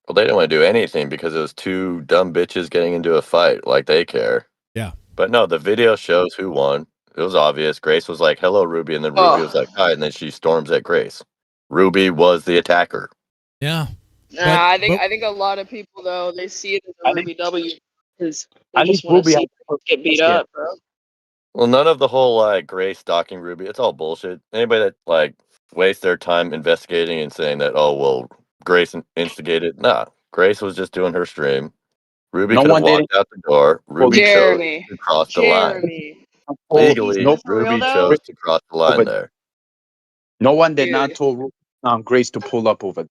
Well, they didn't want to do anything because it was two dumb bitches getting into a fight. Like they care. Yeah. But no, the video shows who won. It was obvious. Grace was like, "Hello, Ruby," and then Ruby was like, "Hi," and then she storms at Grace. Ruby was the attacker. Yeah. Nah, I think a lot of people though they see it as a Ruby W because they just want to see get beat up, bro. Well, none of the whole like Grace stalking Ruby. It's all bullshit. Anybody that like wastes their time investigating and saying that, oh well, Grace instigated. Nah, Grace was just doing her stream. Ruby could have walked out the door. Ruby chose to cross the line. Legally, Ruby chose to cross the line there. No one did not tell Grace to pull up over.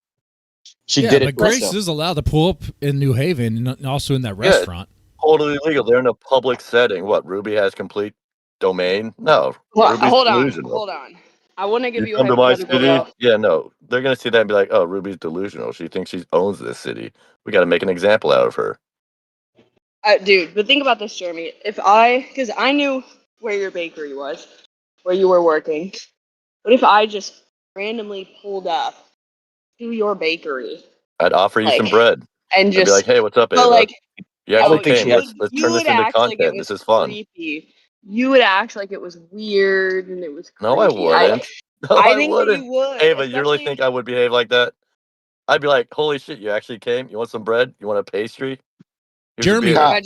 She did it. But Grace is allowed to pull up in New Haven and also in that restaurant. Totally legal. They're in a public setting. What? Ruby has complete domain? No. Well, Ruby's hold delusional. on. I want to give you a Come to my hypothetical city? though. Yeah, no. They're gonna see that and be like, "Oh, Ruby's delusional. She thinks she owns this city. We got to make an example out of her." Dude, but think about this, Jeremy. Because I knew where your bakery was, where you were working. What if I just randomly pulled up to your bakery? I'd offer you some bread And I'd just be like, "Hey, what's up, Ava? like, You actually came. you Let's turn this would into act like content. it was This is fun." creepy. You would act like it was weird and it was creepy. No, I wouldn't. No, I I think wouldn't. you would. Ava, you really think I would behave like that? I'd be like, "Holy shit, you actually came? You want some bread? You want a pastry? Here's a Jeremy, beer.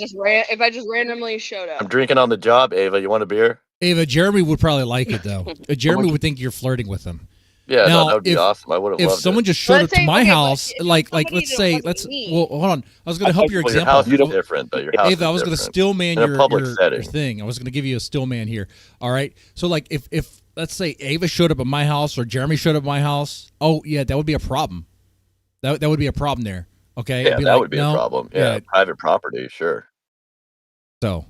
If I just randomly showed up. I'm drinking on the job, Ava. You want a beer?" Ava, Jeremy would probably like it though. Jeremy would think you're flirting with him. Yeah, now, that would be awesome. I would have if loved someone it. just showed up to my house, like let's say, well, hold on. I was going to help your Well, example. house is different, though. Your house Ava, I was going to still man in a public your setting. thing. I was going to give you a still man here. All right. So like if let's say Ava showed up at my house or Jeremy showed up at my house, oh yeah, that would be a problem. That would be a problem there. Okay. Yeah, It'd be that like, would be no, a problem. Yeah, private property, sure. So.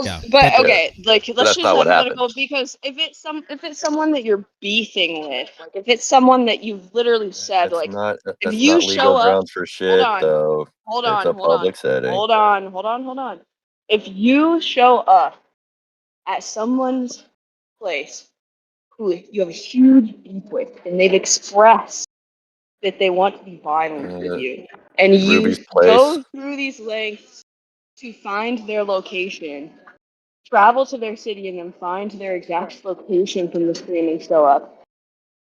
Yeah. But okay, like But let's that's just not what hypothetical because if it's someone that you're beefing with, like if it's someone that you've literally said, like if That's you not show legal up, grounds for shit, though. hold It's on, a public setting. hold on. If you show up at someone's place who you have a huge beef with, and they've expressed that they want to be violent with you, and you Ruby's go place. through these lengths to find their location, travel to their city, and then find their exact location from the stream and show up.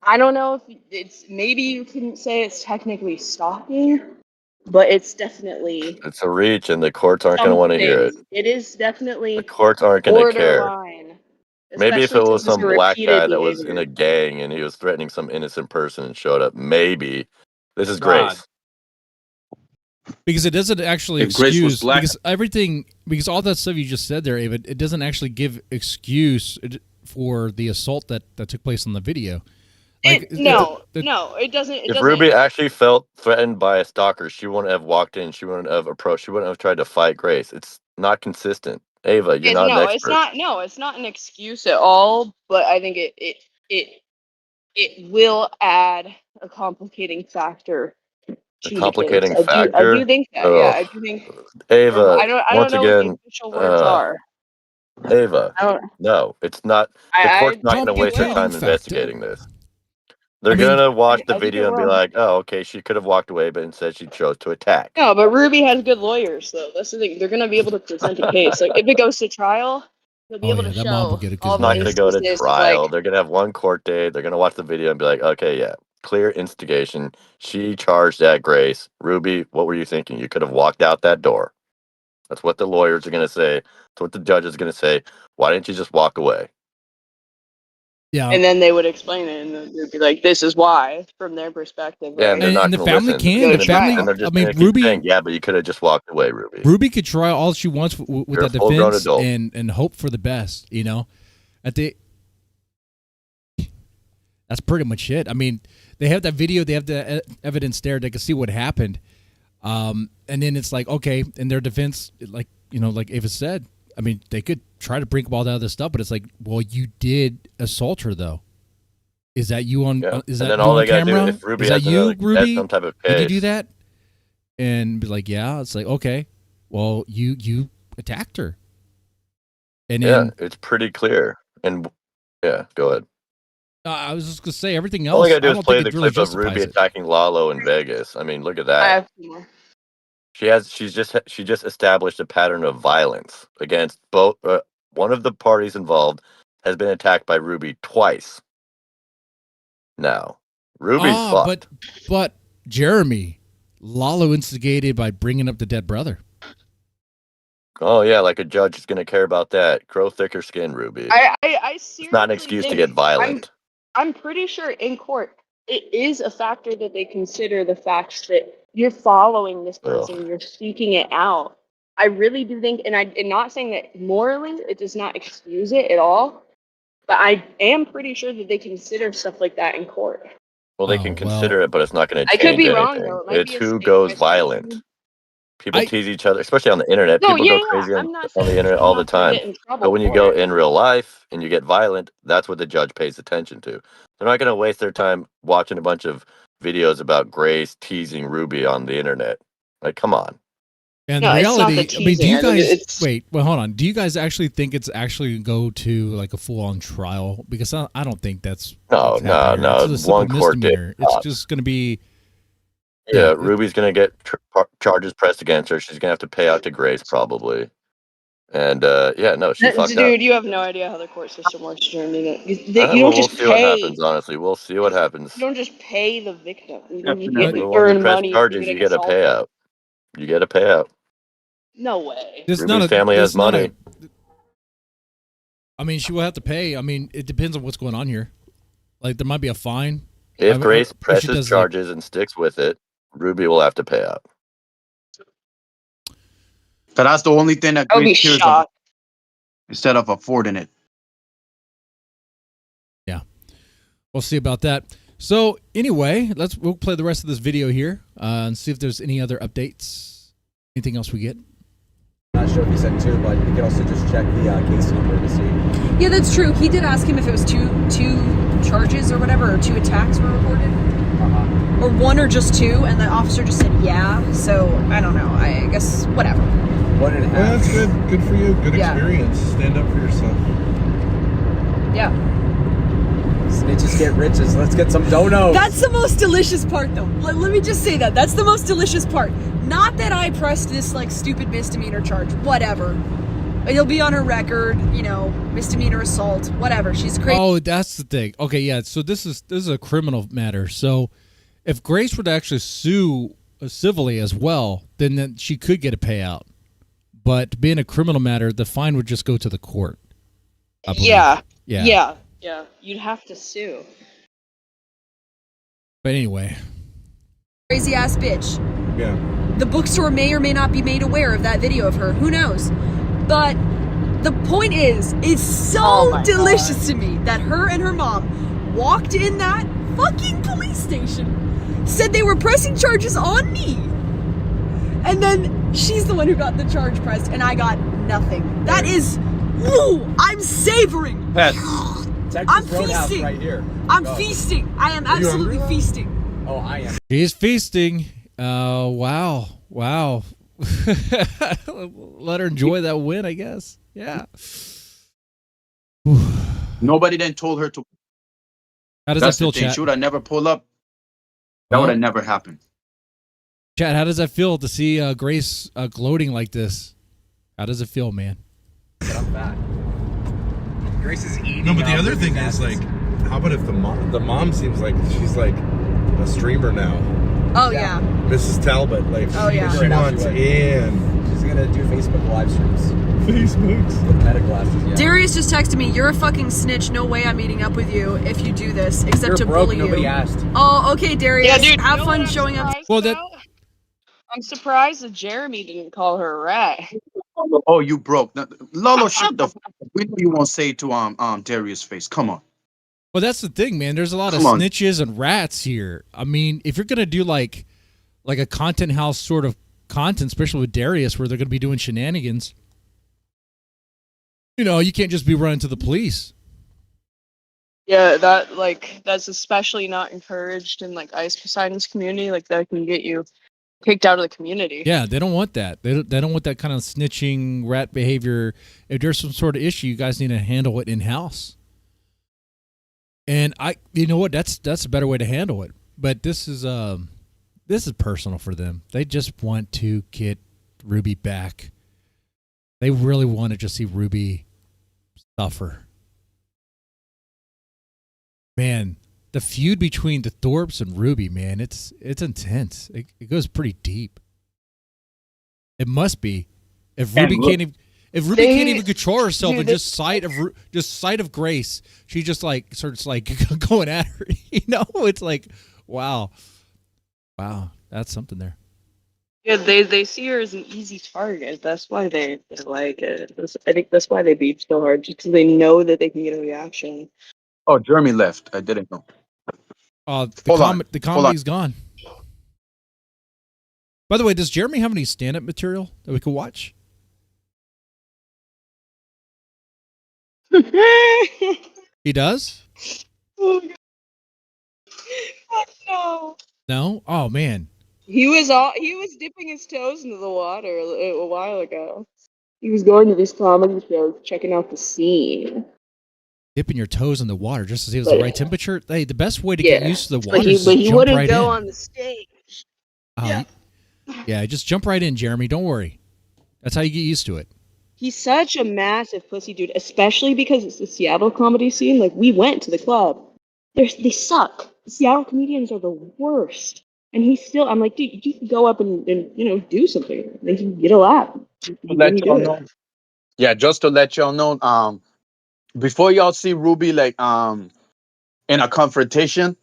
I don't know if maybe you couldn't say it's technically stalking, but it's definitely It's a reach, and the courts aren't going to want to hear it. something. It is definitely The courts aren't going to care. borderline. Maybe if it especially was since some your black repeated guy that was in behavior. a gang and he was threatening some innocent person and showed up, maybe. This is God. Grace. Because it doesn't actually If Grace was excuse black- because all that stuff you just said there, Ava, it doesn't actually give excuse for the assault that took place on the video. Like, No, it doesn't. If Ruby actually felt threatened by a stalker, she wouldn't have walked in. She wouldn't have approached. She wouldn't have tried to fight Grace. It's not Ava, you're not an expert. It's not an excuse at all. But I think it will add a complicating factor. A complicating factor. I do think that. Yeah, I do think. Ava, I don't once know again, what the official words are. Ava, no, it's not. The court's not going to waste their time Complicating investigating this. They're going to watch the video and be like, "Oh, okay, she could have walked away, but instead she chose to attack." No, but Ruby has good lawyers, though. That's the thing. They're going to be able to present a case. Like if it goes to trial, they'll be able to show all It's not going to go to instances, trial. like- They're going to have one court date. They're going to watch the video and be like, "Okay, yeah, clear instigation. She charged at Grace. Ruby, what were you thinking? You could have walked out that door." That's what the lawyers are going to say. That's what the judge is going to say. Why didn't you just walk away? Yeah. And then they would explain it, and they'd be like, "This is why," from their perspective. Yeah, right? and they're not the gonna family listen. can. They're The gonna- family. and they're just I mean, gonna keep Ruby. saying, yeah, but you could have just walked away, Ruby. Ruby could try all she wants with You're that a full-grown defense adult. and hope for the best. You know, that's pretty much it. I mean, they have that video, they have the evidence there. They can see what happened, and then it's like, okay, in their defense, like like Ava said, I mean, they could try to bring up all that other stuff, but it's like, well, you did assault her though. Is that you on? Is And that then you all on they gotta do, camera? if Ruby is that has you, another- Ruby? some type of Did you case, do that? and be like, yeah, it's like, okay, well, you attacked her. And then it's pretty clear. And yeah, go ahead. I was just gonna say everything All else. I gotta do I is don't play think the it really clip of Ruby justifies it. attacking Lalo in Vegas. I mean, look at I that. have two more. She just established a pattern of violence against both. One of the parties involved has been attacked by Ruby twice. Now, Ruby's fucked. But Jeremy, Lalo instigated by bringing up the dead brother. Oh yeah, like a judge is gonna care about that. Grow thicker skin, Ruby. I It's not an seriously excuse to think get violent. I'm pretty sure in court it is a factor that they consider the fact that you're following this person, you're seeking it out. I really do think, and I'm not saying that morally it does not excuse it at all, but I am pretty sure that they consider stuff like that in court. Well, they can consider it, but it's not going to I change could be anything. wrong, though. It might It's be a who state goes by state violent. thing. People tease each other, especially on the internet. No, People yeah, go crazy I'm not on the saying internet all the not to time. get in trouble But when you for go it. in real life and you get violent, that's what the judge pays attention to. They're not going to waste their time watching a bunch of videos about Grace teasing Ruby on the internet. Like, come on. And No, the it's not reality, the I mean, do you teasing. guys wait? Well, hold on. Do you guys actually think it's actually go to like a full-on trial? Because I don't think that's No. It's a simple One court date. misdemeanor. It's just going to be. Yeah, Ruby's going to get charges pressed against her. She's going to have to pay out to Grace probably. And she fucked up. Dude, you have no idea how the court system works, Jeremy. You don't We'll just see what pay. happens, honestly. We'll see what happens. You don't just pay the victim. You don't just But get when earn you press money for charges, you getting get a assaulted. payout. You get a payout. No way. Ruby's family has money. I mean, she will have to pay. I mean, it depends on what's going on here. Like, there might be a fine. If Grace or she presses does, charges and sticks with it, Ruby will have to pay out. So that's the only thing that I would be Grace cares about shocked. instead of affording it. Yeah, we'll see about that. So anyway, we'll play the rest of this video here and see if there's any other updates. Anything else we get? Not sure if he said two, but you can also just check the case number to see. Yeah, that's true. He did ask him if it was two charges or whatever, or 2 attacks were reported. Or 1 or just 2, and the officer just said yeah. So I don't know. I guess whatever. 1.5. Well, that's good. Good for you. Good Yeah. experience. Stand up for yourself. Yeah. Snitches get riches. Let's get some donuts. That's the most delicious part, though. Let me just say that. That's the most delicious part. Not that I pressed this like stupid misdemeanor charge. Whatever. It'll be on her record. You know, misdemeanor assault. Whatever. She's crazy. Oh, that's the thing. Okay, yeah. So this is a criminal matter. So if Grace were to actually sue civilly as well, then she could get a payout. But being a criminal matter, the fine would just go to the court. I believe. Yeah. You'd have to sue. But anyway. Crazy ass bitch. Yeah. The bookstore may or may not be made aware of that video of her. Who knows? But the point is, it's so delicious to me that her and her mom walked in that fucking police station, said they were pressing charges on me, and then she's the one who got the charge pressed, and I got nothing. That is, ooh, I'm savoring. I'm feasting. Right here. I'm Go. feasting. I am absolutely feasting. Oh, I am. She's feasting. Wow. Let her enjoy that win, I guess. Yeah. Nobody then told her to. How does That's that feel, the thing. chat? She would have never pulled up. That would have never happened. Chat, how does that feel to see Grace gloating like this? How does it feel, man? But I'm fat. Grace is eating. No, but the other thing is like, how about if the mom seems like she's like a streamer now? Oh yeah. Mrs. Talbot, like Oh, yeah. she wants in. She's gonna do Facebook live streams. Facebooks. With meta glasses. Yeah. Darius just texted me, "You're a fucking snitch. No way I'm meeting up with you if you do this, except You're to broke, bully nobody you." asked. Oh, okay, Darius. Yeah, dude. Have you know fun what I'm showing up. surprised Well, that. about? I'm surprised that Jeremy didn't call her a rat. Oh, you broke. Now, Lolo, shut the. We know you won't say it to Darius' face. Come on. Well, that's the thing, man. There's a lot of Come on. snitches and rats here. I mean, if you're gonna do like a content house sort of content, especially with Darius, where they're gonna be doing shenanigans, you can't just be running to the police. Yeah, that's especially not encouraged in like Ice Poseidon's community. Like that can get you kicked out of the community. Yeah, they don't want that. They don't want that kind of snitching rat behavior. If there's some sort of issue, you guys need to handle it in house. And you know what? That's a better way to handle it. But this is personal for them. They just want to get Ruby back. They really want to just see Ruby suffer. Man, the feud between the Thorps and Ruby, man, it's intense. It goes pretty deep. It must be. If Ruby can't even control herself, dude, and just sight of Grace, she just like starts like going at her. You know, it's like, wow, that's something there. Yeah, they see her as an easy target. That's why they like it. I think that's why they beat so hard, just because they know that they can get a reaction. Oh, Jeremy left. I didn't know. The comedy's gone. By the way, does Jeremy have any stand-up material that we could watch? He does? Oh, no. No? Oh man. He was dipping his toes into the water a while ago. He was going to these comedy shows, checking out the scene. Dipping your toes in the water just to see if it's the right temperature. Hey, the best way to get used to the water is but he jump wouldn't right go in. on the stage. Yeah, just jump right in, Jeremy. Don't worry. That's how you get used to it. He's such a massive pussy dude, especially because it's the Seattle comedy scene. Like, we went to the club. They suck. The Seattle comedians are the worst. And he's still, I'm like, dude, you can go up and do something. They can get a laugh. Let y'all know. Yeah, just to let y'all know, before y'all see Ruby like in a confrontation,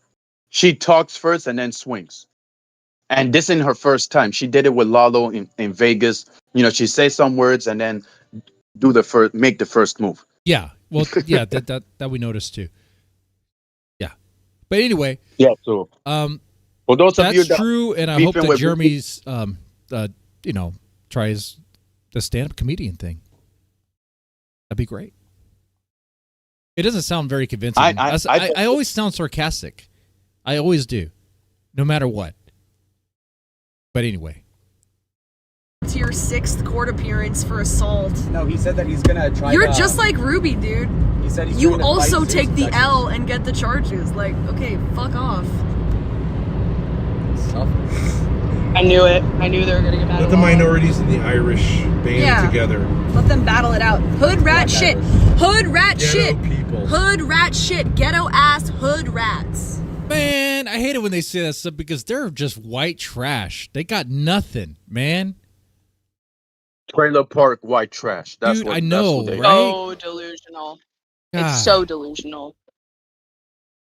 she talks first and then swings. And this isn't her first time. She did it with Lalo in Vegas. You know, she says some words and then make the first move. Yeah. Well, yeah, that we noticed too. Yeah. But anyway. Yeah, so for those of you that's true, and I hope that Jeremy's tries the stand-up comedian thing. That'd be great. It doesn't sound very convincing. I always sound sarcastic. I always do. No matter what. But anyway. To your 6th court appearance for assault. No, he said that he's gonna try. You're just like Ruby, dude. He said he's you gonna also fight take the Susan L and get the charges. Like, okay, fuck off. I knew it. I knew they were gonna get mad. Let the minorities and the Irish band together. Let them battle it out. Hood rat shit. Hood rat shit. People. Hood rat shit. Ghetto ass hood rats. Man, I hate it when they say that stuff because they're just white trash. They got nothing, man. Trailer park white trash. That's Dude, what I know, that's what right? So delusional. God. It's so delusional.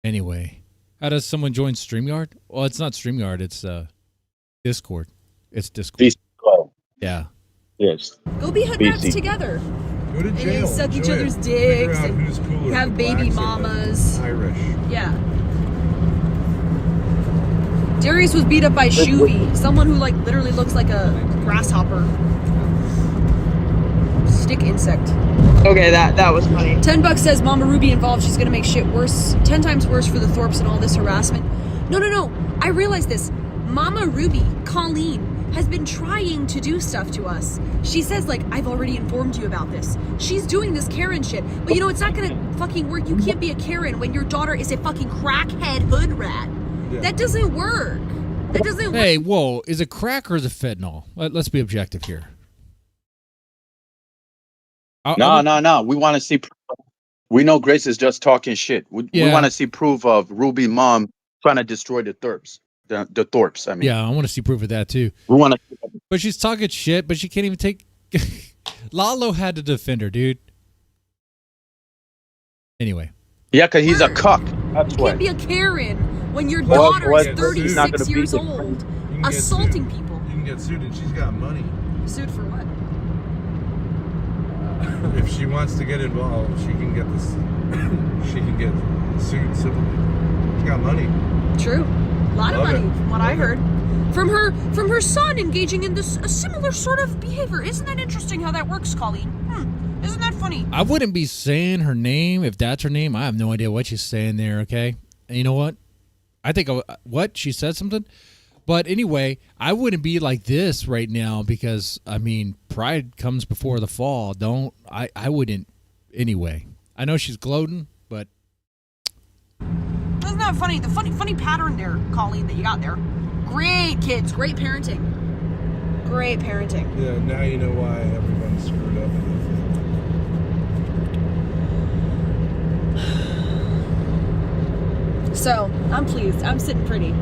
Anyway, how does someone join StreamYard? Well, it's not StreamYard. It's Discord. It's Discord. Yeah. Yes. Go be hood rats together. Go to And jail. you suck each Enjoy other's it. dicks Figure out and who's cooler, have the baby blacks or the mamas. Irish. Yeah. Darius was beat up by Shuvi, someone who like literally looks like a grasshopper. Stick insect. Okay, that was funny. $10 says Mama Ruby involved. She's gonna make shit worse, 10 times worse for the Thorps and all this harassment. No. I realize this. Mama Ruby, Colleen, has been trying to do stuff to us. She says like, I've already informed you about this. She's doing this Karen shit. But you know, it's not gonna fucking work. You can't be a Karen when your daughter is a fucking crackhead hood rat. Yeah. That doesn't work. That doesn't work. Hey, whoa. Is it crack or is it fentanyl? Let's be objective here. No. We want to see. We know Grace is just talking shit. We want to see proof of Ruby mom trying to destroy the Thorps. The Thorps, I mean. Yeah, I want to see proof of that too. We want to. But she's talking shit, but she can't even take. Lalo had to defend her, dude. Anyway. Yeah, because he's a cuck. That's why. You can't be a Karen when your daughter is 36 years old, assaulting people. You can get sued, and she's got money. Sued for what? If she wants to get involved, she can get this. She can get sued civilly. She's got money. True. A lot of money, from what I heard. From her son engaging in this a similar sort of behavior. Isn't that interesting how that works, Colleen? Isn't that funny? I wouldn't be saying her name if that's her name. I have no idea what she's saying there, okay? And you know what? I think, what? She said something? But anyway, I wouldn't be like this right now because, I mean, pride comes before the fall. I wouldn't anyway. I know she's gloating, but. Isn't that funny? The funny pattern there, Colleen, that you got there. Great kids, great parenting. Great parenting. Yeah, now you know why everyone's screwed up. So, I'm pleased. I'm sitting pretty.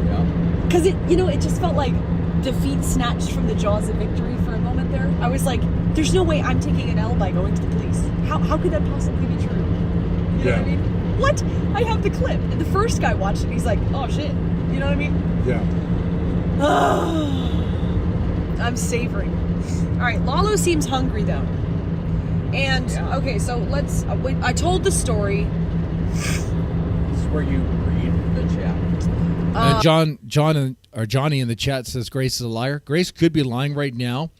Yeah. Because it just felt like defeat snatched from the jaws of victory for a moment there. I was like, there's no way I'm taking an L by going to the police. How could that possibly be true? You know what I mean? What? I have the clip. And the first guy watched it. He's like, oh, shit. You know what I mean? Yeah. I'm savoring. All right, Lalo seems hungry, though. And, okay, so let's... I told the story... This is where you read the chat. Johnny in the chat says Grace is a liar. Grace could be lying right now.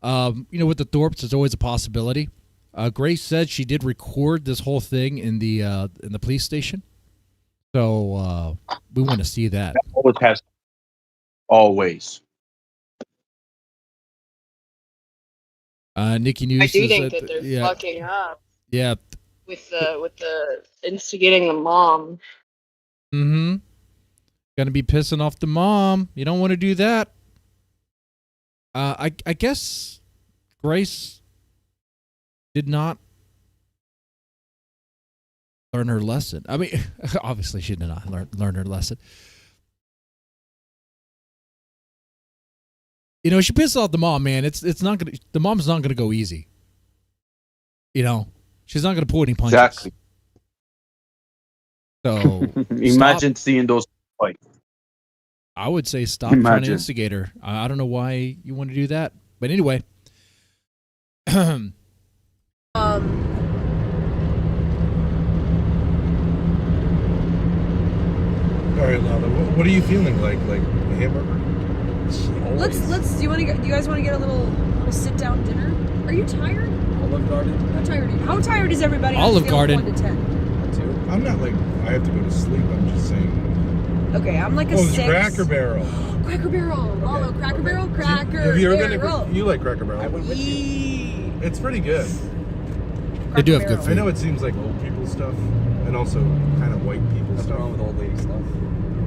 With the Thorpes, there's always a possibility. Grace said she did record this whole thing in the police station, so we want to see that. Always. Nikki News. I do says think that they're fucking up. Yeah. With the instigating the mom. Mm-hmm. Gonna be pissing off the mom. You don't want to do that. I guess Grace did not learn her lesson. I mean, obviously she did not learn her lesson. She pissed off the mom, man. The mom's not gonna go easy. She's not gonna pull any punches. Exactly. So imagine seeing those fights. I would say stop trying to instigate her. I don't know why you want to do that, but anyway. All right, Lala. What are you feeling like? Like a hamburger? Let's. Do you guys want to get a little sit down dinner? Are you tired? Olive Garden. How tired are you? How tired is everybody? Olive Garden. 1 to 10. I'm not like I have to go to sleep. I'm just saying. Okay, I'm like a 6. Cracker Barrel. Cracker Barrel. Lalo, Cracker Barrel. Cracker Have you ever Barrel. been? You like Cracker Barrel? I went with you. It's pretty good. They do have good food. I know it seems like old people stuff, and also kind of white people What's stuff. wrong with old lady stuff?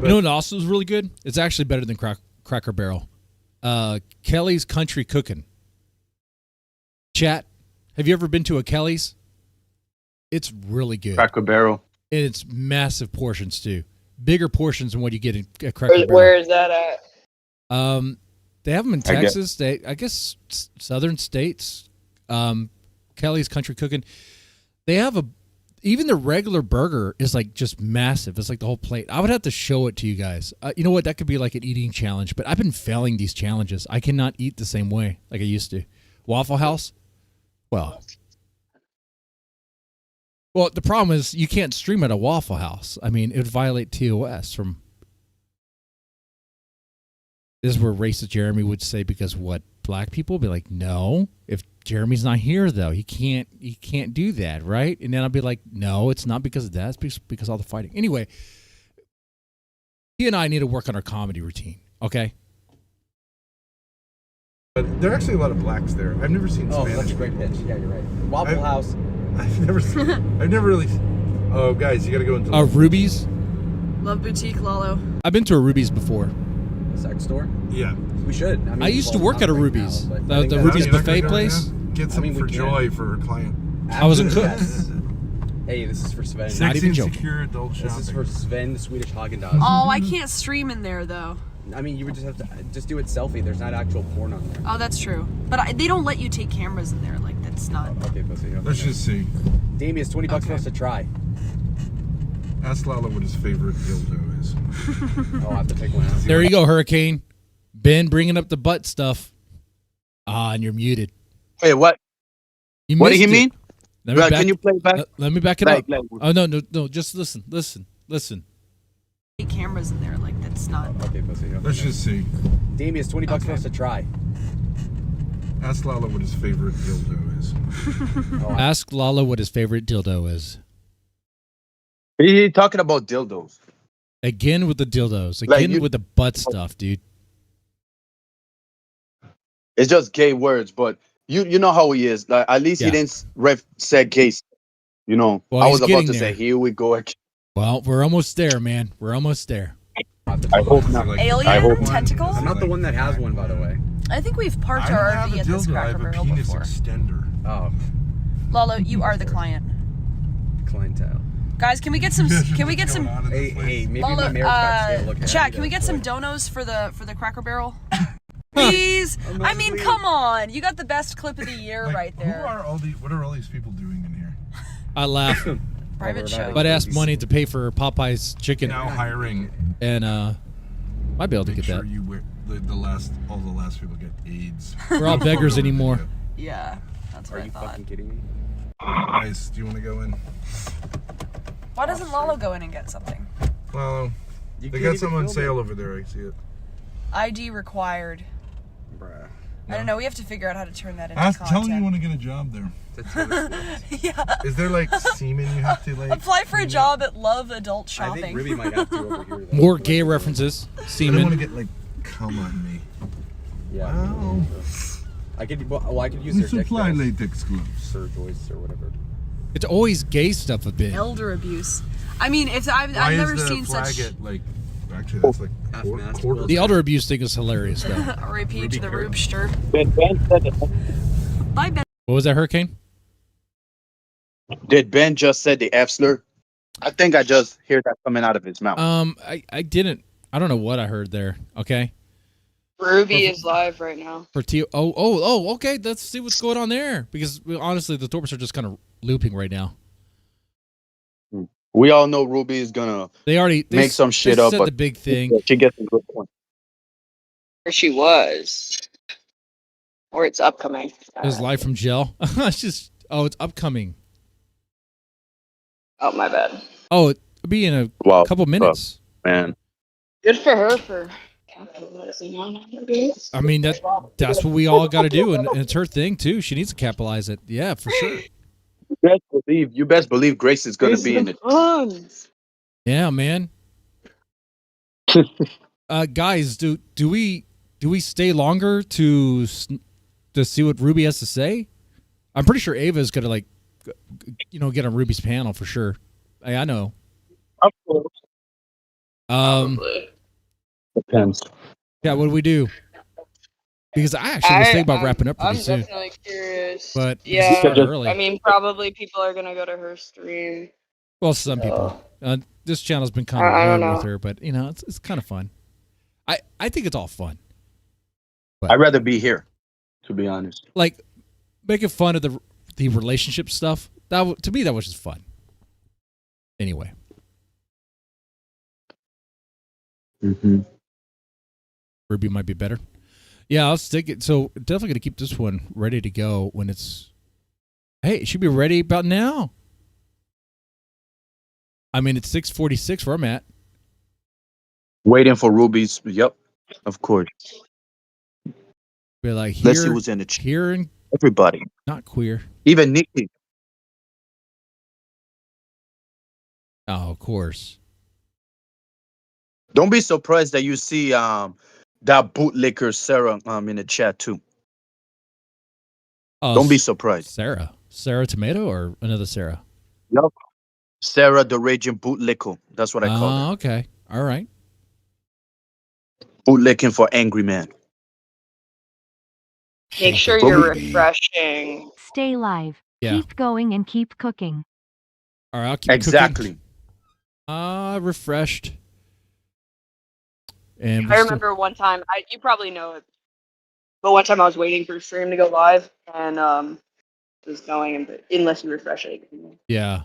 You know what also is really good? It's actually better than Cracker Barrel. Kelly's Country Cooking. Chat, have you ever been to a Kelly's? It's really good. Cracker Barrel. And it's massive portions too. Bigger portions than what you get at Cracker Barrel. Where is that at? They have them in Texas. I guess southern states. Kelly's Country Cooking. They have even the regular burger is like just massive. It's like the whole plate. I would have to show it to you guys. You know what? That could be like an eating challenge, but I've been failing these challenges. I cannot eat the same way like I used to. Waffle House? Well, the problem is you can't stream at a Waffle House. I mean, it would violate TOS from... This is where racist Jeremy would say, because what? Black people be like, no. If Jeremy's not here, though, he can't do that, right? And then I'll be like, no, it's not because of that. It's because of all the fighting. Anyway, he and I need to work on our comedy routine, okay? But there are actually a lot of blacks there. I've never seen Spanish. Oh, that's a great pitch. Yeah, you're right. Waffle House. I've never really... Oh, guys, you got to go into... Ruby's? Love Boutique, Lalo. I've been to a Ruby's before. A sex store? Yeah. We should. I mean, I used to work at a Ruby's. The Ruby's buffet place. Get something for Joy for her client. I was a cook. Hey, this is for Sven. Sexy and secure adult shopping. This is for Sven, the Swedish Haagen-Dazs. Oh, I can't stream in there, though. I mean, you would just have to just do it selfie. There's not actual porn on there. Oh, that's true. But they don't let you take cameras in there. Like, that's not... Okay, pussy. Let's just see. Damien, it's $20 for us to try. Ask Lala what his favorite dildo is. Oh, I have to pick one out. There you go, Hurricane. Ben bringing up the butt stuff. And you're muted. Wait, what? What did he mean? Can you play back? Let me back it up. Oh, no. Just listen. Take cameras in there. Like, that's not... Okay, pussy. Let's just see. Damien, it's $20 for us to try. Ask Lala what his favorite dildo is. Ask Lala what his favorite dildo is. He's talking about dildos. Again with the dildos. Like Again with the butt stuff, dude. It's just gay words, but you know how he is. Like, at least he didn't say gay. You know, Well, I he's was about getting to say, there. here we go again. Well, we're almost there, man. We're almost there. I hope not. Alien tentacles? I'm not the one that has one, by the way. I think we've parked I our don't have RV a at this dildo. I Cracker have a Barrel penis before. extender. Oh, Lalo, you are the client. clientele. Guys, can we get some? Can we get some? Hey, maybe Lalo, my marriage got stable. Okay, chat, can we get some donos for the Cracker Barrel? Please. I mean, come on. You got the best clip of the year right there. What are all these people doing in here? I laugh. Private show. But ask money to pay for Popeye's chicken. Now hiring. And might be able to get that. You wear all the last people get AIDS. We're all beggars anymore. Yeah, that's what I thought. Are you fucking kidding me? Guys, do you want to go in? Why doesn't Lalo go in and get something? Well, they got some on sale over there. I see it. ID required. Bruh. I don't know. We have to figure out how to turn that into Tell content. them you want to get a job there. Yeah. Is there like semen you have to like? Apply for a job at Love Adult Shopping. I think Ruby might have to over here. Though. More gay references. I don't Semen. want to get like cum on me. Yeah. Wow. I could use We their supply dick latex gloves. Sir Joyce or whatever. It's always gay stuff a bit. Elder abuse. I mean, I've never seen such. Actually, that's like quarter. The elder abuse thing is hilarious, though. R.I.P. to the Rubster. Ben Bye, Ben. What was that, Hurricane? Did Ben just said the F slur? I think I just hear that coming out of his mouth. I didn't. I don't know what I heard there. Okay. Ruby is live right now. For T. Oh. Okay. Let's see what's going on there. Because honestly, the Torps are just kind of looping right now. We all know Ruby is gonna. They make some shit they up. said But the big thing. She gets a good point. Or she was. Or it's upcoming. It was live from jail. It's upcoming. Oh, my bad. Oh, it'll be in a couple minutes. Man. Good for her for capitalizing on it. I mean that's what we all got to do, and it's her thing too. She needs to capitalize it. Yeah, for sure. You best believe Grace is gonna be in it. Yeah, man. Guys, do we stay longer to see what Ruby has to say? I'm pretty sure Ava's gonna get on Ruby's panel for sure. I know. Of course. Depends. Yeah, what do we do? Because I actually was thinking about wrapping up pretty soon. I'm definitely curious. But yeah, early. I mean, probably people are gonna go to her stream. Well, some people. This channel's been kind I of don't weird know. with her, but it's kind of fun. I think it's all fun. I'd rather be here, to be honest. Like making fun of the relationship stuff. To me, that was just fun. Anyway. Ruby might be better. Yeah, I'll stick it. So definitely going to keep this one ready to go when it's. Hey, it should be ready about now. I mean, it's 6:46 where I'm at. Waiting for Ruby's. Yep, of course. Be like, Let's see who's in the chat. Here and everybody. Not queer. Even Nikki. Oh, of course. Don't be surprised that you see that bootlicker Sarah in the chat too. Oh, Don't be surprised. Sarah Tomato or another Sarah? Yep. Sarah the Raging Bootlicker. That's what I call her. Okay. All right. Bootlicking for angry man. Make sure you're refreshing. Stay live. Yeah. Keep going and keep cooking. All right, I'll keep exactly. Cooking. Refreshed. And I remember one time, you probably know it, but one time I was waiting for stream to go live, and it was going, but unless you refresh it. Yeah.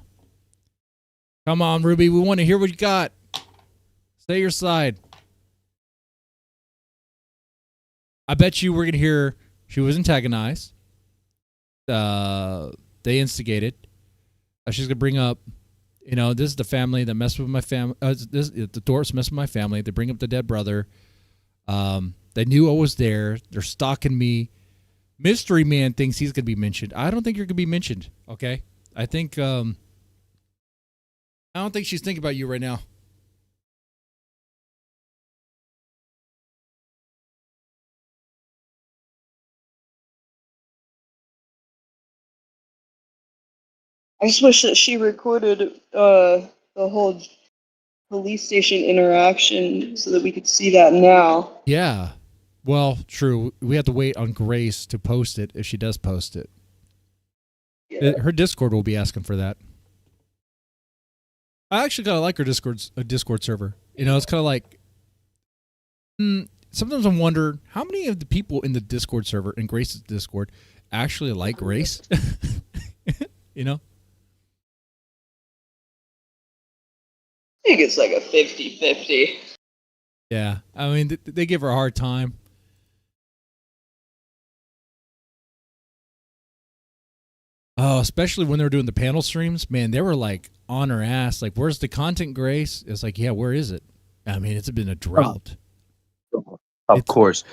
Come on, Ruby. We want to hear what you got. Stay your side. I bet you we're going to hear she was antagonized. They instigated. She's going to bring up, this is the family that messed with my family. The Thorps messed with my family. They bring up the dead brother. They knew I was there. They're stalking me. Mystery Man thinks he's going to be mentioned. I don't think you're going to be mentioned. Okay. I think, I don't think she's thinking about you right now. I just wish that she recorded the whole police station interaction so that we could see that now. Yeah. Well, true. We have to wait on Grace to post it if she does post it. Yeah. Her Discord will be asking for that. I actually kind of like her Discord server. You know, it's kind of like, sometimes I wonder how many of the people in the Discord server, in Grace's Discord, actually like Grace. You know? I think it's like a 50-50. Yeah. I mean, they give her a hard time. Oh, especially when they were doing the panel streams, man, they were like on her ass. Like, where's the content, Grace? It's like, yeah, where is it? I mean, it's been a drought. Of course.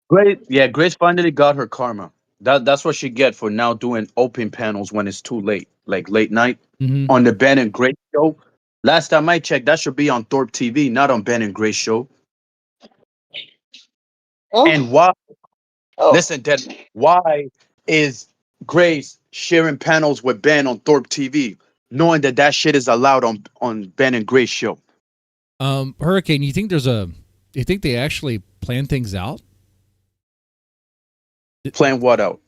Grace finally got her karma. That's what she get for now doing open panels when it's too late, like late night on the Ben and Grace show. Last time I checked, that should be on Thorp TV, not on Ben and Grace show. Oh. And why? Listen, Dad, why is Grace sharing panels with Ben on Thorp TV, knowing that shit is allowed on Ben and Grace show? Hurricane, you think they actually plan things out? Plan what out?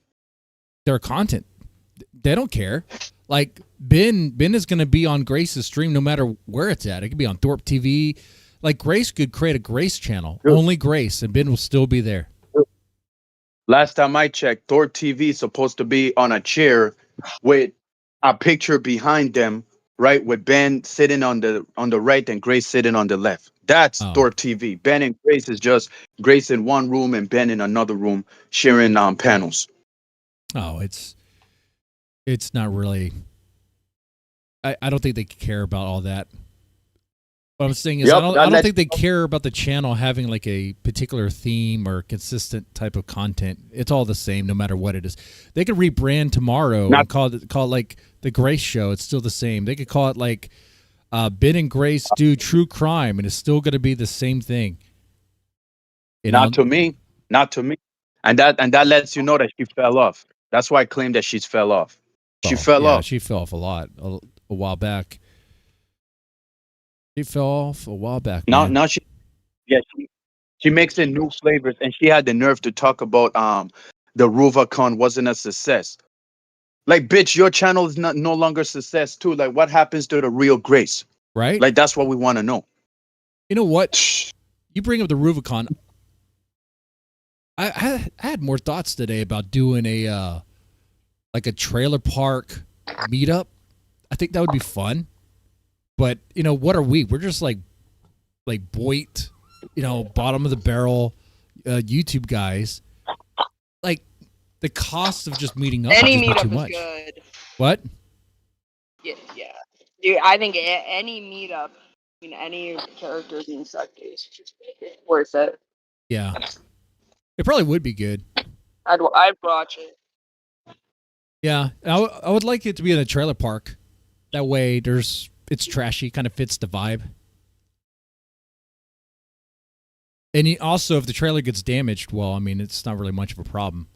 Their content. They don't care. Like Ben is going to be on Grace's stream no matter where it's at. It could be on Thorp TV. Like Grace could create a Grace channel, only Grace, and Ben will still be there. Last time I checked, Thorp TV is supposed to be on a chair with a picture behind them, right? With Ben sitting on the right and Grace sitting on the left. That's Thorp TV. Ben and Grace is just Grace in one room and Ben in another room sharing panels. Oh, it's not really. I don't think they care about all that. What I'm saying is, I don't think they care about the channel having like a particular theme or consistent type of content. It's all the same, no matter what it is. They could rebrand tomorrow and call it like the Grace Show. It's still the same. They could call it like Ben and Grace do true crime, and it's still going to be the same thing. Not to me. And that lets you know that she fell off. That's why I claim that she's fell off. She fell off. She fell off a lot a while back. She fell off a while back. Now she makes in new flavors, and she had the nerve to talk about the RuvaCon wasn't a success. Like, bitch, your channel is no longer success too. Like, what happens to the real Grace? Right? Like, that's what we want to know. You know what? You bring up the RuvaCon. I had more thoughts today about doing a trailer park meetup. I think that would be fun. But, you know, what are we? We're just like Boit, you know, bottom of the barrel YouTube guys. Like, the cost of just meeting up Any would just be meetup too much. is good. What? Yeah. Dude, I think any meetup, I mean, any characters and such is worth it. Yeah. It probably would be good. I'd watch it. Yeah. I would like it to be in a trailer park. That way it's trashy, kind of fits the vibe. And also, if the trailer gets damaged, well, I mean, it's not really much of a problem.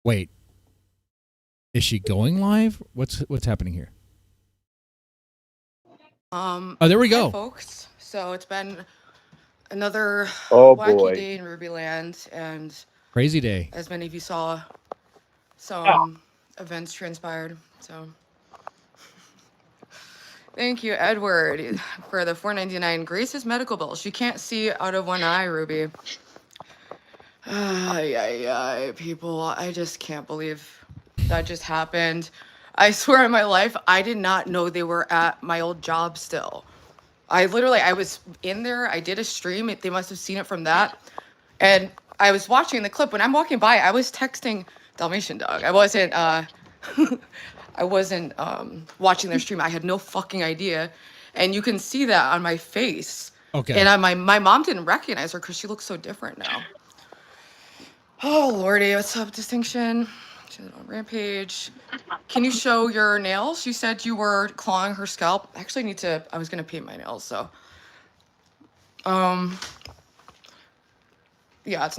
Wait. Is she going live? What's happening here? Oh, there we go. Hi, folks. So it's been another Oh, wacky boy. day in Ruby Land, and Crazy day. as many of you saw, some events transpired. So thank you, Edward, for the $4.99 Grace's medical bill. She can't see out of one eye, Ruby. People, I just can't believe that just happened. I swear on my life, I did not know they were at my old job still. I was in there. I did a stream. They must have seen it from that. And I was watching the clip. When I'm walking by, I was texting Dalmatian Dog. I wasn't watching their stream. I had no fucking idea. And you can see that on my face. Okay. And my mom didn't recognize her because she looks so different now. Oh, Lordy. What's up, Distinction? She's on Rampage. Can you show your nails? You said you were clawing her scalp. I actually I was going to paint my nails, so. Yeah,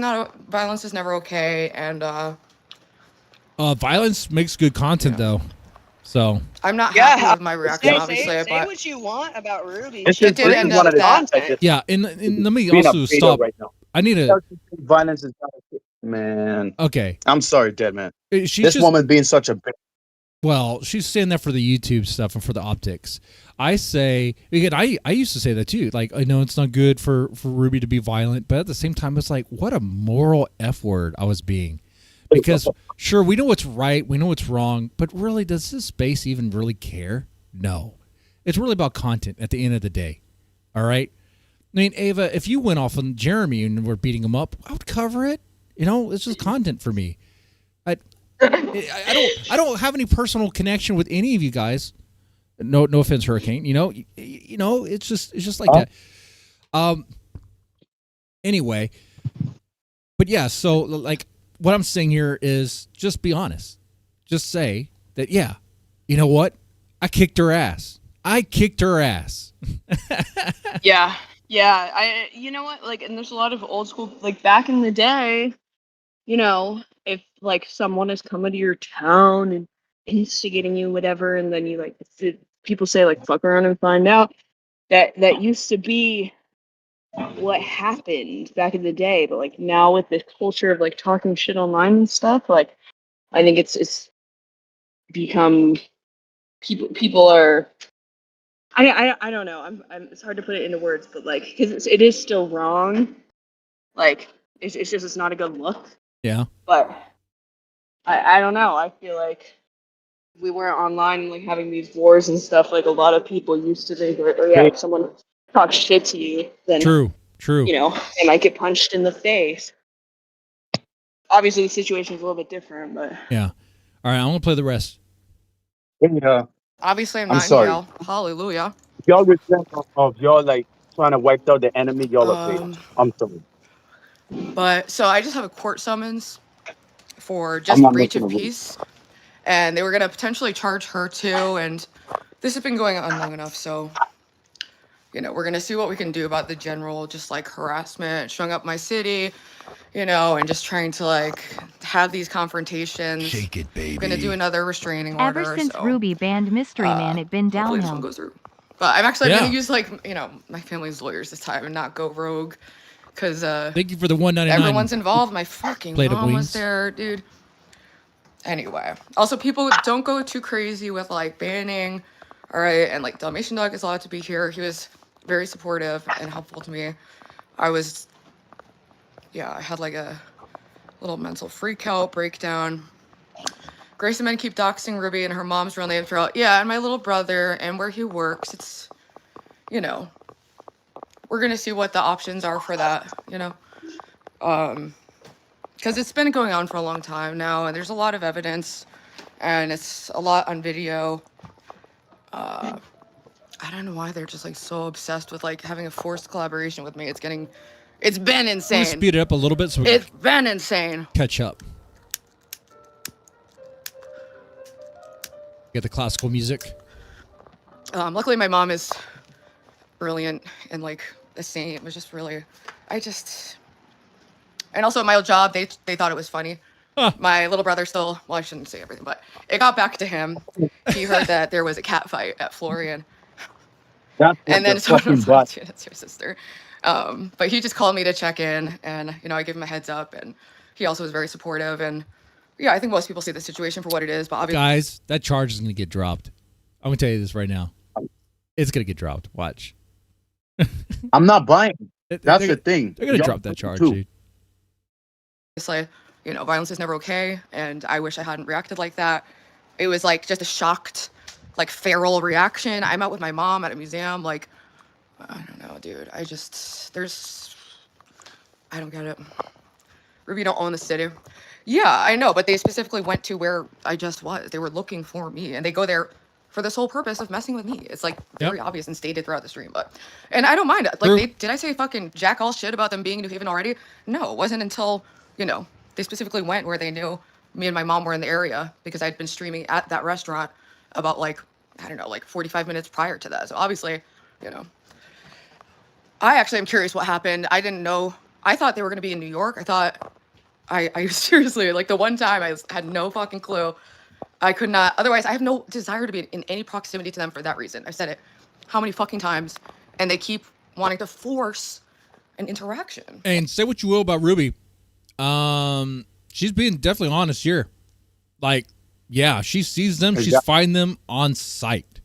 violence is never okay, and Violence makes good content, though. So I'm not happy with my reaction, Say, obviously, say but what you want about Ruby. It's She just did put end in up good that- content. yeah, and let me being also a stop. right now. I need to. Violence is not man. Okay. I'm sorry, dead man. She's This just, woman being such a bitch. well, she's saying that for the YouTube stuff and for the optics. I say again, I used to say that too. Like, I know it's not good for Ruby to be violent, but at the same time, it's like, what a moral F word I was being. Because sure, we know what's right, we know what's wrong, but really, does this space even really care? No. It's really about content at the end of the day. All right? I mean, Ava, if you went off on Jeremy and were beating him up, I would cover it. You know, it's just content for me. I don't have any personal connection with any of you guys. No offense, Hurricane. You know, it's just like that. Anyway, but yeah, so like what I'm saying here is just be honest. Just say that, yeah, you know what? I kicked her ass. Yeah. Yeah. You know what? Like, and there's a lot of old school, like back in the day, you know, if like someone is coming to your town and instigating you, whatever, and then you like, people say like, fuck around and find out, that used to be what happened back in the day. But like now with this culture of like talking shit online and stuff, like I think it's become people are I don't know. I'm it's hard to put it into words, but like because it is still wrong. Like it's just it's not a good look. Yeah. But I don't know. I feel like we weren't online like having these wars and stuff. Like a lot of people used to think, or yeah, if someone talks shit to you, then True. you know, they might get punched in the face. Obviously, the situation's a little bit different, but Yeah. All right, I want to play the rest. Yeah. obviously I'm I'm not sorry. in jail. Hallelujah. Y'all repent of y'all like trying to wipe out the enemy. Y'all are great. I'm sorry. But so I just have a court summons for I'm just not breach making of a rule. peace, and they were gonna potentially charge her too. And this has been going on long enough, so you know we're gonna see what we can do about the general just like harassment, showing up my city, you know, and just trying to like have these confrontations. Shake it, baby. We're gonna do another restraining order. Ever since so Ruby banned Mystery Man, it been hopefully this one downhill. goes through. But I'm Yeah. gonna use like you know my family's lawyers this time and not go rogue, because Thank you for the $1.99. everyone's involved. My fucking plate of mom was wings. there, dude. Anyway, also people don't go too crazy with like banning, all right? And like Dalmatian Dog is allowed to be here. He was very supportive and helpful to me. I had like a little mental freak out breakdown. Grace and men keep doxing Ruby and her mom's real name throughout. Yeah, and my little brother and where he works. It's, you know, we're gonna see what the options are for that, you know. Because it's been going on for a long time now, and there's a lot of evidence, and it's a lot on video. I don't know why they're just like so obsessed with like having a forced collaboration with me. It's been I'm going to insane. speed it up a little bit so we It's can been insane. catch up. Get the classical music. Luckily, my mom is brilliant and like the same. It was just really, and also at my old job, they thought it was funny. My little brother still, well, I shouldn't say everything, but it got back to him. He heard that there was a cat fight at Florian. And then so that's your sister. But he just called me to check in, and you know I gave him a heads up, and he also was very supportive. And yeah, I think most people see the situation for what it is, but obviously, Guys, that charge is going to get dropped. I'm going to tell you this right now. It's going to get dropped. Watch. I'm not buying. That's the thing. They're going to Y'all drop that charge, too. dude. obviously, you know, violence is never okay, and I wish I hadn't reacted like that. It was like just a shocked, like feral reaction. I'm out with my mom at a museum, like, I don't know, dude. I don't get it. Ruby don't own the city. Yeah, I know, but they specifically went to where I just was. They were looking for me, and they go there for the sole purpose of messing with me. It's like very obvious and stated throughout the stream, and I don't mind it. Like, did I say fucking jack all shit about them being in New Haven already? No, it wasn't until, you know, they specifically went where they knew me and my mom were in the area, because I'd been streaming at that restaurant about like, I don't know, like 45 minutes prior to that. So obviously, you know, I actually am curious what happened. I didn't know. I thought they were going to be in New York. I thought, I seriously, like the one time I had no fucking clue. I could not. Otherwise, I have no desire to be in any proximity to them for that reason. I've said it how many fucking times, and they keep wanting to force an interaction. And say what you will about Ruby, she's being definitely honest here. Like, yeah, she sees them. She's fighting them on sight.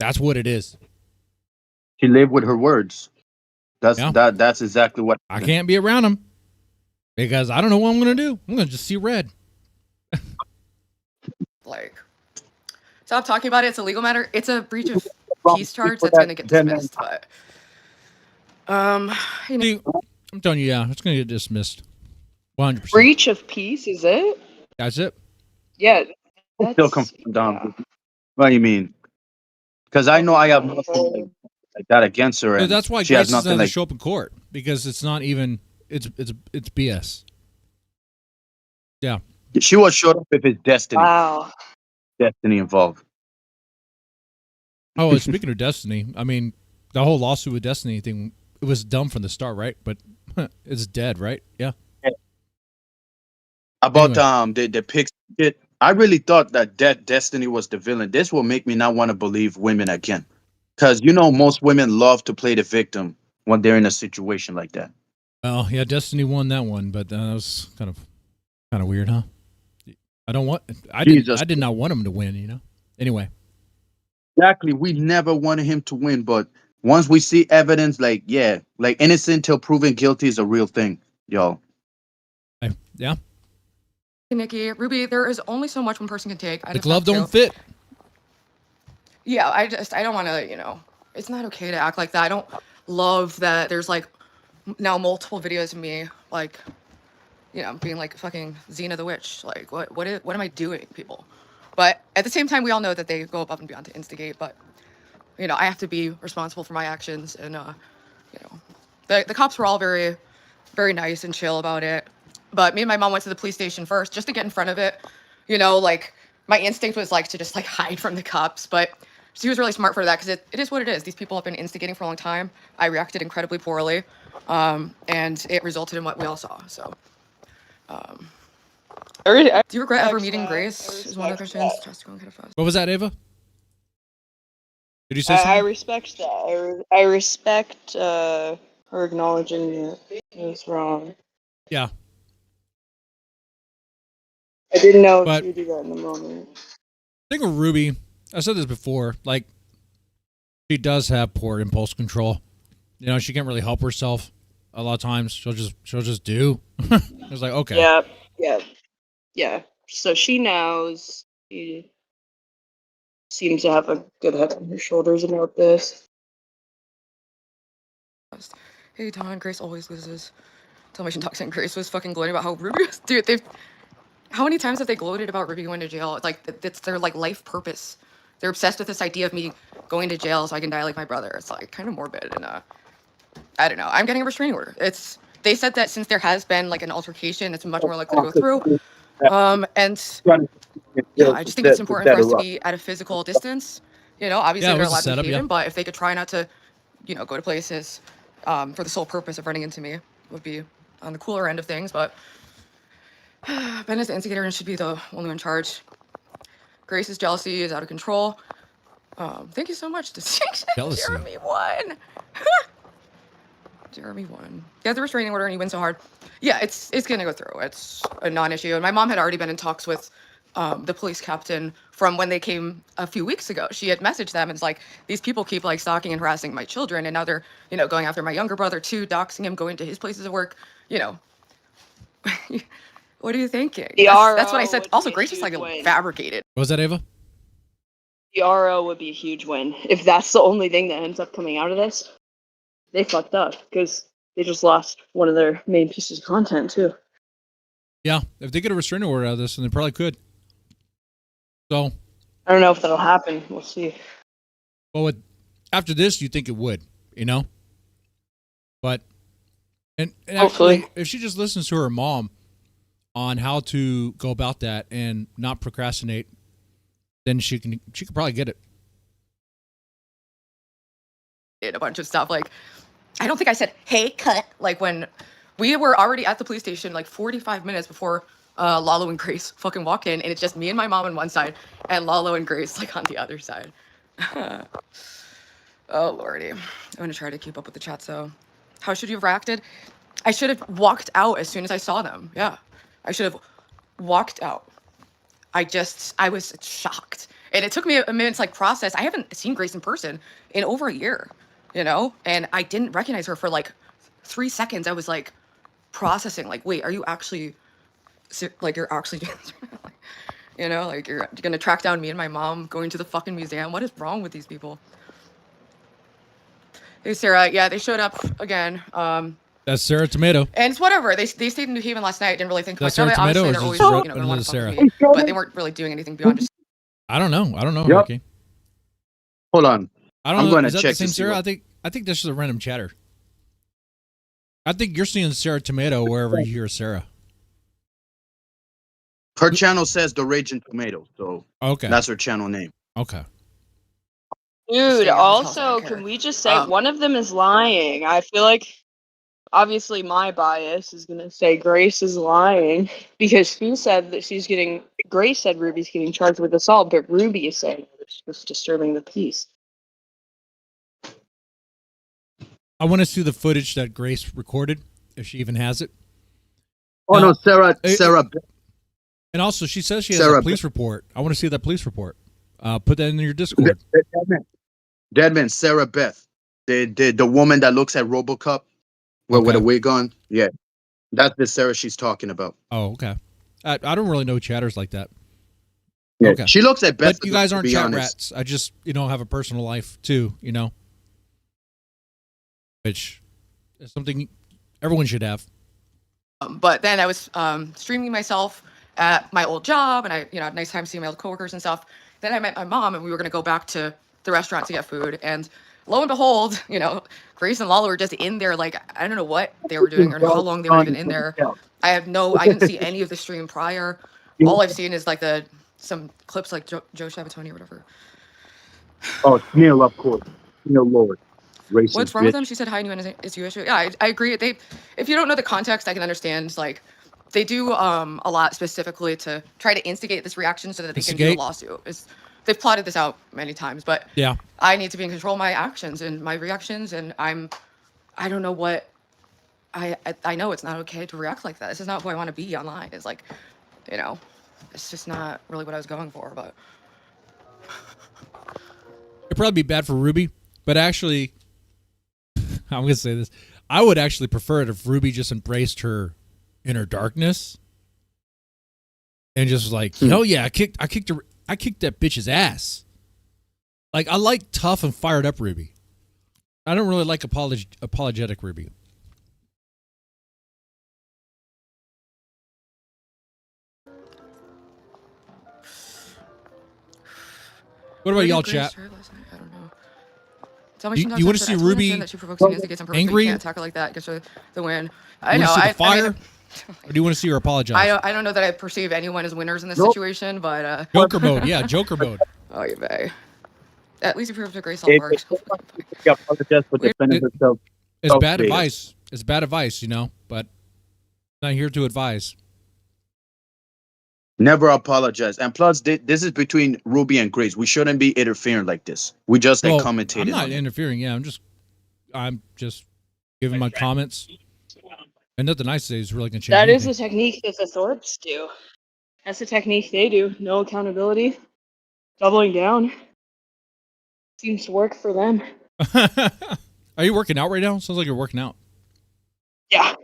That's what it is. She lived with her words. That's exactly what I can't be around them because I don't know what I'm gonna do. I'm gonna just see red. Like, stop talking about it. It's a legal matter. It's a breach of peace charge that's gonna get dismissed. But you know, I'm telling you, yeah, it's gonna get dismissed. 100%. Breach of peace, is it? That's it. Yeah. still come down. What do you mean? Because I know I have nothing like that against her. And that's why she Grace has nothing doesn't like show up in court, because it's not even it's BS. Yeah. She was showed up if it's destiny. Wow. Destiny involved. Oh, well, speaking of Destiny, I mean, the whole lawsuit with Destiny thing, it was dumb from the start, right? But it's dead, right? Yeah. About the pig shit, I really thought that Destiny was the villain. This will make me not want to believe women again, because most women love to play the victim when they're in a situation like that. Well, yeah, Destiny won that one, but that was kind of weird, huh? I did not want him to win, Anyway. Exactly. We never wanted him to win, but once we see evidence, like innocent till proven guilty is a real thing, y'all. Yeah. Nikki, Ruby, there is only so much one person can take. The glove don't fit. Yeah, I don't want to, it's not okay to act like that. I don't love that there's like now multiple videos of me like, being like fucking Xena the Witch. Like, what am I doing, people? But at the same time, we all know that they go above and beyond to instigate. But, I have to be responsible for my actions. And, the cops were all very, very nice and chill about it. But me and my mom went to the police station first just to get in front of it. Like my instinct was like to just like hide from the cops. But she was really smart for that because it is what it is. These people have been instigating for a long time. I reacted incredibly poorly. And it resulted in what we all saw. So, do you regret ever meeting Grace? Is one of the questions. What was that, Ava? Did you say something? I respect that. I respect her acknowledging that it was wrong. Yeah. I didn't know she would do that in the moment. I think of Ruby, I said this before, like, she does have poor impulse control. She can't really help herself a lot of times. She'll just do. It's like, okay. Yeah. So she knows. She seems to have a good head on her shoulders about this. Hey, Don, Grace always loses. Television Toxic Grace was fucking gloating about how Ruby was. Dude, how many times have they gloated about Ruby going to jail? Like, it's their, like, life purpose. They're obsessed with this idea of me going to jail so I can die like my brother. It's, like, kind of morbid. And, I don't know. I'm getting a restraining order. They said that since there has been, like, an altercation, it's much more likely to go through. And, yeah, I just think it's important for us to be at a physical distance. Obviously they're allowed to behave, but if they could try not to, go to places for the sole purpose of running into me, would be on the cooler end of things. But Ben is the instigator and should be the only one in charge. Grace's jealousy is out of control. Thank you so much, Distinction. Jealousy. Jeremy won. Jeremy won. He has the restraining order and he wins so hard. Yeah, it's gonna go through. It's a non-issue. And my mom had already been in talks with the police captain from when they came a few weeks ago. She had messaged them and it's like, these people keep like stalking and harassing my children, and now they're, going after my younger brother too, doxing him, going to his places of work. What are you thinking? That's what I said. Also, Grace is like fabricated. What was that, Ava? The RO would be a huge win if that's the only thing that ends up coming out of this. They fucked up because they just lost one of their main pieces of content too. Yeah, if they get a restraining order out of this, and they probably could. So, I don't know if that'll happen. We'll see. Well, after this, you think it would, But, and hopefully, actually, if she just listens to her mom on how to go about that and not procrastinate, then she could probably get it. A bunch of stuff. Like, I don't think I said, hey, cut. Like, when we were already at the police station, like 45 minutes before Lalo and Grace fucking walk in, and it's just me and my mom on one side, and Lalo and Grace like on the other side. Oh lordy, I'm gonna try to keep up with the chat. So, how should you have reacted? I should have walked out as soon as I saw them. Yeah, I should have walked out. I was shocked, and it took me a minute to like process. I haven't seen Grace in person in over a year, you know, and I didn't recognize her for like 3 seconds. I was like processing, like, wait, are you actually, like, you're actually doing this? You know, like you're gonna track down me and my mom going to the fucking museum? What is wrong with these people? Hey Sarah, yeah, they showed up again. That's Sarah Tomato. And it's whatever. They stayed in New Haven last night. Didn't really think much of it. Tomato, Obviously, or they're always, just you know, gonna want to fuck Sarah? with me, but they weren't really doing anything beyond just. I don't know. Yep. Ricky. Hold on. I don't I'm know. going Is to that check the same to see Sarah? what- I think that's just a random chatter. I think you're seeing Sarah Tomato wherever you hear Sarah. Her channel says The Raging Tomato, so Okay. that's her channel name. Okay. Dude, also, can we just say one of them is lying? I feel like, obviously, my bias is going to say Grace is lying because she said that Grace said Ruby's getting charged with assault, but Ruby is saying that she was disturbing the peace. I want to see the footage that Grace recorded, if she even has it. Oh, no, Sarah. And also, she says she has Sarah a police report. I want to see that police report. Put that in your Discord. Deadman, Sarah Beth. The woman that looks at RoboCop with a wig on. Yeah. That's the Sarah she's talking about. Oh, okay. I don't really know chatters like that. Yeah. Okay. She looks at Beth. But you guys to aren't be chat honest. rats. I just, have a personal life too, which is something everyone should have. But then I was streaming myself at my old job, and I, had a nice time seeing my old coworkers and stuff. Then I met my mom, and we were gonna go back to the restaurant to get food. And lo and behold, Grace and Lala were just in there. Like, I don't know what they were doing or how long they were even in there. I didn't see any of the stream prior. All I've seen is like some clips like Joe Shabatoni or whatever. Oh, Neil, of course. Neil Lord. Racist What's wrong with bitch. them? She said hi, new is you issue. Yeah, I agree. If you don't know the context, I can understand. Like, they do a lot specifically to try to instigate this reaction so that they can do a lawsuit. They've plotted this out many times, but yeah, I need to be in control of my actions and my reactions, and I don't know what I know it's not okay to react like that. This is not who I want to be online. It's like, it's just not really what I was going for. But It'd probably be bad for Ruby, but actually, I'm going to say this. I would actually prefer it if Ruby just embraced her inner darkness and just was like, yeah, I kicked that bitch's ass. Like, I like tough and fired up Ruby. I don't really like apologetic Ruby. What about y'all, chat? I don't know. Tell me You want to see Ruby angry? You can't attack her like that. Gets her the win. I know. See the fire? Or do you want to see her apologize? I don't know that I perceive anyone as winners in this situation, but Joker mode, yeah, Joker mode. Oh, you may. At least you proved that Grace all works. It's bad advice. It's bad advice, but I'm not here to advise. Never apologize. And plus, this is between Ruby and Grace. We shouldn't be interfering like this. We just commentating. I'm not interfering. Yeah, I'm just giving my comments. And nothing I say is really going to change That anything. is the technique that the Thorps do. That's the technique they do. No accountability. Doubling down. Seems to work for them. Are you working out right now? Sounds like you're working out. Yeah.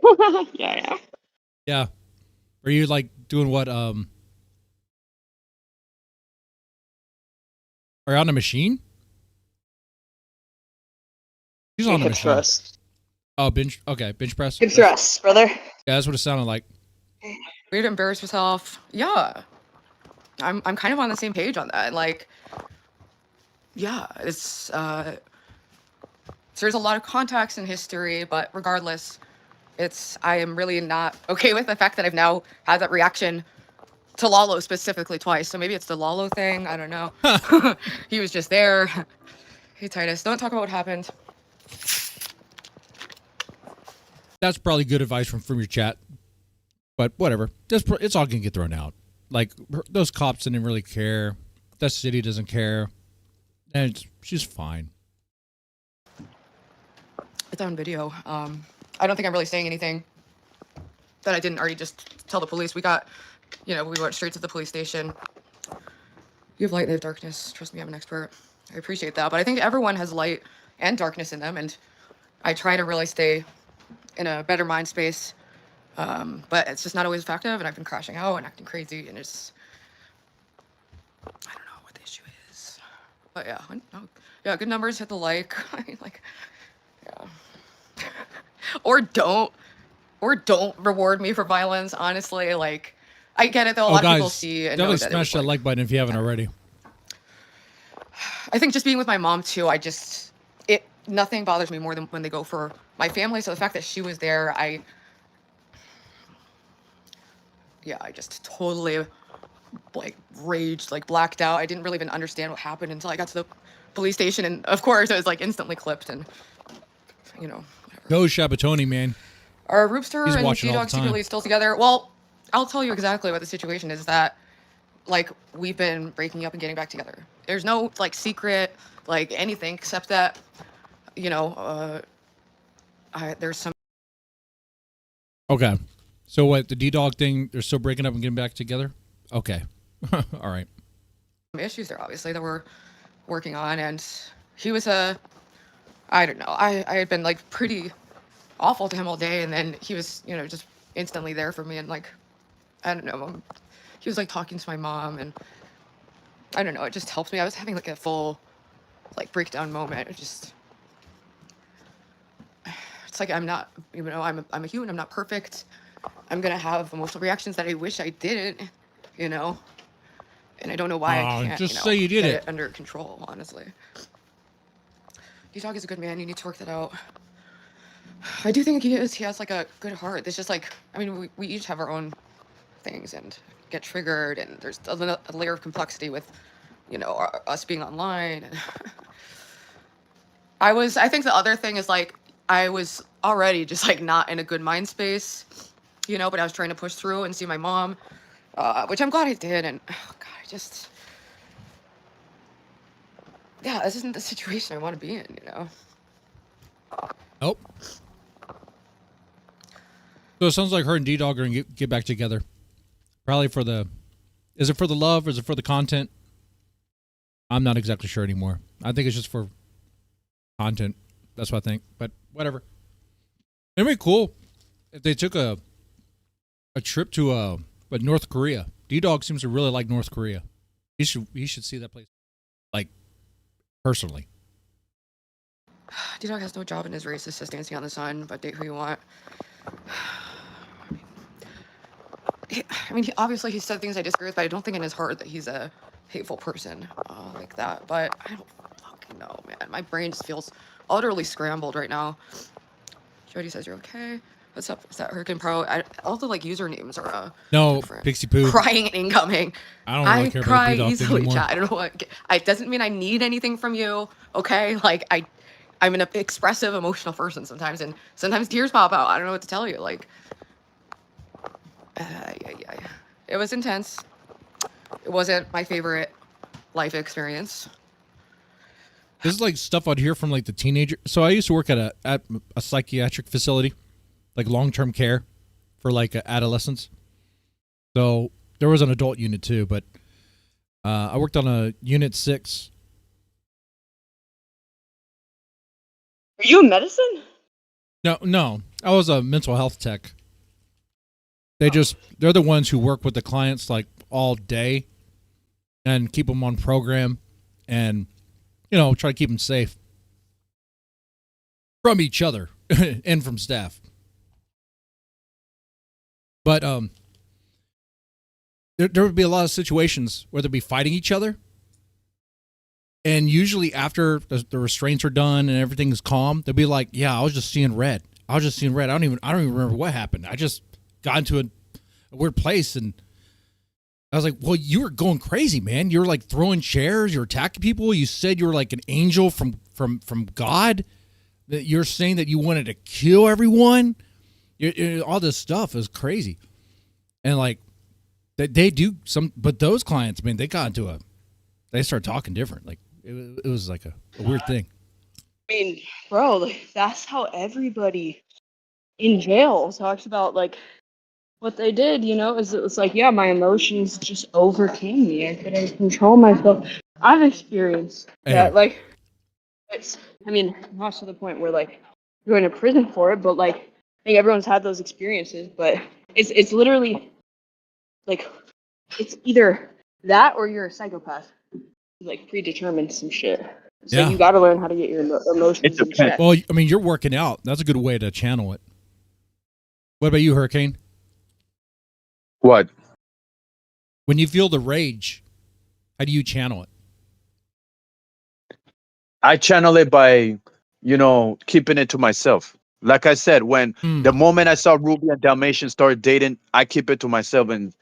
Yeah. Yeah. Are you like doing what? Are you on a machine? She's on a machine. Thrust. Oh, bench. Okay, bench press. Hip thrust, brother. Yeah, that's what it sounded like. Way to embarrass yourself. Yeah. I'm kind of on the same page on that. Like, yeah, it's there's a lot of context and history, but regardless, I am really not okay with the fact that I've now had that reaction to Lalo specifically twice. So maybe it's the Lalo thing. I don't know. He was just there. Hey, Titus, don't talk about what happened. That's probably good advice from your chat. But whatever. It's all going to get thrown out. Like, those cops didn't really care. That city doesn't care. And she's fine. It's on video. I don't think I'm really saying anything that I didn't already just tell the police. We went straight to the police station. You have light, they have darkness. Trust me, I'm an expert. I appreciate that. But I think everyone has light and darkness in them. And I try to really stay in a better mind space. But it's just not always effective. And I've been crashing out and acting crazy. And it's, I don't know what the issue is. But yeah, yeah, good numbers, hit the like. I mean, like, yeah. or don't reward me for violence, honestly. Like, I get it though, a lot of people see and know definitely that smash that like button if you haven't already. I think just being with my mom too, nothing bothers me more than when they go for my family. So the fact that she was there, I just totally like raged, like blacked out. I didn't really even understand what happened until I got to the police station, and of course it was like instantly clipped, and whatever. Go Shabatoni, man. Are Roopster He's and watching all G-Dog the time. secretly still together? Well, I'll tell you exactly what the situation is. That like we've been breaking up and getting back together. There's no like secret like anything except that there's some Okay. So what, the D-Dog thing, they're still breaking up and getting back together? Okay. All right. issues there obviously that we're working on, and he was I don't know, I had been like pretty awful to him all day, and then he was just instantly there for me, and like I don't know, he was like talking to my mom, and I don't know, it just helped me. I was having like a full like breakdown moment. It's like I'm not, I'm a human, I'm not perfect. I'm gonna have emotional reactions that I wish I didn't, and I don't know why I can't just say you did get it. under control, honestly. D-Dog is a good man. You need to work that out. I do think he is. He has like a good heart. It's just like, I mean, we each have our own things and get triggered, and there's a layer of complexity with, us being online. And I think the other thing is like, I was already just like not in a good mind space, but I was trying to push through and see my mom, which I'm glad I did. And oh God, this isn't the situation I want to be in, Nope. So it sounds like her and D-Dog are going to get back together. Probably is it for the love or is it for the content? I'm not exactly sure anymore. I think it's just for content. That's what I think, but whatever. It'd be cool if they took a trip to North Korea. D-Dog seems to really like North Korea. He should see that place, like, personally. D-Dog has no job in his race. It's just dancing on the sun, but date who you want. Obviously he said things I disagree with, but I don't think in his heart that he's a hateful person like that. But I don't fucking know, man. My brain just feels utterly scrambled right now. Jody says you're okay. What's up? Is that Hurricane Pro? All the like usernames are no different. Pixie Poo. Crying and incoming. I don't really care cry about easily, anymore. chat. I don't know what. It doesn't mean I need anything from you. Okay, like I'm an expressive, emotional person sometimes, and sometimes tears pop out. I don't know what to tell you. Like, it was intense. It wasn't my favorite life experience. This is like stuff I'd hear from like the teenager. So I used to work at a psychiatric facility, like long-term care for like adolescents. So there was an adult unit too, but I worked on a unit 6. Are you in medicine? No, I was a mental health tech. They're the ones who work with the clients like all day and keep them on program and, try to keep them safe from each other and from staff. But there would be a lot of situations where they'd be fighting each other. And usually after the restraints are done and everything is calm, they'll be like, yeah, I was just seeing red. I don't even remember what happened. I just got into a weird place, and I was like, well, you were going crazy, man. You were like throwing chairs, you're attacking people. You said you were like an angel from God. That you're saying that you wanted to kill everyone. All this stuff is crazy. And like they do some, but those clients, man, they start talking different. Like it was like a weird thing. I mean, bro, like, that's how everybody in jail talks about like what they did, you know, is it was like, yeah, my emotions just overcame me. I couldn't control myself. I've experienced that. Like, it's, I mean, not to the point where like you're going to prison for it, but like, I think everyone's had those experiences. But it's literally like, it's either that or you're a psychopath, like predetermined some shit. So you got to learn how to get your emotions in check. Well, I mean, you're working out. That's a good way to channel it. What about you, Hurricane? What? When you feel the rage, how do you channel it? I channel it by, keeping it to myself. Like I said, when the moment I saw Ruby and Dalmatian start dating, I keep it to myself and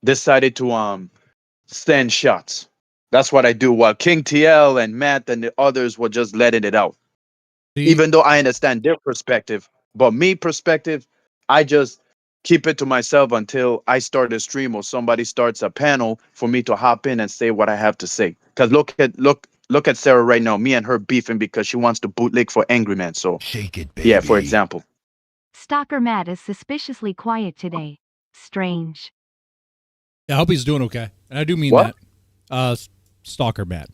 decided to send shots. That's what I do. While King TL and Matt and the others were just letting it out. Even though I understand their perspective, but me perspective, I just keep it to myself until I start a stream or somebody starts a panel for me to hop in and say what I have to say. Because look at Sarah right now. Me and her beefing because she wants to bootleg for Angry Man. So shake it, baby. Yeah, for example. Stalker Matt is suspiciously quiet today. Strange. Yeah, I hope he's doing okay. And I do mean that. Stalker Matt,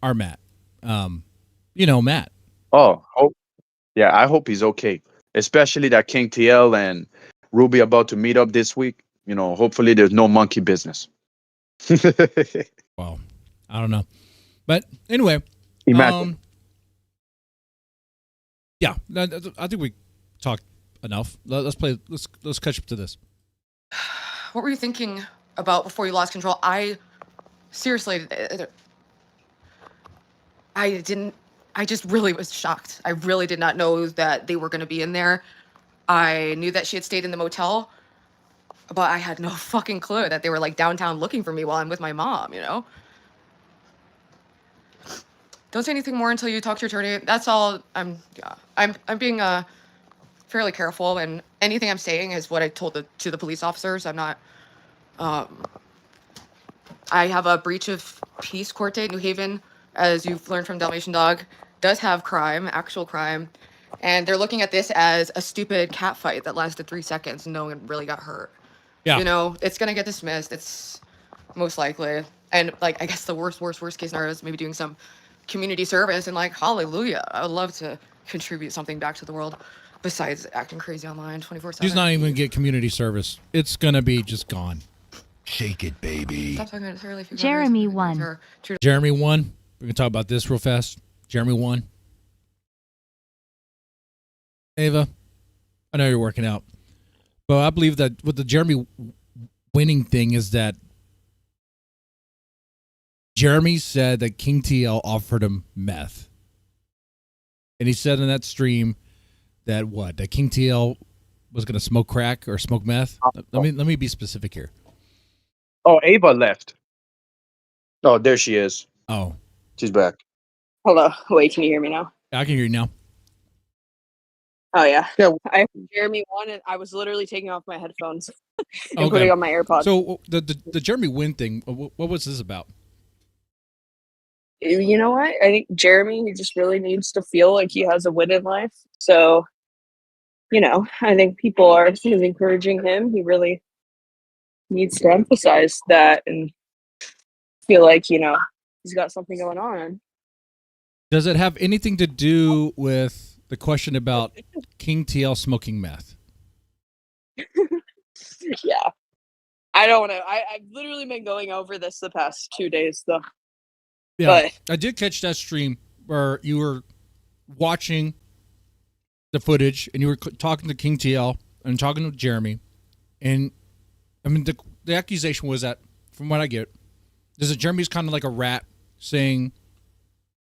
our Matt. Matt. Oh, yeah, I hope he's okay. Especially that King TL and Ruby about to meet up this week. Hopefully there's no monkey business. Well, I don't know. But anyway, imagine. Yeah, I think we talked enough. Let's catch up to this. What were you thinking about before you lost control? I just really was shocked. I really did not know that they were going to be in there. I knew that she had stayed in the motel, but I had no fucking clue that they were like downtown looking for me while I'm with my mom, Don't say anything more until you talk to your attorney. That's all. I'm being fairly careful, and anything I'm saying is what I told to the police officers. I'm not. I have a breach of peace court date. New Haven, as you've learned from Dalmatian Dog, does have crime, actual crime, and they're looking at this as a stupid cat fight that lasted 3 seconds and no one really got hurt. Yeah. It's gonna get dismissed. It's most likely, and like I guess the worst case scenario is maybe doing some community service, and like hallelujah, I would love to contribute something back to the world besides acting crazy online 24/7. She's not even gonna get community service. It's gonna be just gone. Shake it, baby. Stop talking about it, Jeremy won. Jeremy won. We're gonna talk about this real fast. Jeremy won. Ava, I know you're working out, but I believe that with the Jeremy winning thing is that Jeremy said that King TL offered him meth. And he said in that stream that King TL was going to smoke crack or smoke meth. Let me be specific here. Oh, Ava left. Oh, there she is. Oh. She's back. Hello. Wait, can you hear me now? I can hear you now. Oh, yeah. I Jeremy won, and I was literally taking off my headphones and putting on my AirPods. So the Jeremy win thing, what was this about? You know what? I think Jeremy, he just really needs to feel like he has a win in life. So, I think people are encouraging him. He really needs to emphasize that and feel like, he's got something going on. Does it have anything to do with the question about King TL smoking meth? Yeah. I don't know. I've literally been going over this the past 2 days, though. Yeah, but I did catch that stream where you were watching the footage and you were talking to King TL and talking to Jeremy. And, I mean, the accusation was that, from what I get, is that Jeremy's kind of like a rat saying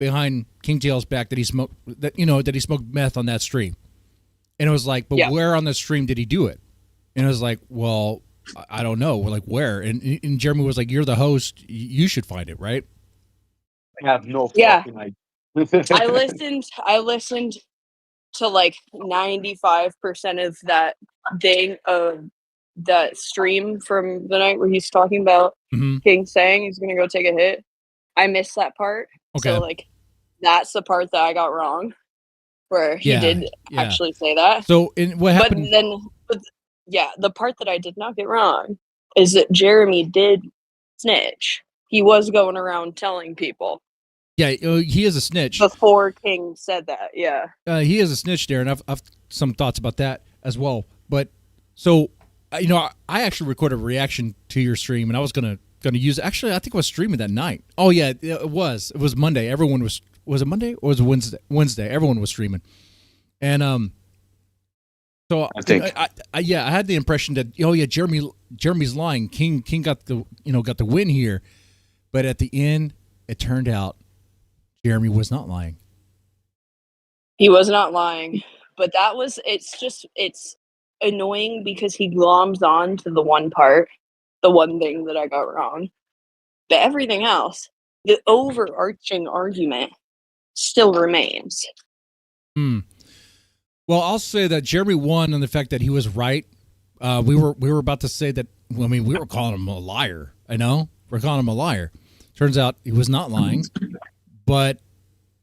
behind King TL's back that he smoked meth on that stream. And it was like, but where on the stream did he do it? And it was like, well, I don't know. Like, where? And Jeremy was like, you're the host. You should find it, right? I have no fucking idea. I listened to like 95% of that thing of that stream from the night where he's talking about Mhm. King saying he's gonna go take a hit. I missed that part. Okay. So like that's the part that I got wrong, where he did actually say that. So in what happened? But the part that I did not get wrong is that Jeremy did snitch. He was going around telling people Yeah, he is a snitch. before King said that. Yeah. He is a snitch there, and I've some thoughts about that as well. But so, I actually recorded a reaction to your stream, and I was gonna use. Actually, I think I was streaming that night. Oh yeah, it was. It was Monday. Everyone was. Was it Monday or was it Wednesday? Wednesday. Everyone was streaming, and So I had the impression that Jeremy's lying. King got the win here, but at the end, it turned out Jeremy was not lying. He was not lying, but it's annoying because he gloms on to the one thing that I got wrong. But everything else, the overarching argument still remains. Well, I'll say that Jeremy won on the fact that he was right. We were about to say that. I mean, we were calling him a liar. I know we're calling him a liar. Turns out he was not lying, but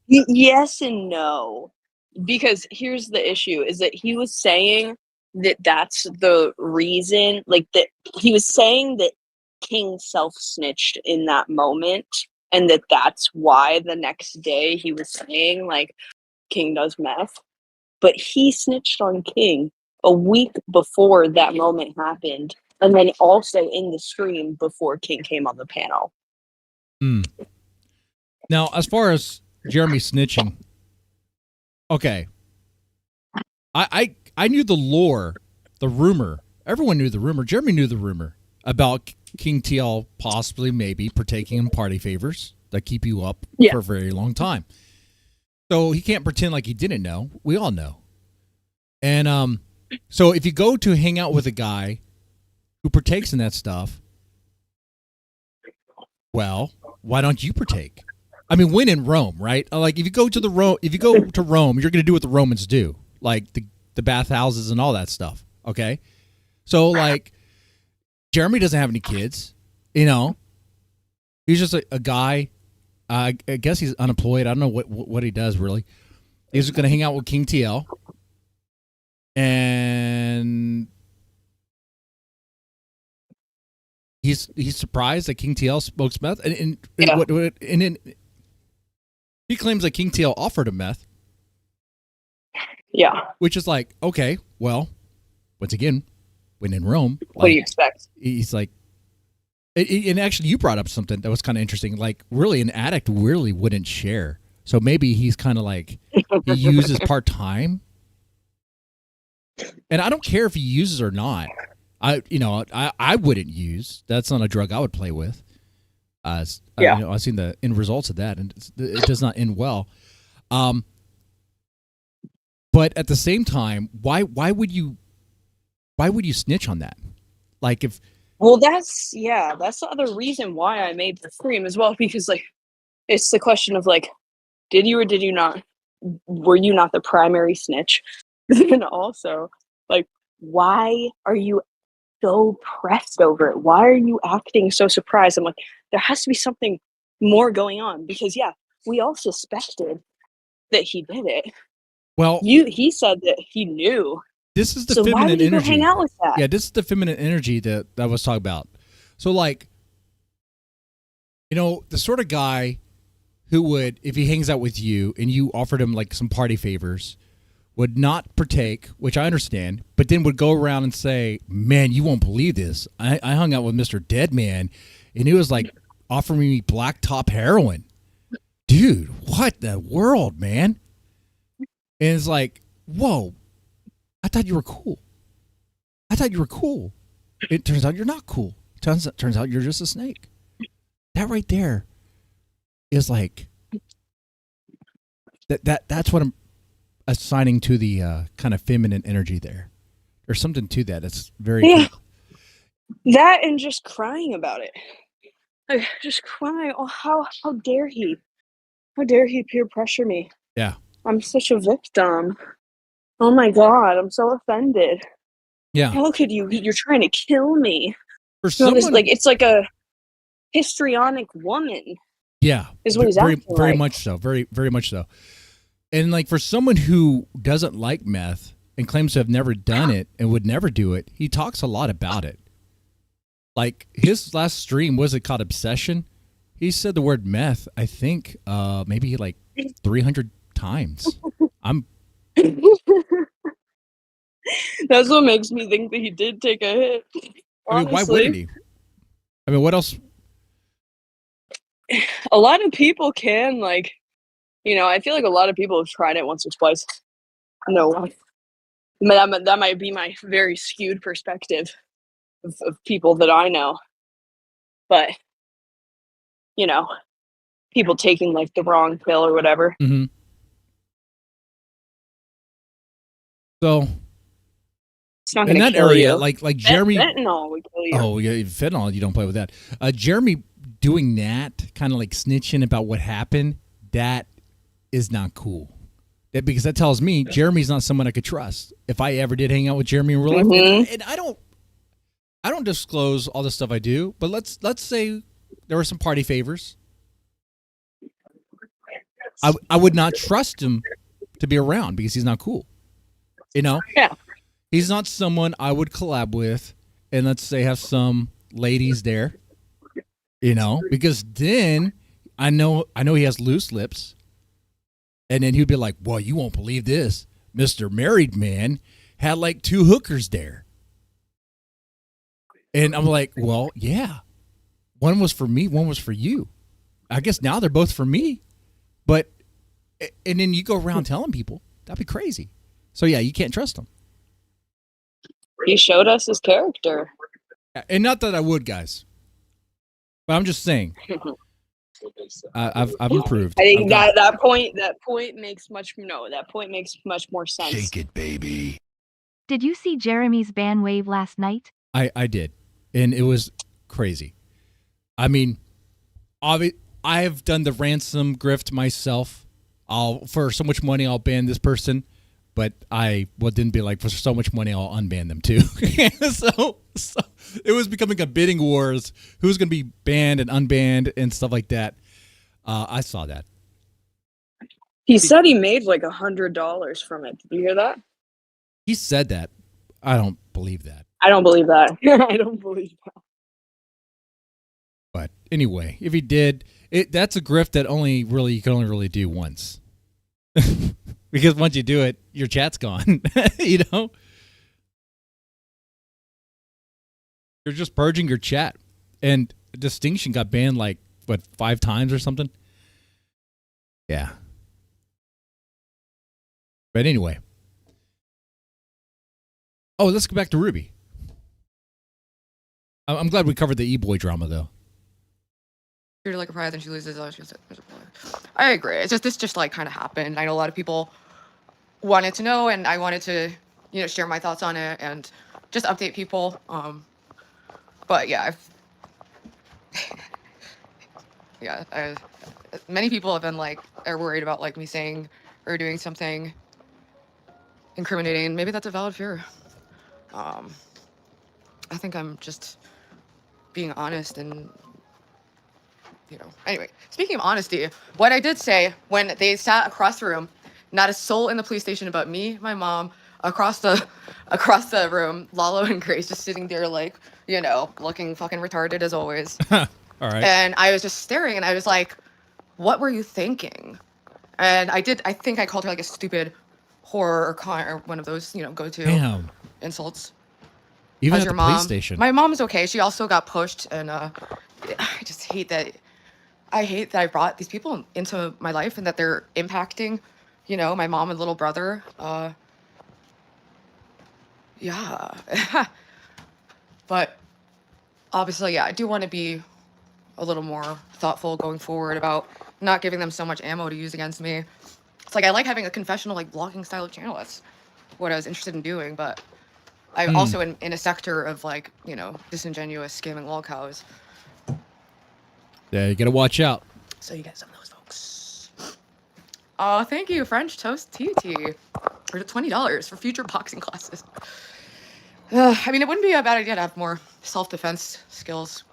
yes and no, because here's the issue: is that he was saying that that's the reason. Like that, he was saying that King self-snitched in that moment, and that's why the next day he was saying like King does meth. But he snitched on King a week before that moment happened, and then also in the stream before King came on the panel. Now, as far as Jeremy snitching, okay, I knew the lore, the rumor. Everyone knew the rumor. Jeremy knew the rumor about King TL possibly maybe partaking in party favors that keep you up for a very long time. So he can't pretend like he didn't know. We all know. And so if you go to hang out with a guy who partakes in that stuff, well, why don't you partake? I mean, when in Rome, right? Like if you go to Rome, you're going to do what the Romans do, like the bathhouses and all that stuff. Okay, so like Jeremy doesn't have any kids, He's just a guy. I guess he's unemployed. I don't know what he does really. He's just going to hang out with King TL, and he's surprised that King TL smokes meth, and then he claims that King TL offered him meth. Yeah, which is like, okay, well, once again, when in Rome, what do you expect? He's like. And actually, you brought up something that was kind of interesting. Like, really, an addict really wouldn't share. So maybe he's kind of like, he uses part-time. And I don't care if he uses or not. I wouldn't use. That's not a drug I would play with. I've seen the end results of that, and it does not end well. But at the same time, why would you snitch on that? Like if. Well, that's the other reason why I made the stream as well, because like it's the question of like, did you or did you not? Were you not the primary snitch? And also, like, why are you so pressed over it? Why are you acting so surprised? I'm like, there has to be something more going on, because we all suspected that he did it. Well, he said that he knew. This is the so feminine why would you energy. Go hang out with that? Yeah, this is the feminine energy that I was talking about. So, like, the sort of guy who would, if he hangs out with you and you offered him like some party favors, would not partake, which I understand, but then would go around and say, "Man, you won't believe this. I hung out with Mr. Deadman, and he was like offering me black top heroin, dude. What the world, man?" And it's like, whoa. I thought you were cool. It turns out you're not cool. Turns out you're just a snake. That right there is like that's what I'm assigning to the kind of feminine energy there. There's something to that. It's very cool. That and just crying about it. Like, just crying. Oh, how dare he? How dare he peer pressure me? Yeah. I'm such a victim. Oh my God, I'm so offended. Yeah. How could you? You're trying to kill me. For You know, someone, it's like a histrionic woman. yeah, Is what he's very, acting very like. much so. Very, very much so. And like for someone who doesn't like meth and claims to have never done it and would never do it, he talks a lot about it. Like his last stream, was it called Obsession? He said the word meth, I think, maybe like 300 times. That's what makes me think that he did take a hit. I mean, why wouldn't he? I mean, what else? A lot of people can, like, you know, I feel like a lot of people have tried it once or twice. No, that might be my very skewed perspective of people that I know. But, you know, people taking like the wrong pill or whatever. Mm-hmm. So it's not in gonna that kill area, you. like Jeremy, Fentanyl would kill you. oh yeah, fentanyl, you don't play with that. Jeremy doing that, kind of like snitching about what happened, that is not cool. Because that tells me Jeremy's not someone I could trust. If I ever did hang out with Jeremy in real life, and I don't disclose all the stuff I do, but let's say there were some party favors. I would not trust him to be around because he's not cool. You know? Yeah. He's not someone I would collab with and let's say have some ladies there. You know? Because then I know he has loose lips. And then he'd be like, well, you won't believe this. Mr. Married Man had like 2 hookers there. And I'm like, well, yeah. One was for me, one was for you. I guess now they're both for me. But, and then you go around telling people, that'd be crazy. So yeah, you can't trust him. He showed us his character. And not that I would, guys. But I'm just saying. I've improved. I think that point makes much more sense. Shake it, baby. Did you see Jeremy's ban wave last night? I did. And it was crazy. I mean, I've done the ransom grift myself. For so much money, I'll ban this person. But didn't be like, for so much money, I'll unban them too. so it was becoming a bidding wars. Who's going to be banned and unbanned and stuff like that. I saw that. He said he made like $100 from it. Did you hear that? He said that. I don't believe that. I don't believe that. I don't believe that. But anyway, if he did, that's a grift that you can only really do once. Because once you do it, your chat's gone. You know? You're just purging your chat. And Distinction got banned like, 5 times or something? Yeah. But anyway. Oh, let's go back to Ruby. I'm glad we covered the E-boy drama, though. Treat her like a prize and she loses. I agree. This just like kind of happened. I know a lot of people wanted to know, and I wanted to, share my thoughts on it and just update people. But yeah, many people have been like, are worried about like me saying or doing something incriminating. Maybe that's a valid fear. I think I'm just being honest and, Anyway, speaking of honesty, what I did say when they sat across the room, not a soul in the police station but me, my mom, across the room, Lalo and Grace just sitting there like, looking fucking retarded as always. All right. And I was just staring and I was like, what were you thinking? And I think I called her like a stupid whore or con or one of those, go-to insults. Even How's at your the mom? police station. My mom's okay. She also got pushed, and I just hate that. I hate that I brought these people into my life and that they're impacting, my mom and little brother. Yeah. But obviously, yeah, I do want to be a little more thoughtful going forward about not giving them so much ammo to use against me. It's like I like having a confessional, like vlogging style of channel. That's what I was interested in doing, but I'm also in a sector of like, disingenuous scamming lol cows. Yeah, you gotta watch out. So you get some of those folks. Oh, thank you, French Toast TT. For $20 for future boxing classes. I mean, it wouldn't be a bad idea to have more self-defense skills.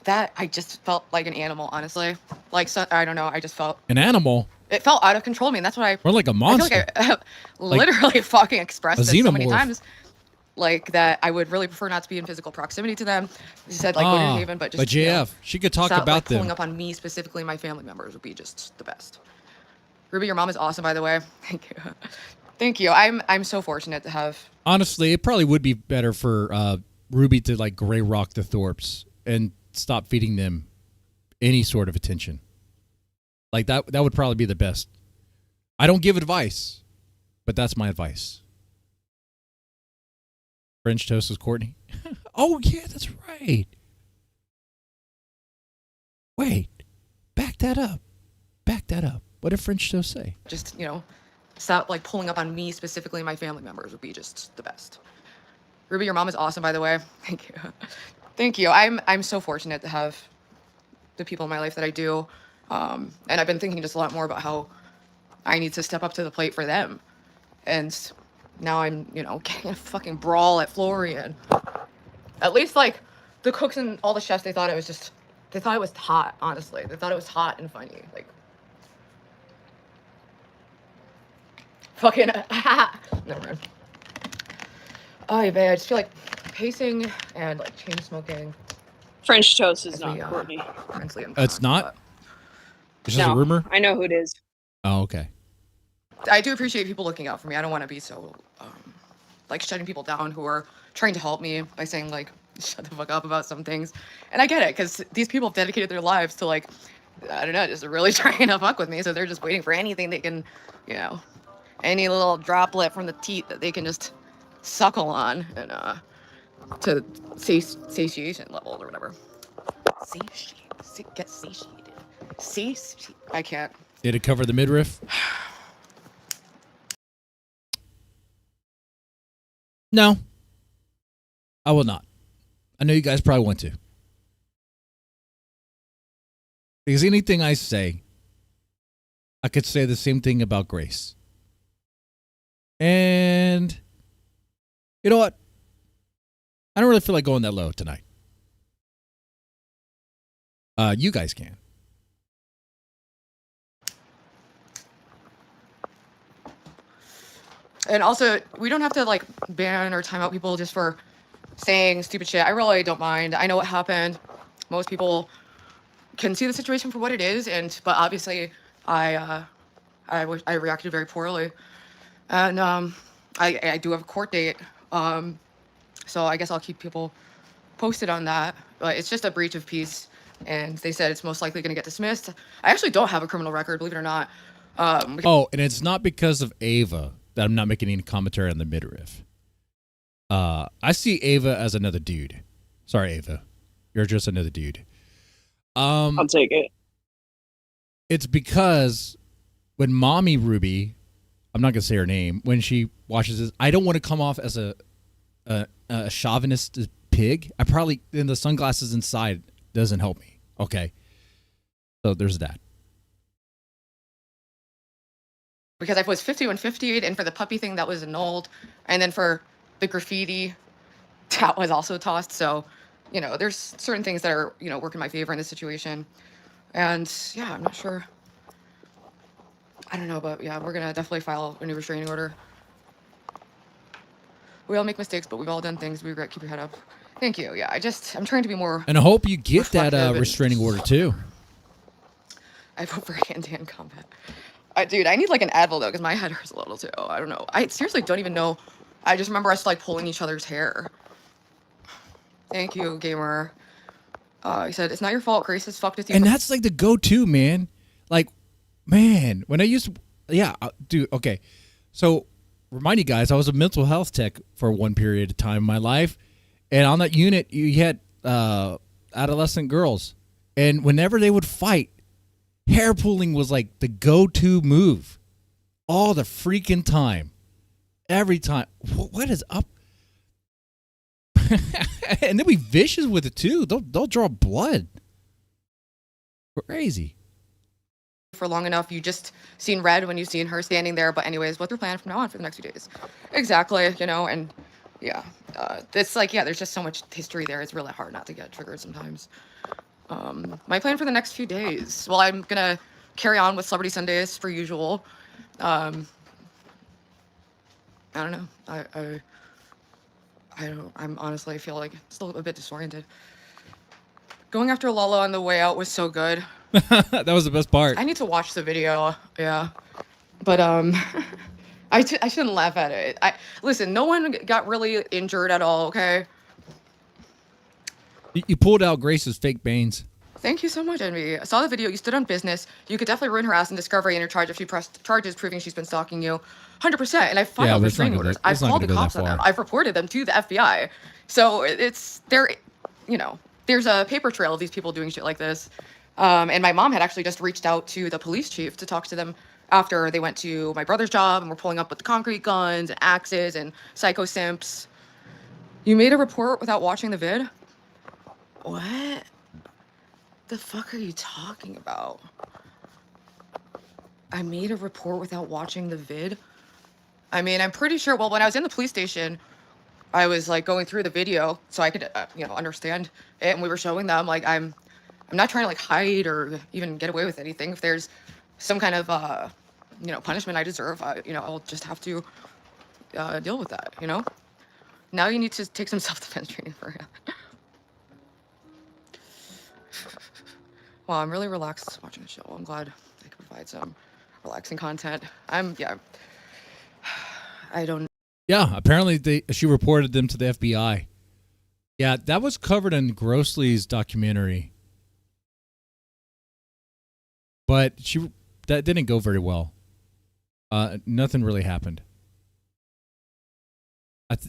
That I just felt like an animal, honestly. Like, so, I don't know. I just felt An animal? it felt out of control. I mean, that's what I. Or like a monster. I feel like I literally fucking expressed a this so many xenomorph. times. Like that, I would really prefer not to be in physical proximity to them. She said like go to New Haven, but just but JF, she could talk stop, about like, them. pulling up on me specifically. My family members would be just the best. Ruby, your mom is awesome, by the way. Thank you. Thank you. I'm so fortunate to have. Honestly, it probably would be better for Ruby to like gray rock the Thorps and stop feeding them any sort of attention. Like that would probably be the best. I don't give advice, but that's my advice. French toast is Courtney. Oh yeah, that's right. Wait, back that up. Back that up. What did French toast say? Just, stop like pulling up on me specifically. My family members would be just the best. Ruby, your mom is awesome, by the way. Thank you. Thank you. I'm so fortunate to have the people in my life that I do. And I've been thinking just a lot more about how I need to step up to the plate for them. And now I'm, getting a fucking brawl at Florian. At least like the cooks and all the chefs, they thought it was hot, honestly. They thought it was hot and funny. Like, fucking, never mind. Oh, man, I just feel like pacing and like chain smoking. French toast is not Courtney. It's not? It's just a rumor? I know who it is. Oh, okay. I do appreciate people looking out for me. I don't want to be so, like, shutting people down who are trying to help me by saying, like, shut the fuck up about some things. And I get it, because these people have dedicated their lives to, like, I don't know, just really trying to fuck with me. So they're just waiting for anything they can, any little droplet from the teat that they can just suckle on and to satiation levels or whatever. Get satiated. I can't. Did it cover the midriff? No. I will not. I know you guys probably want to. Because anything I say, I could say the same thing about Grace. And you know what? I don't really feel like going that low tonight. You guys can. And also, we don't have to like ban or time out people just for saying stupid shit. I really don't mind. I know what happened. Most people can see the situation for what it is, but obviously, I reacted very poorly, and I do have a court date. So I guess I'll keep people posted on that. But it's just a breach of peace, and they said it's most likely going to get dismissed. I actually don't have a criminal record, believe it or not. And it's not because of Ava that I'm not making any commentary on the midriff. I see Ava as another dude. Sorry, Ava. You're just another dude. I'll take it. It's because when Mommy Ruby, I'm not going to say her name, when she watches this, I don't want to come off as a chauvinist pig. I probably, in the sunglasses inside doesn't help me. Okay. So there's that. Because I was 51 58, and for the puppy thing, that was annulled. And then for the graffiti, that was also tossed. So, there's certain things that are, work in my favor in this situation. And yeah, I'm not sure. I don't know, but yeah, we're going to definitely file a new restraining order. We all make mistakes, but we've all done things we regret. Keep your head up. Thank you. Yeah, I'm trying to be more. And I hope you get that restraining order too. I vote for hand-to-hand combat. Dude, I need like an Advil though, because my head hurts a little too. I don't know. I seriously don't even know. I just remember us like pulling each other's hair. Thank you, gamer. He said, it's not your fault. Grace has fucked with you. And that's like the go-to, man. Like, man, when I used to, dude, okay. So, remind you guys, I was a mental health tech for one period of time in my life. And on that unit, you had adolescent girls. And whenever they would fight, hair pulling was like the go-to move. All the freaking time. Every time. What is up? And they'll be vicious with it too. They'll draw blood. Crazy. for long enough, you just seen red when you've seen her standing there. But anyways, what's your plan from now on for the next few days? Exactly, you know, and yeah, it's like, yeah, there's just so much history there. It's really hard not to get triggered sometimes. My plan for the next few days, well, I'm gonna carry on with Celebrity Sundays per usual. I don't know. I'm honestly, I feel like still a bit disoriented. Going after Lala on the way out was so good. That was the best part. I need to watch the video, yeah. But I shouldn't laugh at it. Listen, no one got really injured at all, okay? You pulled out Grace's fake veins. Thank you so much, Envy. I saw the video. You stood on business. You could definitely ruin her ass in discovery and your charge if she pressed charges proving she's been stalking you. 100%. And I filed restraining orders. I've called the cops on them. I've reported them to the FBI. So it's, you know, there's a paper trail of these people doing shit like this. And my mom had actually just reached out to the police chief to talk to them after they went to my brother's job and were pulling up with the concrete guns and axes and psycho simps. You made a report without watching the vid? What? The fuck are you talking about? I made a report without watching the vid? I mean, I'm pretty sure, well, when I was in the police station, I was like going through the video so I could, you know, understand it. And we were showing them, like, I'm not trying to like hide or even get away with anything. If there's some kind of, you know, punishment I deserve, you know, I'll just have to deal with that, you know? Now you need to take some self-defense training for it. Well, I'm really relaxed watching the show. I'm glad I can provide some relaxing content. Yeah, I don't. Yeah, apparently she reported them to the FBI. Yeah, that was covered in Grossly's documentary. But that didn't go very well. Nothing really happened.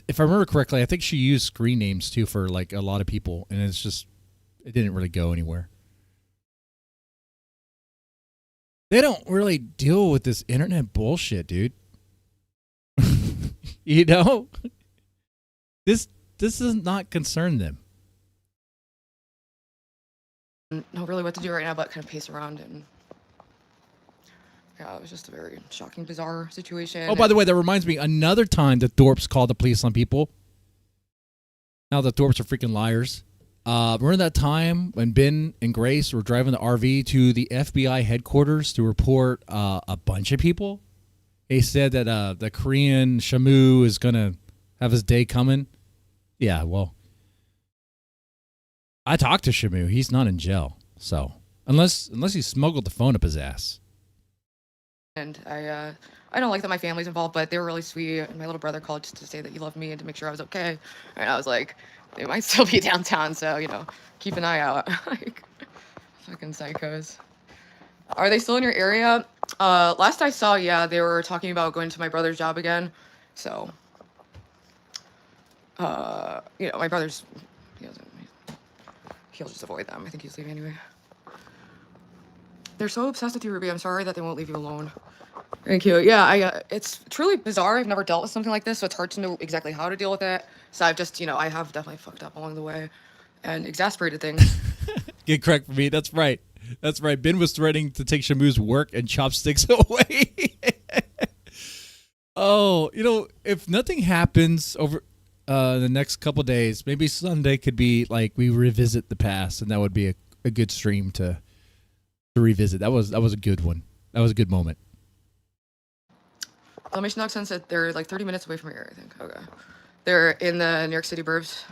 If I remember correctly, I think she used screen names too for like a lot of people, and it didn't really go anywhere. They don't really deal with this internet bullshit, dude. You know? This does not concern them. I don't know really what to do right now, but kind of pace around. And yeah, it was just a very shocking, bizarre situation. Oh, by the way, that reminds me, another time the Thorps called the police on people. Now the Thorps are freaking liars. Remember that time when Ben and Grace were driving the RV to the FBI headquarters to report a bunch of people? They said that the Korean Shamu is going to have his day coming. Yeah, well, I talked to Shamu. He's not in jail. So, unless he smuggled the phone up his ass. And I don't like that my family's involved, but they were really sweet. And my little brother called just to say that he loved me and to make sure I was okay. And I was like, they might still be downtown, so, you know, keep an eye out. Like, fucking psychos. Are they still in your area? Last I saw, yeah, they were talking about going to my brother's job again. So, you know, my brother's, he'll just avoid them. I think he's leaving anyway. They're so obsessed with you, Ruby. I'm sorry that they won't leave you alone. Thank you. Yeah, it's truly bizarre. I've never dealt with something like this, so it's hard to know exactly how to deal with it. So I've just, you know, I have definitely fucked up along the way and exasperated things. Get correct for me. That's right. That's right. Ben was threatening to take Shamu's work and chopsticks away. Oh, you know, if nothing happens over the next couple days, maybe Sunday could be like we revisit the past, and that would be a good stream to revisit. That was a good one. That was a good moment. Elevation Dog said they're like 30 minutes away from here, I think. Okay. They're in the New York City burbs.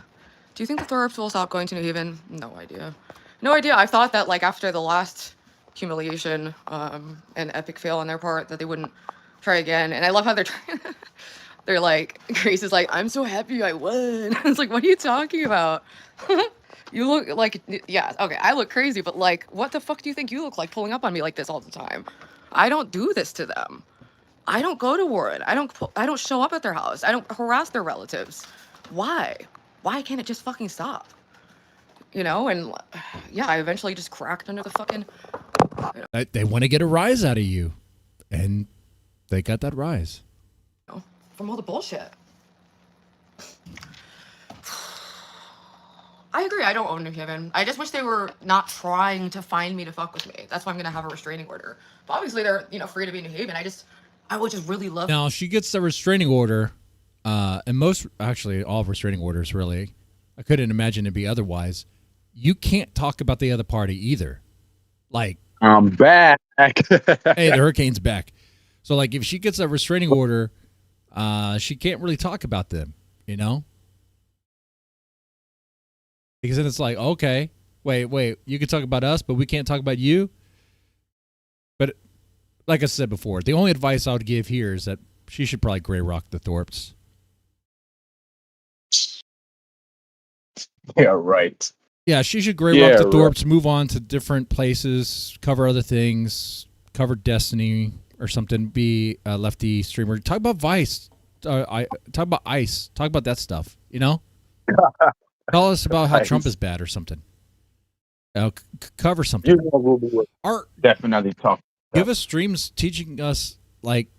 Do you think the Thorps will stop going to New Haven? No idea. No idea. I thought that like after the last humiliation and epic fail on their part that they wouldn't try again. And I love how they're like, Grace is like, I'm so happy I won. It's like, what are you talking about? You look like, yeah, okay, I look crazy, but like, what the fuck do you think you look like pulling up on me like this all the time? I don't do this to them. I don't go to Warren. I don't show up at their house. I don't harass their relatives. Why? Why can't it just fucking stop? You know, and yeah, I eventually just cracked under the fucking... You know. They want to get a rise out of you, and they got that rise. From all the bullshit. I agree. I don't own New Haven. I just wish they were not trying to find me to fuck with me. That's why I'm gonna have a restraining order. But obviously they're free to be in New Haven. I would just really love. Now she gets the restraining order, and actually all restraining orders really. I couldn't imagine it'd be otherwise. You can't talk about the other party either. Like, I'm back. Hey, the hurricane's back. So like, if she gets a restraining order, she can't really talk about them. Because then it's like, okay, wait, you can talk about us, but we can't talk about you. But like I said before, the only advice I would give here is that she should probably gray rock the Thorps. Yeah, right. Yeah, she should gray rock the Thorps, move on to different places, cover other things, cover Destiny or something, be a lefty streamer. Talk about Vice. Talk about ICE. Talk about that stuff, Tell us about how Trump is bad or something. Cover something. Art definitely talk. Give us streams teaching us, like,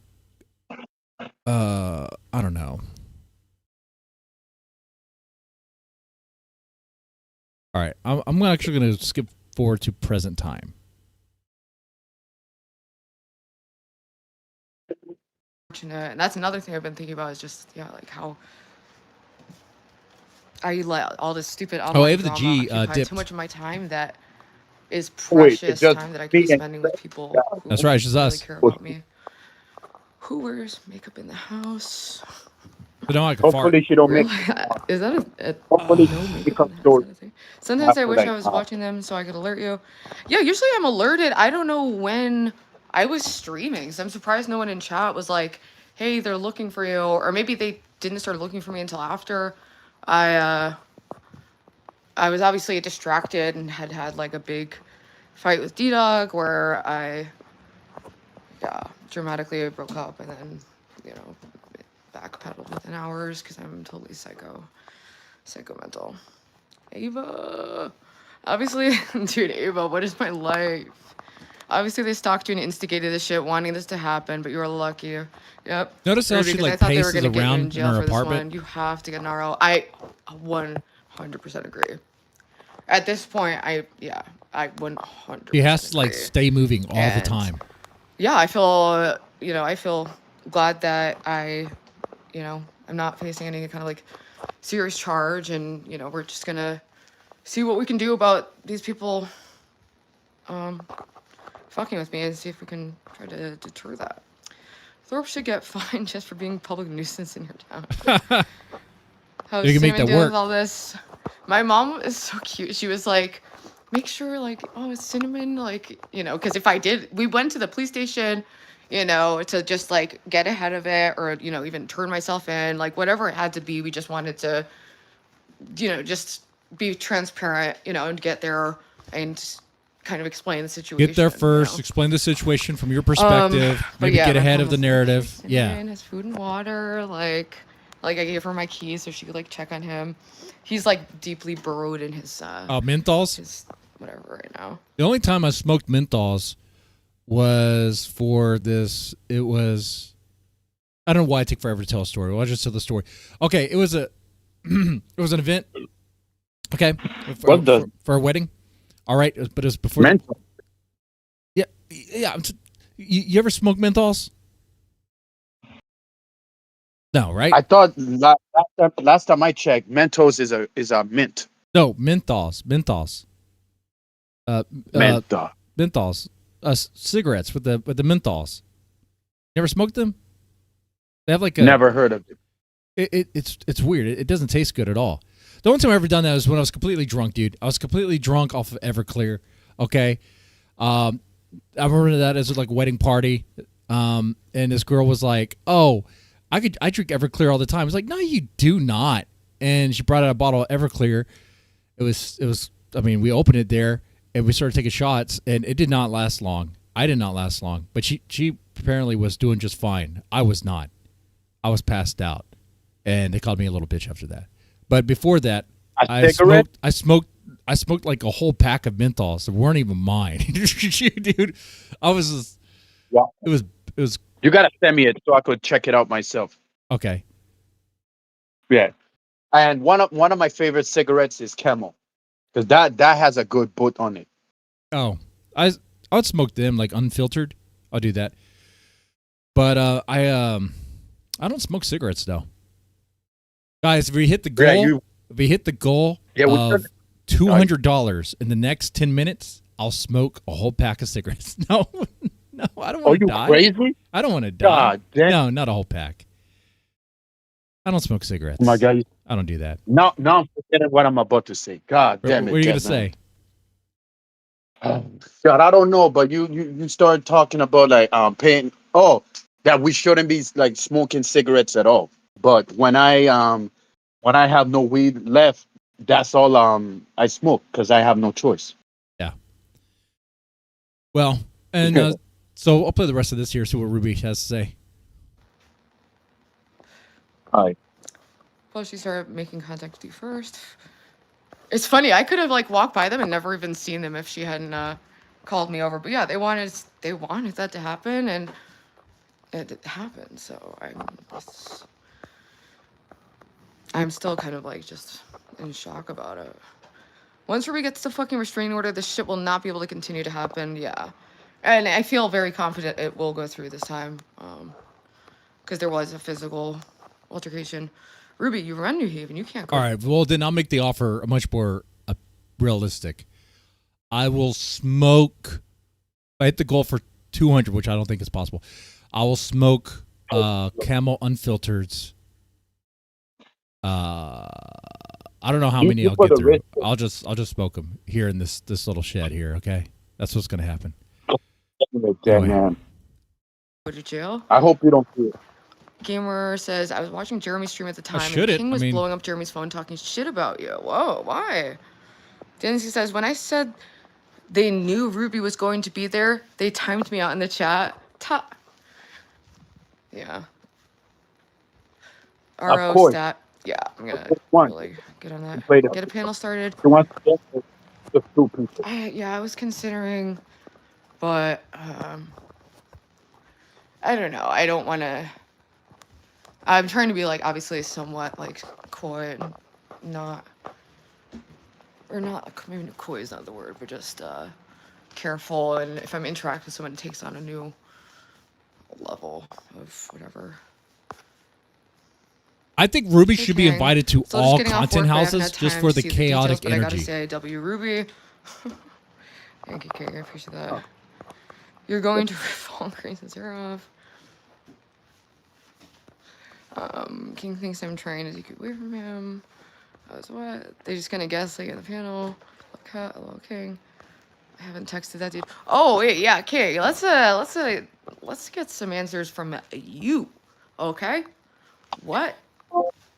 I don't know. All right, I'm actually going to skip forward to present time. And that's another thing I've been thinking about is just like how I let all this stupid online Ava the drama G occupy dipped. too much of my time that is precious time that I could be spending with people who That's right, she's really us. care about me. Who wears makeup in the house? But no, I can fart. Hopefully she don't make. Is that a Hopefully no she makeup becomes in the short. house? Is that a thing? Sometimes I After wish that I was time. watching them so I could alert you. Yeah, usually I'm alerted. I don't know when I was streaming, so I'm surprised no one in chat was like, hey, they're looking for you. Or maybe they didn't start looking for me until after I was obviously distracted and had like a big fight with D-Dog where I dramatically broke up and then, backpedaled within hours because I'm totally psycho-mental. Ava. Obviously, dude, Ava, what is my life? Obviously, they stalked you and instigated this shit, wanting this to happen, but you were lucky. Yep. Notice how Ruby, she, 'cause like, I thought they were paces gonna get you around in in jail her for this apartment. one. You have to get an RO. I 100% agree. At this point, I 100%. He has to like agree. stay moving all the And, time. Yeah, I feel glad that I'm not facing any kind of like serious charge, and we're just gonna see what we can do about these people fucking with me and see if we can try to deter that. Thorpe should get fined just for being a public nuisance in your town. How's You can make Cinnamon that doing work. with all this? My mom is so cute. She was like, make sure like, oh, is Cinnamon like, because if I did, we went to the police station, to just like get ahead of it or, even turn myself in, like whatever it had to be. We just wanted to, just be transparent, and get there and kind of explain the situation. Get there first, explain the situation from your perspective, but maybe yeah, get my ahead mom of the was like, narrative. Cinnamon Yeah. has food and water, like I gave her my keys so she could like check on him. He's like deeply burrowed in his Menthols? his whatever right now. The only time I smoked menthols was for this. It was, I don't know why I take forever to tell a story. Well, I'll just tell the story. Okay, it was it was an event. Okay, for a wedding. All right, but it was before. Menthol. Yeah. You ever smoke menthols? No, right? I thought last time I checked, Mentos is a mint. No, menthols. Menthol. Menthols. Cigarettes with the menthols. Never smoked them? They have like a Never heard of it. It's weird. It doesn't taste good at all. The only time I've ever done that was when I was completely drunk, dude. I was completely drunk off of Everclear. Okay. I remember that as like a wedding party. And this girl was like, "Oh, I drink Everclear all the time." I was like, "No, you do not." And she brought out a bottle of Everclear. It was. I mean, we opened it there and we started taking shots, and it did not last long. I did not last long, but she apparently was doing just fine. I was not. I was passed out, and they called me a little bitch after that. But before that, I smoked like a whole pack of menthols that weren't even mine, dude. I was just, wow. It was. You gotta send me it so I could check it out myself. Okay. Yeah, and one of my favorite cigarettes is Camel. Because that has a good boot on it. Oh, I would smoke them like unfiltered. I'll do that. But I don't smoke cigarettes though. Guys, if we hit the goal, of $200 in the next 10 minutes, I'll smoke a whole pack of cigarettes. No, I don't want to die. Are you crazy? I don't want to die. God damn. No, not a whole pack. I don't smoke cigarettes. Oh my God. I don't do that. Now I'm forgetting what I'm about to say. God damn it. What are you going to Jet, say? Oh, God, I don't know, but you started talking about like paying that we shouldn't be like smoking cigarettes at all. But when I have no weed left, that's all I smoke because I have no choice. Yeah. Well, and so I'll play the rest of this here, see what Ruby has to say. Hi. Well, she started making contact with you first. It's funny. I could have like walked by them and never even seen them if she hadn't called me over. But yeah, they wanted that to happen, and it happened. So I'm still kind of like just in shock about it. Once Ruby gets the fucking restraining order, this shit will not be able to continue to happen. Yeah, and I feel very confident it will go through this time, because there was a physical altercation. Ruby, you run New Haven. You can't go. All right. Well, then I'll make the offer much more realistic. I will smoke. I hit the goal for 200, which I don't think is possible. I will smoke Camel Unfiltereds. I don't know how many I'll get through. I'll just smoke them here in this little shed here. Okay, that's what's gonna happen. Man. Go to jail. I hope you don't feel it. Gamer says, I was watching Jeremy's stream at the time, and King was blowing up Jeremy's phone talking shit about you. Whoa, why? Denzi says, when I said they knew Ruby was going to be there, they timed me out in the chat. Yeah. RO stat. Yeah, I'm going to really get on that. Get a panel started. I was considering, but I don't know. I don't want to... I'm trying to be like obviously somewhat like coy and maybe coy is not the word, but just careful. And if I'm interacting with someone, it takes on a new level of whatever. I think Ruby should be invited to all content houses just for the chaotic energy. I gotta say, W Ruby. Thank you, King. I appreciate that. You're going to fall Grace and Zero. King thinks I'm trying to take it away from him. What? They just gonna guess like in the panel. Hello, King. I haven't texted that dude. Oh wait, yeah, King. Let's get some answers from you. Okay? What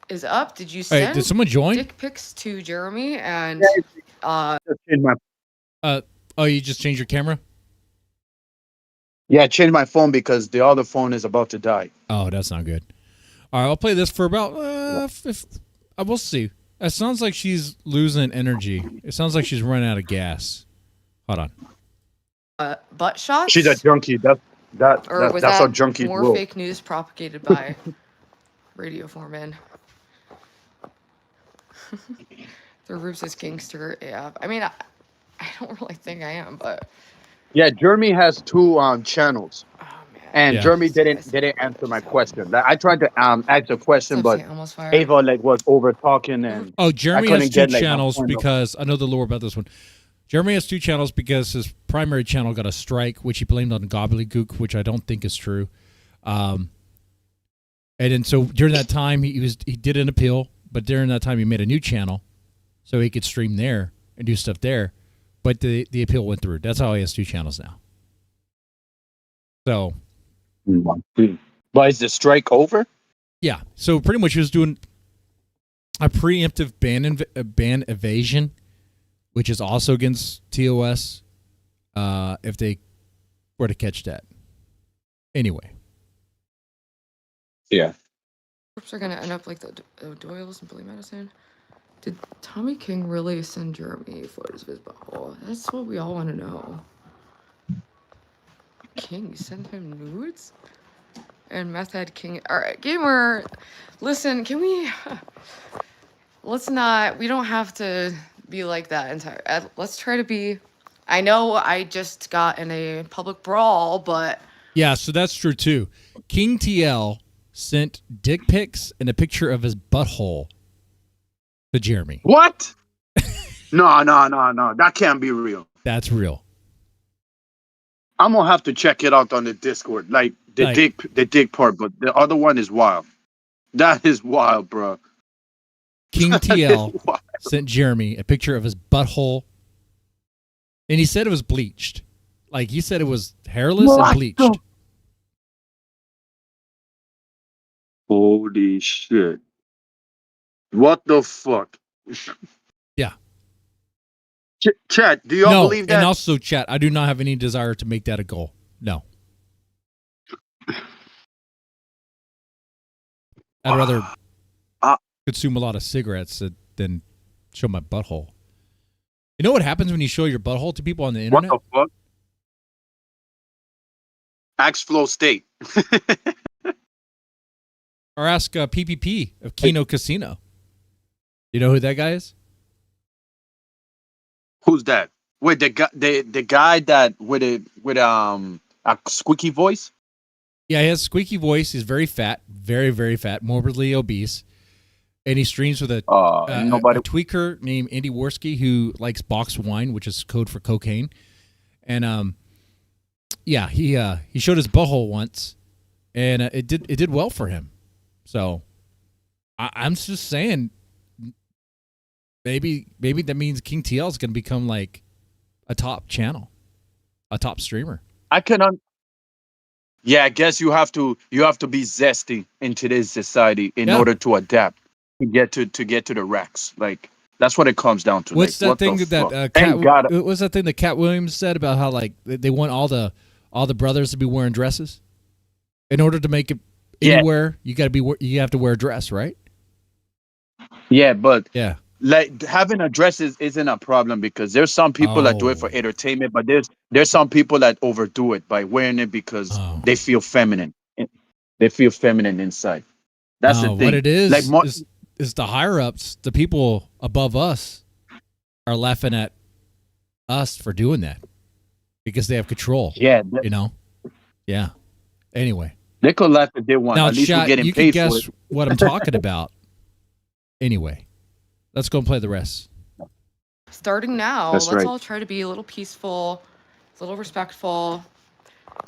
is up? Did you send did someone join? dick pics to Jeremy and you just changed your camera? Yeah, I changed my phone because the other phone is about to die. Oh, that's not good. All right, I'll play this for about we'll see. It sounds like she's losing energy. It sounds like she's running out of gas. Hold on. Butt shots? She's a junkie. That's how junkies more roll. Fake news propagated by Radio Foreman. The Roops is gangster. Yeah, I mean, I don't really think I am, but yeah, Jeremy has two channels. And Jeremy didn't answer my question. I tried to ask a question, but Ava was over talking and Jeremy has two channels because I know the lore about this one. Jeremy has two channels because his primary channel got a strike, which he blamed on gobbledygook, which I don't think is true. And then so during that time he did an appeal, but during that time he made a new channel so he could stream there and do stuff there. But the appeal went through. That's how he has two channels now. So. But is the strike over? Yeah. So pretty much he was doing a preemptive ban evasion, which is also against TOS if they were to catch that. Anyway. Yeah. Groups are going to end up like the Doyles and Billy Madison. Did Tommy King really send Jeremy photos of his butthole? That's what we all want to know. King, you send him nudes? And Meth Head King. All right, Gamer, listen, can we... we don't have to be like that entire. Let's try to be. I know I just got in a public brawl, but Yeah, so that's true too. King TL sent dick pics and a picture of his butthole to Jeremy. What? No. That can't be real. That's real. I'm gonna have to check it out on the Discord. Like the dick part, but the other one is wild. That is wild, bro. King TL sent Jeremy a picture of his butthole, and he said it was bleached. Like, he said it was hairless and bleached. Holy shit. What the fuck? Yeah. Chat, do y'all believe that? And also, chat, I do not have any desire to make that a goal. No. I'd rather consume a lot of cigarettes than show my butthole. You know what happens when you show your butthole to people on the internet? What the fuck? Axe Flow State. Or ask PPP of Kino Casino. You know who that guy is? Who's that? Wait, the guy that with a squeaky voice? Yeah, he has a squeaky voice. He's very fat, very, very fat, morbidly obese. And he streams with a tweaker named Andy Worski who likes boxed wine, which is code for cocaine. And yeah, he showed his butthole once, and it did well for him. So I'm just saying, maybe that means King TL is going to become like a top channel, a top streamer. Yeah, I guess you have to be zesty in today's society in order to adapt to get to the racks. Like, that's what it comes down to. What's like, that thing that what's that thing that Cat Williams said about how like they want all the brothers to be wearing dresses in order to make it anywhere? You have to wear a dress, right? Yeah, but yeah, like having a dress isn't a problem because there's some people that do it for entertainment, but there's some people that overdo it by wearing it because they feel feminine. They feel feminine inside. That's the thing. What it is, is the higher ups, the people above us, are laughing at us for doing that because they have control. Yeah, you know. Yeah. Anyway, they could laugh if they want. Now, at least we're getting you paid can for guess it. what I'm talking about. Anyway, let's go and play the rest. starting now, That's let's right. all try to be a little peaceful, a little respectful.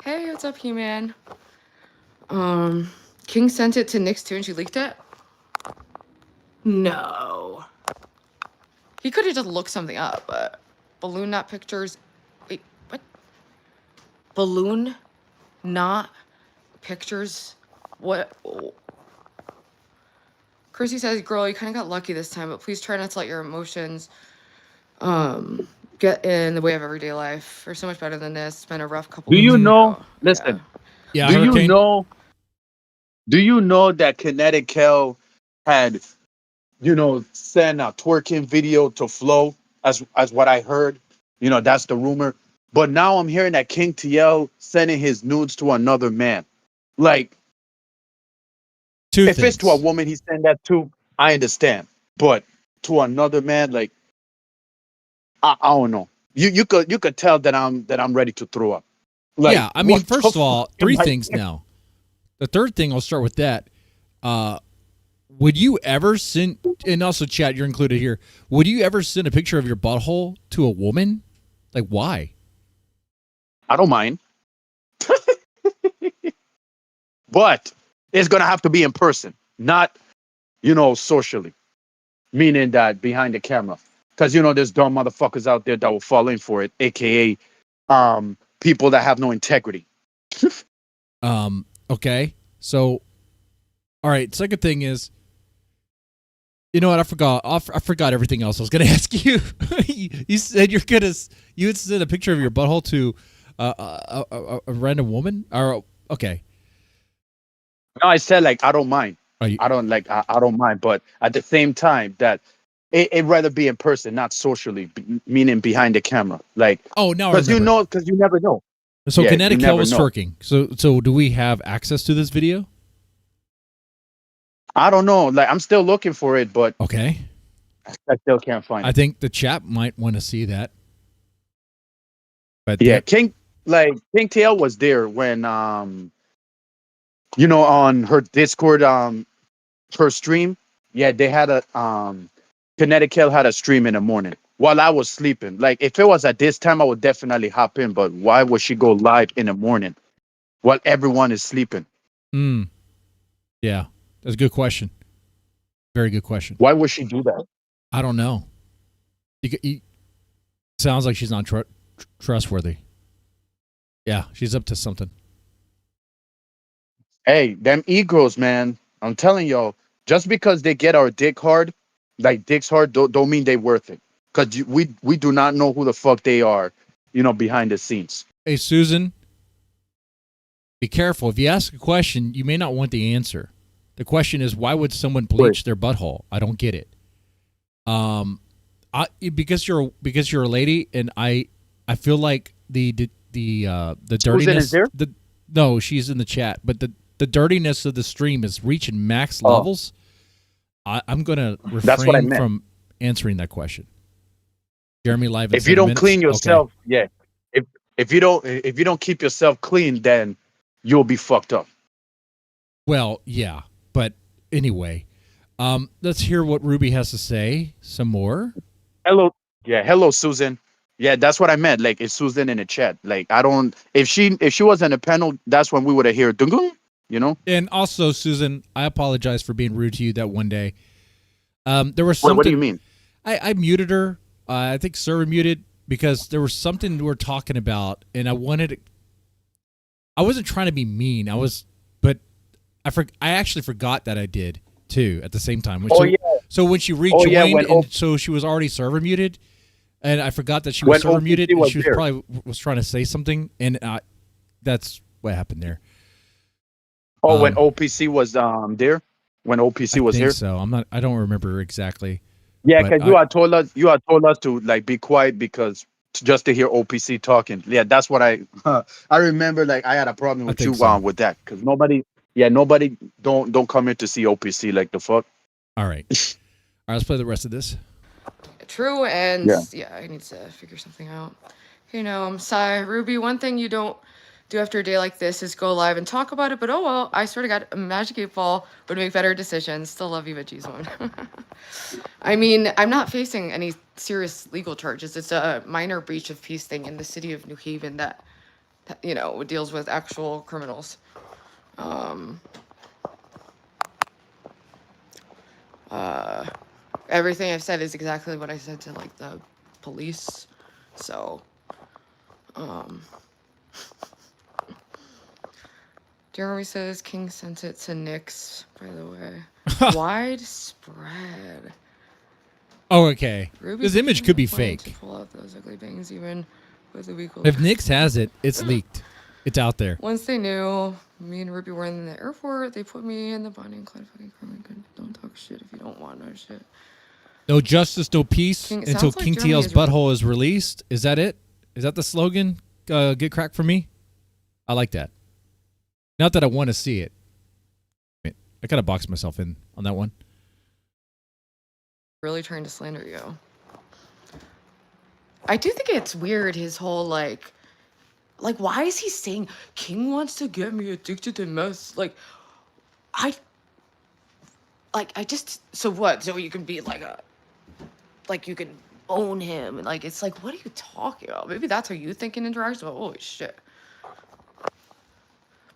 Hey, what's up, He-Man? King sent it to Nyx too, and she leaked it. No. He could have just looked something up, but balloon not pictures. Wait, what? Balloon not pictures? What? Chrissy says, girl, you kind of got lucky this time, but please try not to let your emotions get in the way of everyday life. We're so much better than this. It's been a rough couple Do weeks. you know? Listen. Yeah, Do Hurricane? you know? Do you know that Kinetic Hell had, sent a twerking video to Flo as what I heard? That's the rumor. But now I'm hearing that King TL sending his nudes to another man. Like, if it's to a woman he sent that to, I understand. But to another man, like, I don't know. You could tell that I'm ready to throw up. Like, yeah, I mean, what first the of all, fuck three am I- things now. The third thing, I'll start with that. Would you ever send, and also chat, you're included here, would you ever send a picture of your butthole to a woman? Like, why? I don't mind. But it's going to have to be in person, not, socially. Meaning that behind the camera. Because, there's dumb motherfuckers out there that will fall in for it, a.k.a. People that have no integrity. Okay. So, all right. Second thing is, you know what? I forgot everything else I was going to ask you. You said you would send a picture of your butthole to a random woman? Or, okay. No, I said, like, I don't mind. I don't mind. But at the same time, that it'd rather be in person, not socially, meaning behind the camera. Like, oh, no, because you never know. So Yeah, Kinetic you Hell never was know. twerking. So do we have access to this video? I don't know. Like, I'm still looking for it, but okay. I still can't find I it. think the chat might want to see that. But Yeah, King TL was there when on her Discord her stream. Yeah, they had a Connecticut had a stream in the morning while I was sleeping. Like if it was at this time, I would definitely hop in. But why would she go live in the morning while everyone is sleeping? Yeah, that's a good question. Very good question. Why would she do that? I don't know. Sounds like she's not trustworthy. Yeah, she's up to something. Hey, them egos, man. I'm telling y'all, just because they get our dick hard, like dicks hard, don't mean they worth it. Cause we do not know who the fuck they are, behind the scenes. Hey, Susan, be careful. If you ask a question, you may not want the answer. The question is, why would someone bleach their butthole? I don't get it. Because you're a lady, and I feel like the dirtiness. Susan is there? No, she's in the chat, but the dirtiness of the stream is reaching max levels. I'm gonna refrain from answering that question. Jeremy live. If you don't clean yourself, yeah. If you don't keep yourself clean, then you'll be fucked up. Well, yeah, but anyway, let's hear what Ruby has to say. Some more. Hello, Susan. Yeah, that's what I meant. Like, it's Susan in the chat. Like, I don't. If she was in a panel, that's when we would have heard dung, And also, Susan, I apologize for being rude to you that one day. There was something. What do you mean? I muted her. I think server muted because there was something we were talking about, and I wasn't trying to be mean. But I actually forgot that I did too at the same time. So when she rejoined, so she was already server muted, and I forgot that she was server muted, and she was probably trying to say something, and that's what happened there. When OPC was there, when OPC was here. So I don't remember exactly. Yeah, because you had told us to like be quiet because just to hear OPC talking. Yeah, that's what I remember. Like I had a problem with you with that because nobody don't come here to see OPC. Like the fuck. All right, let's play the rest of this. True, and yeah, I need to figure something out. I'm sorry, Ruby. One thing you don't do after a day like this is go live and talk about it, but oh well, I swear to God, a Magic 8 Ball would make better decisions. Still love you, veggies one. I mean, I'm not facing any serious legal charges. It's a minor breach of peace thing in the city of New Haven that deals with actual criminals. Everything I've said is exactly what I said to like the police. So, Jeremy says King sent it to Nyx, by the way. Widespread. Oh, okay. This image could be fake. Pull out those ugly bangs even with a week. If Nyx has it, it's leaked. It's out there. Once they knew me and Ruby were in the airport, they put me in the Bonnie and Clyde fucking crime. Don't talk shit if you don't want no shit. No justice, no peace until King TL's butthole is released. Is that it? Is that the slogan? Get cracked for me? I like that. Not that I want to see it. Wait, I gotta box myself in on that one. Really trying to slander you. I do think it's weird, his whole like why is he saying King wants to get me addicted to meth? So what? So you can be you can own him, and it's like, what are you talking about? Maybe that's how you think in interactions. But holy shit.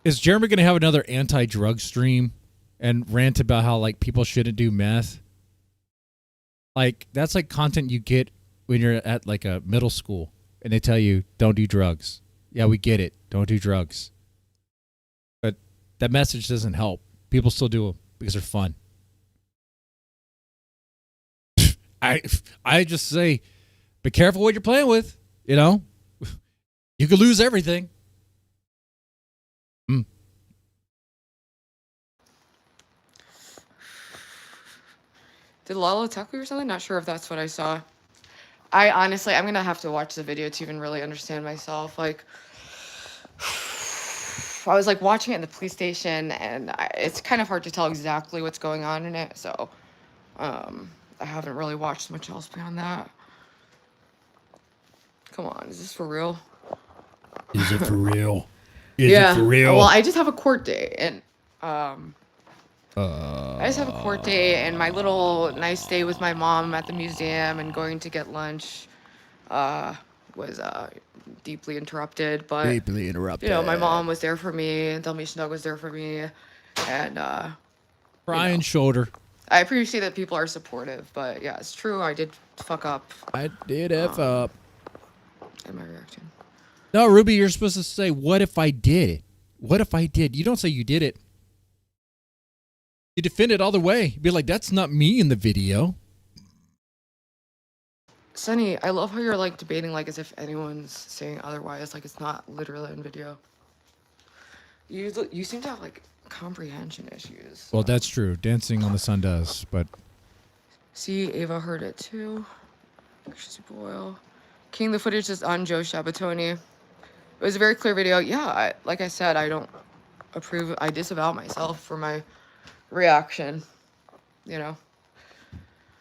Is Jeremy going to have another anti-drug stream and rant about how people shouldn't do meth? That's content you get when you're at a middle school and they tell you don't do drugs. Yeah, we get it. Don't do drugs. But that message doesn't help. People still do them because they're fun. I just say, be careful what you're playing with. You could lose everything. Did Lalo attack you or something? Not sure if that's what I saw. I'm going to have to watch the video to even really understand myself. I was watching it in the police station, and it's kind of hard to tell exactly what's going on in it. So, I haven't really watched much else beyond that. Come on, is this for real? Is it for real? Is Yeah. it for real? Well, I just have a court date, and I just have a court date, and my little nice day with my mom at the museum and going to get lunch was deeply interrupted. But Deeply interrupted. you know, my mom was there for me, and Dalmatian Dog was there for me, and Brian's shoulder. I appreciate that people are supportive. But yeah, it's true. I did fuck up. I did F up. And my reaction. No, Ruby, you're supposed to say, what if I did it? What if I did? You don't say you did it. You defend it all the way. Be like, that's not me in the video. Sunny, I love how you're like debating like as if anyone's saying otherwise, like it's not literally in video. You seem to have like comprehension issues. Well, that's true. Dancing on the Sun does, but... See, Ava heard it too. She's Boyle. King, the footage is on Joe Shabatoni. It was a very clear video. Yeah, like I said, I don't approve. I disavow myself for my reaction. You know.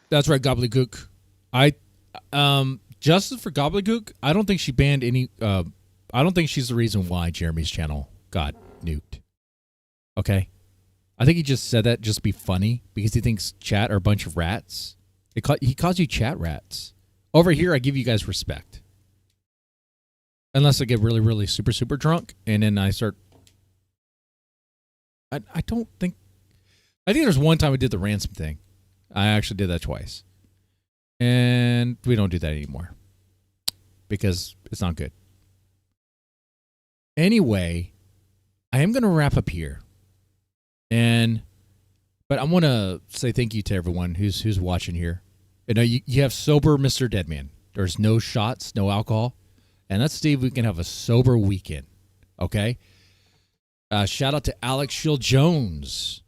That's right, Gobbledygook. Justice for Gobbledygook. I don't think she banned any. I don't think she's the reason why Jeremy's channel got nuked. Okay, I think he just said that just to be funny because he thinks chat are a bunch of rats. He calls you chat rats. Over here, I give you guys respect. Unless I get really, really super, super drunk, and then I start... I don't think... I think there's one time I did the ransom thing. I actually did that twice. And we don't do that anymore. Because it's not good. Anyway, I am going to wrap up here. But I want to say thank you to everyone who's watching here. You know, you have sober Mr. Deadman. There's no shots, no alcohol. And let's see if we can have a sober weekend. Okay? Shout out to Alex Shield Jones.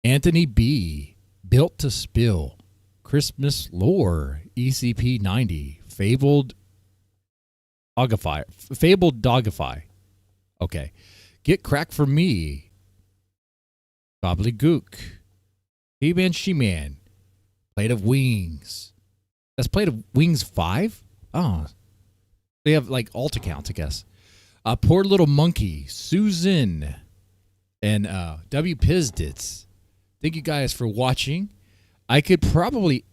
Anthony B. Built to Spill. Christmas Lore. ECP 90. Fabled Dogify. Okay. Get Crack for Me. Gobbledygook. He-Man She-Man. Plate of Wings. That's Plate of Wings 5? Oh. They have like alt accounts, I guess. Poor Little Monkey. Susan. And W. Pizdits. Thank you guys for watching. I could probably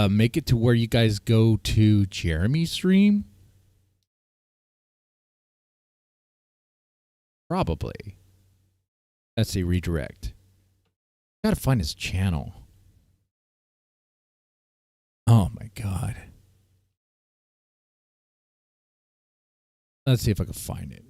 make it to where you guys go to Jeremy's stream. Probably. Let's see, redirect. Gotta find his channel. Oh my God. Let's see if I can find it.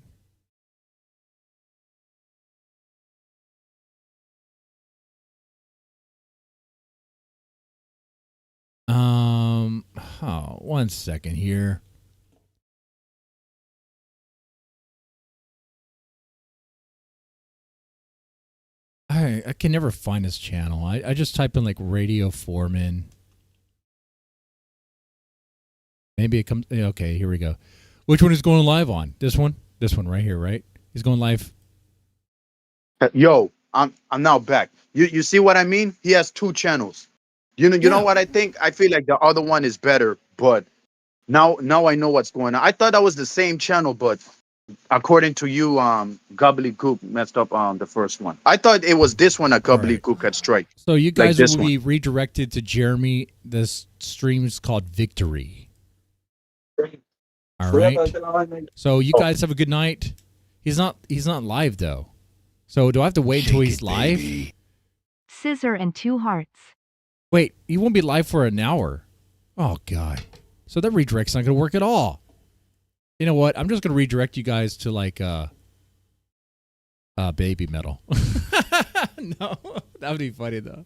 One second here. I can never find his channel. I just type in like Radio Foreman. Maybe it comes. Okay, here we go. Which one is going live on? This one? This one right here, right? He's going live. Yo, I'm now back. You see what I mean? He has two channels. You know what I think? I feel like the other one is better, but now I know what's going on. I thought that was the same channel, but according to you, Gobbledygook messed up on the first one. I thought it was this one that Gobbledygook had strike. So you guys will be redirected to Jeremy. This stream's called Victory. All right. So you guys have a good night. He's not live though. So do I have to wait until he's live? Scissor and 2 hearts. Wait, he won't be live for an hour. Oh God. So that redirect's not gonna work at all. You know what? I'm just gonna redirect you guys to like baby metal. No, that would be funny though.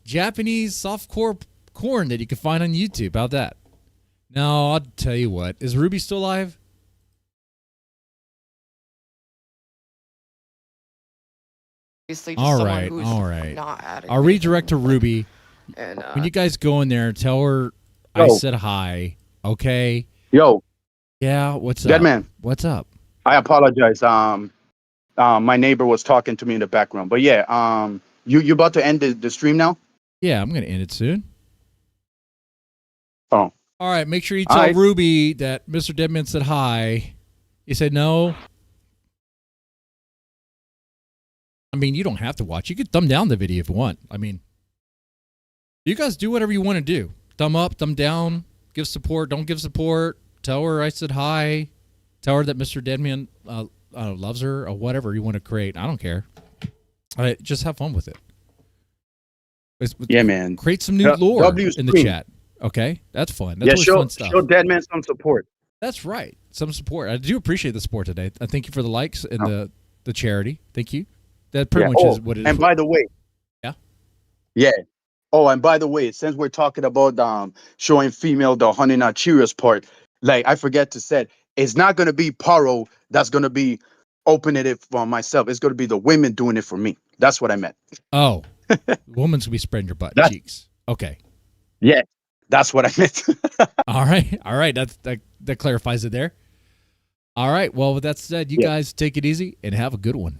Japanese softcore corn that you can find on YouTube. How'd that? No, I'll tell you what. Is Ruby still alive? All right. I'll redirect to Ruby. And, when you guys go in there, tell her I said hi. Okay. Yo. Yeah. What's up? Deadman. What's up? I apologize. My neighbor was talking to me in the background, but yeah. You about to end the stream now? Yeah, I'm gonna end it soon. Oh. All right, make sure you tell Ruby that Mr. Deadman said hi. You said no. I mean, you don't have to watch. You could thumb down the video if you want. I mean, you guys do whatever you want to do. Thumb up, thumb down, give support, don't give support. Tell her I said hi. Tell her that Mr. Deadman loves her or whatever you want to create. I don't care. Just have fun with it. Yeah, man. Create some new lore in the chat. Okay, that's fun. That's fun stuff. Show Deadman some support. That's right, some support. I do appreciate the support today. I thank you for the likes and the charity. Thank you. That pretty much is what it is. And by the way, yeah. Oh, and by the way, since we're talking about showing female the honey nut Cheerios part, like I forget to say, it's not gonna be Paro that's gonna be opening it for myself. It's gonna be the women doing it for me. That's what I meant. Oh, woman's gonna be spreading your butt cheeks. Okay. Yeah. That's what I meant. All right. That clarifies it there. All right. Well, with that said, you guys take it easy and have a good one.